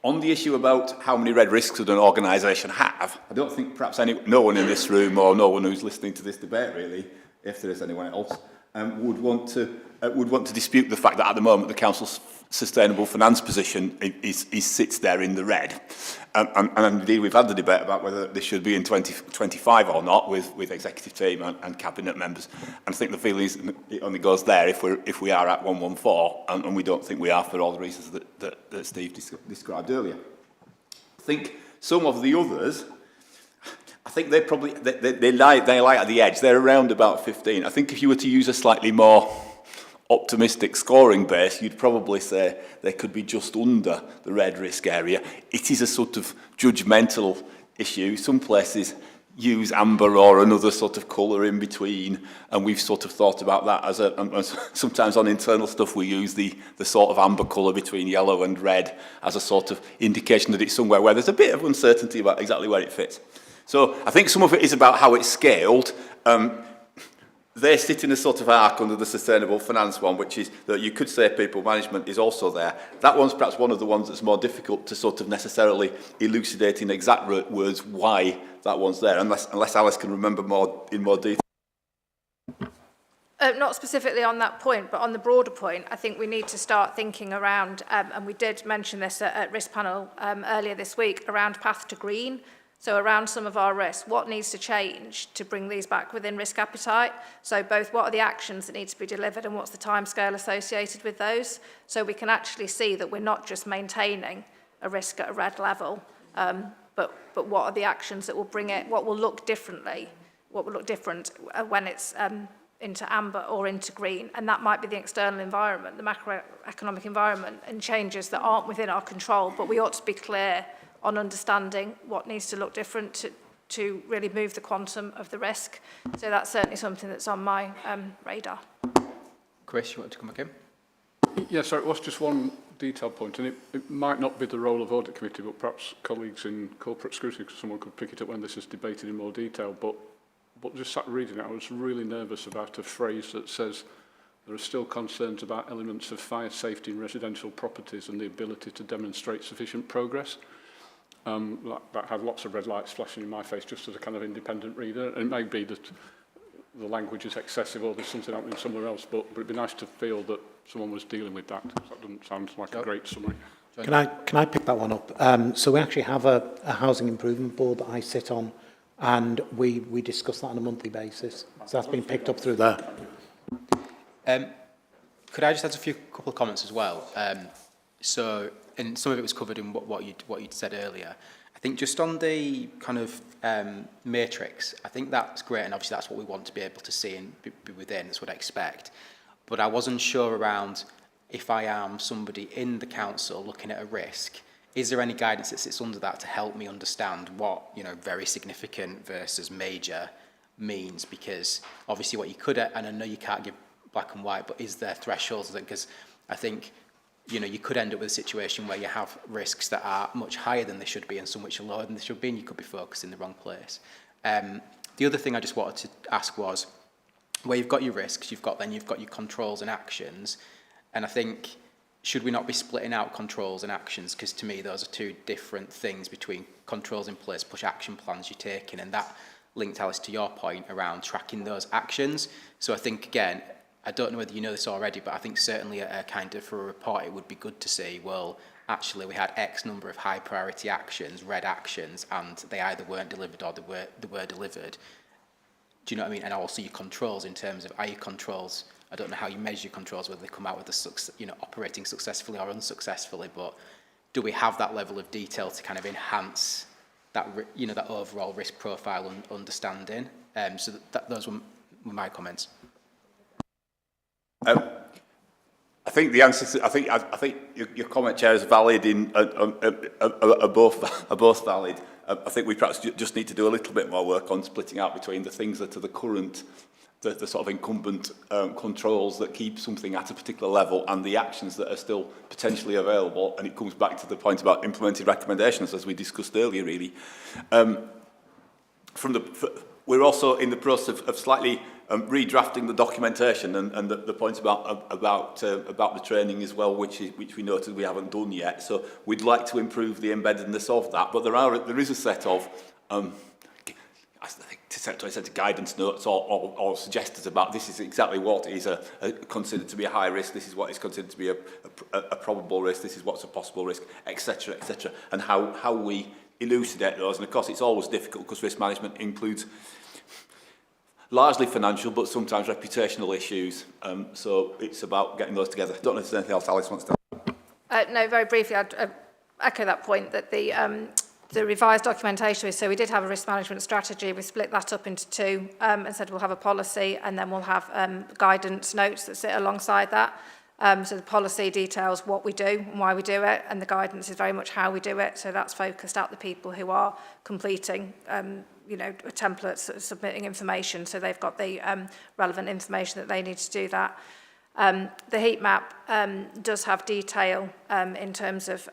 On the issue about how many red risks would an organisation have, I don't think perhaps no one in this room or no one who's listening to this debate really, if there is anyone else, would want to dispute the fact that at the moment the Council's sustainable finance position sits there in the red. And indeed we've had the debate about whether this should be in 2025 or not with executive team and cabinet members. And I think the feeling is it only goes there if we are at 114, and we don't think we are for all the reasons that Steve described earlier. I think some of the others, I think they lie at the edge. They're around about 15. I think if you were to use a slightly more optimistic scoring base, you'd probably say they could be just under the red risk area. It is a sort of judgmental issue. Some places use amber or another sort of colour in between, and we've sort of thought about that as sometimes on internal stuff we use the sort of amber colour between yellow and red as a sort of indication that it's somewhere where there's a bit of uncertainty about exactly where it fits. So I think some of it is about how it's scaled. They sit in a sort of arc under the sustainable finance one, which is that you could say people management is also there. That one's perhaps one of the ones that's more difficult to sort of necessarily elucidate in exact words why that one's there, unless Alice can remember in more detail. Not specifically on that point, but on the broader point, I think we need to start thinking around, and we did mention this at Risk Panel earlier this week, around path to green. So around some of our risks, what needs to change to bring these back within risk appetite? So both what are the actions that need to be delivered and what's the timescale associated with those? So we can actually see that we're not just maintaining a risk at a red level, but what are the actions that will bring it, what will look different when it's into amber or into green, and that might be the external environment, the macroeconomic environment, and changes that aren't within our control, but we ought to be clear on understanding what needs to look different to really move the quantum of the risk. So that's certainly something that's on my radar. Chris, you want to come back in? Yeah, so it was just one detail point, and it might not be the role of Audit Committee, but perhaps colleagues in corporate scrutiny, because someone could pick it up when this is debated in more detail, but just sat reading it, I was really nervous about a phrase that says there are still concerns about elements of fire safety in residential properties and the ability to demonstrate sufficient progress. That had lots of red lights flashing in my face just as a kind of independent reader. And it may be that the language is excessive or there's something happening somewhere else, but it'd be nice to feel that someone was dealing with that. That doesn't sound like a great summary. Can I pick that one up? So we actually have a housing improvement board that I sit on, and we discuss that on a monthly basis. So that's been picked up through there. Could I just add a couple of comments as well? And some of it was covered in what you'd said earlier. I think just on the kind of matrix, I think that's great, and obviously that's what we want to be able to see and be within, that's what I expect. But I wasn't sure around if I am somebody in the council looking at a risk, is there any guidance that sits under that to help me understand what, very significant versus major means? Because obviously what you could, and I know you can't give black and white, but is there thresholds? Because I think you know, you could end up with a situation where you have risks that are much higher than they should be and some which are lower than they should be, and you could be focused in the wrong place. The other thing I just wanted to ask was, where you've got your risks, you've got your controls and actions, and I think, should we not be splitting out controls and actions? Because to me, those are two different things between controls in place, push action plans you're taking, and that linked, Alice, to your point around tracking those actions. So I think, again, I don't know whether you know this already, but I think certainly a kind of, for a report, it would be good to see, well, actually we had X number of high priority actions, red actions, and they either weren't delivered or they were delivered. Do you know what I mean? And also your controls, in terms of, are your controls, I don't know how you measure your controls, whether they come out with operating successfully or unsuccessfully, but do we have that level of detail to kind of enhance that, that overall risk profile and understanding? So those were my comments. I think the answer to, I think your comment, Chair, is valid are both valid. I think we perhaps just need to do a little bit more work on splitting out between the things that are the current, the sort of incumbent controls that keep something at a particular level, and the actions that are still potentially available. And it comes back to the point about implemented recommendations, as we discussed earlier, really. We're also in the process of slightly redrafting the documentation, and the point about the training as well, which we noted we haven't done yet. So we'd like to improve the embeddedness of that, but there is a set of I think to set of guidance notes or suggestors about this is exactly what is considered to be a high risk, this is what is considered to be a probable risk, this is what's a possible risk, etc., and how we elucidate those. And of course, it's always difficult because risk management includes largely financial, but sometimes reputational issues. So it's about getting those together. I don't know if there's anything else Alice wants to add. No, very briefly, I'd echo that point that the revised documentation, so we did have a risk management strategy. We split that up into two and said we'll have a policy and then we'll have guidance notes that sit alongside that. So the policy details what we do and why we do it, and the guidance is very much how we do it. So that's focused at the people who are completing templates, submitting information, so they've got the relevant information that they need to do that. The heat map does have detail in terms of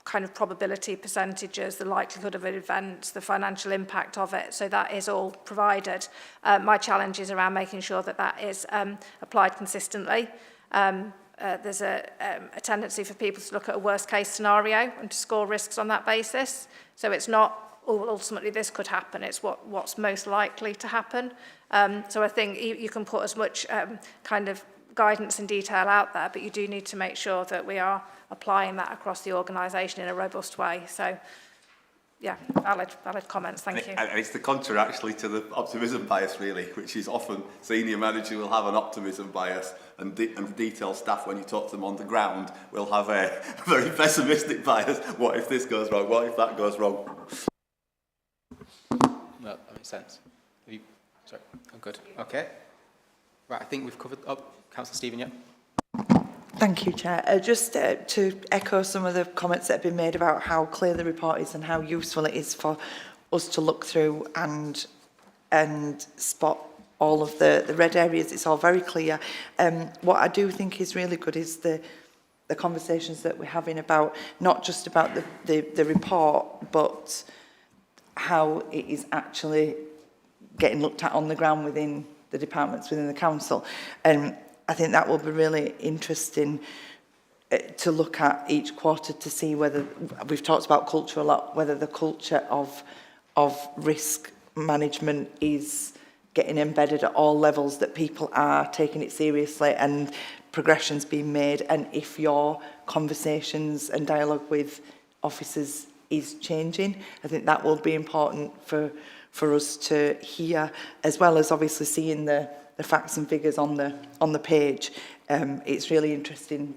kind of probability percentages, the likelihood of events, the financial impact of it. So that is all provided. My challenge is around making sure that that is applied consistently. There's a tendency for people to look at a worst case scenario and to score risks on that basis. So it's not, oh, ultimately this could happen, it's what's most likely to happen. So I think you can put as much kind of guidance and detail out there, but you do need to make sure that we are applying that across the organisation in a robust way. So, yeah, valid comments, thank you. And it's the contrary, actually, to the optimism bias, really, which is often senior manager will have an optimism bias, and detailed staff, when you talk to them on the ground, will have a very pessimistic bias. What if this goes wrong? What if that goes wrong? No, that makes sense. Sorry, I'm good. Okay. Right, I think we've covered... Oh, Councillor Stephen, yeah. Thank you, Chair. Just to echo some of the comments that have been made about how clear the report is and how useful it is for us to look through and spot all of the red areas. It's all very clear. What I do think is really good is the conversations that we're having about, not just about the report, but how it is actually getting looked at on the ground within the departments, within the council. And I think that will be really interesting to look at each quarter to see whether, we've talked about culture a lot, whether the culture of risk management is getting embedded at all levels, that people are taking it seriously and progression's being made, and if your conversations and dialogue with officers is changing. I think that will be important for us to hear, as well as obviously seeing the facts and figures on the page. It's really interesting,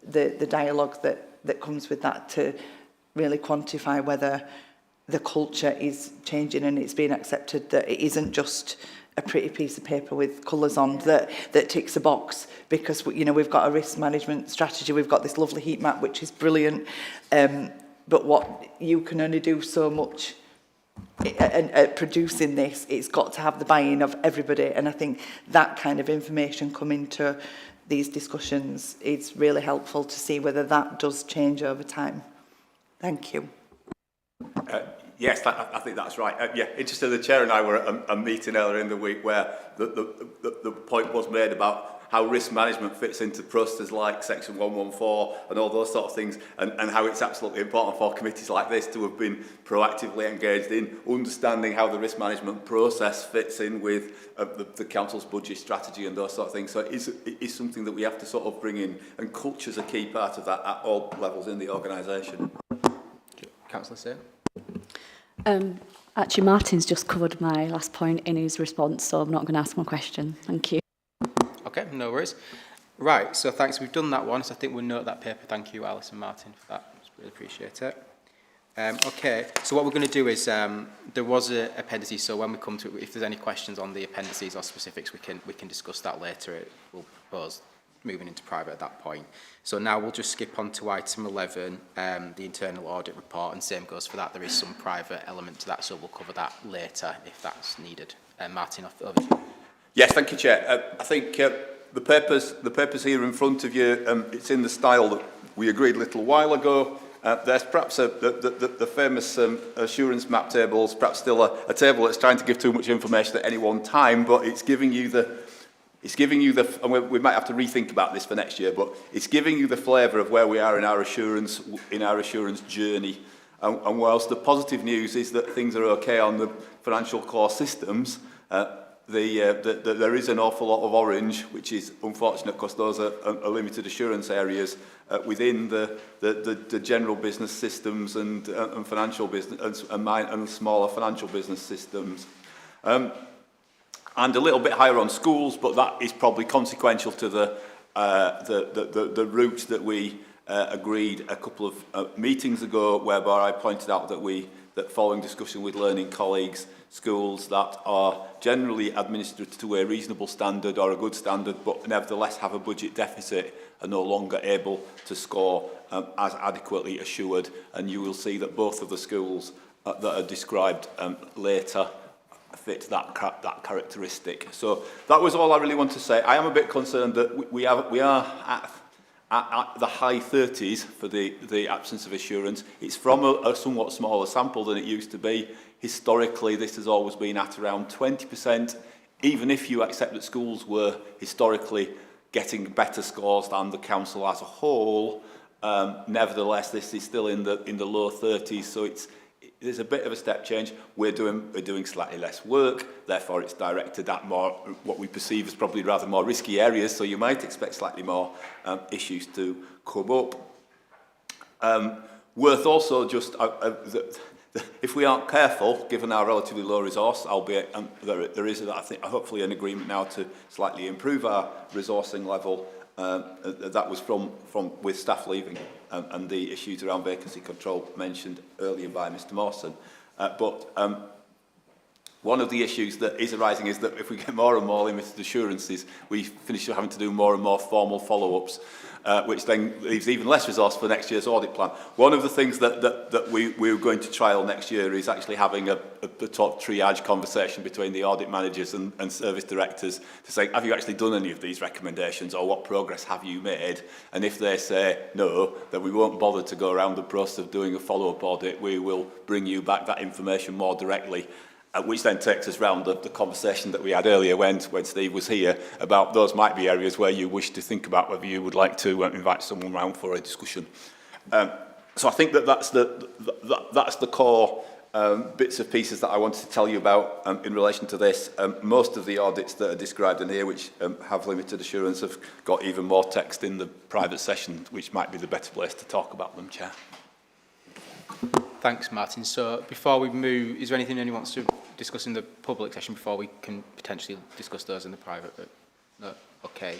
the dialogue that comes with that, to really quantify whether the culture is changing and it's being accepted, that it isn't just a pretty piece of paper with colours on that ticks a box, because we've got a risk management strategy, we've got this lovely heat map which is brilliant, but what you can only do so much at producing this. It's got to have the buy-in of everybody, and I think that kind of information coming to these discussions, it's really helpful to see whether that does change over time. Thank you. Yes, I think that's right. Yeah, interesting. The chair and I were at a meeting earlier in the week where the point was made about how risk management fits into processes like Section 114 and all those sort of things, and how it's absolutely important for committees like this to have been proactively engaged in understanding how the risk management process fits in with the council's budget strategy and those sort of things. So it is something that we have to sort of bring in, and culture's a key part of that at all levels in the organisation. Councillor Sir? Actually, Martin's just covered my last point in his response, so I'm not going to ask my question. Thank you. Okay, no worries. Right, so thanks. We've done that one, so I think we'll note that paper. Thank you, Alice and Martin, for that. Really appreciate it. Okay, so what we're going to do is there was appendices, so when we come to it, if there's any questions on the appendices or specifics, we can discuss that later. We'll propose moving into private at that point. So now we'll just skip on to item 11, the internal audit report, and same goes for that. There is some private element to that, so we'll cover that later if that's needed. Martin, over to you. Yes, thank you, Chair. I think the papers here in front of you, it's in the style that we agreed a little while ago. There's perhaps the famous assurance map tables, perhaps still a table that's trying to give too much information at any one time, but it's giving you the, and we might have to rethink about this for next year, but it's giving you the flavour of where we are in our assurance journey. And whilst the positive news is that things are okay on the financial core systems, there is an awful lot of orange, which is unfortunate because those are limited assurance areas within the general business systems and financial business and smaller financial business systems. And a little bit higher on schools, but that is probably consequential to the route that we agreed a couple of meetings ago, whereby I pointed out that following discussion with learning colleagues, schools that are generally administered to a reasonable standard or a good standard, but nevertheless have a budget deficit, are no longer able to score as adequately assured. And you will see that both of the schools that are described later fit that characteristic. So that was all I really want to say. I am a bit concerned that we are at the high 30s for the absence of assurance. It's from a somewhat smaller sample than it used to be. Historically, this has always been at around 20%, even if you accept that schools were historically getting better scores than the council as a whole. Nevertheless, this is still in the low 30s, so there's a bit of a step change. We're doing slightly less work, therefore it's directed at more what we perceive as probably rather more risky areas, so you might expect slightly more issues to come up. Worth also just, if we aren't careful, given our relatively low resource, albeit there is, I think, hopefully an agreement now to slightly improve our resourcing level. That was with staff leaving and the issues around vacancy control mentioned earlier by Mr Mawson. But one of the issues that is arising is that if we get more and more limited assurances, we finish having to do more and more formal follow-ups, which then leaves even less resource for next year's audit plan. One of the things that we're going to trial next year is actually having a top triage conversation between the audit managers and service directors to say, have you actually done any of these recommendations, or what progress have you made? And if they say no, then we won't bother to go around the process of doing a follow-up audit. We will bring you back that information more directly. Which then takes us round the conversation that we had earlier when Steve was here about those might be areas where you wish to think about whether you would like to invite someone round for a discussion. So I think that's the core bits and pieces that I wanted to tell you about in relation to this. Most of the audits that are described in here, which have limited assurance, have got even more text in the private session, which might be the better place to talk about them, Chair. Thanks, Martin. So before we move, is there anything anyone wants to discuss in the public session before we can potentially discuss those in the private? No? Okay.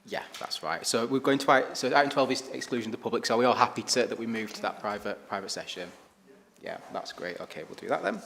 Yeah, that's right. So we're going to item 12 is exclusion of the public. So are we all happy that we move to that private session? Yeah, that's great. Okay, we'll do that then.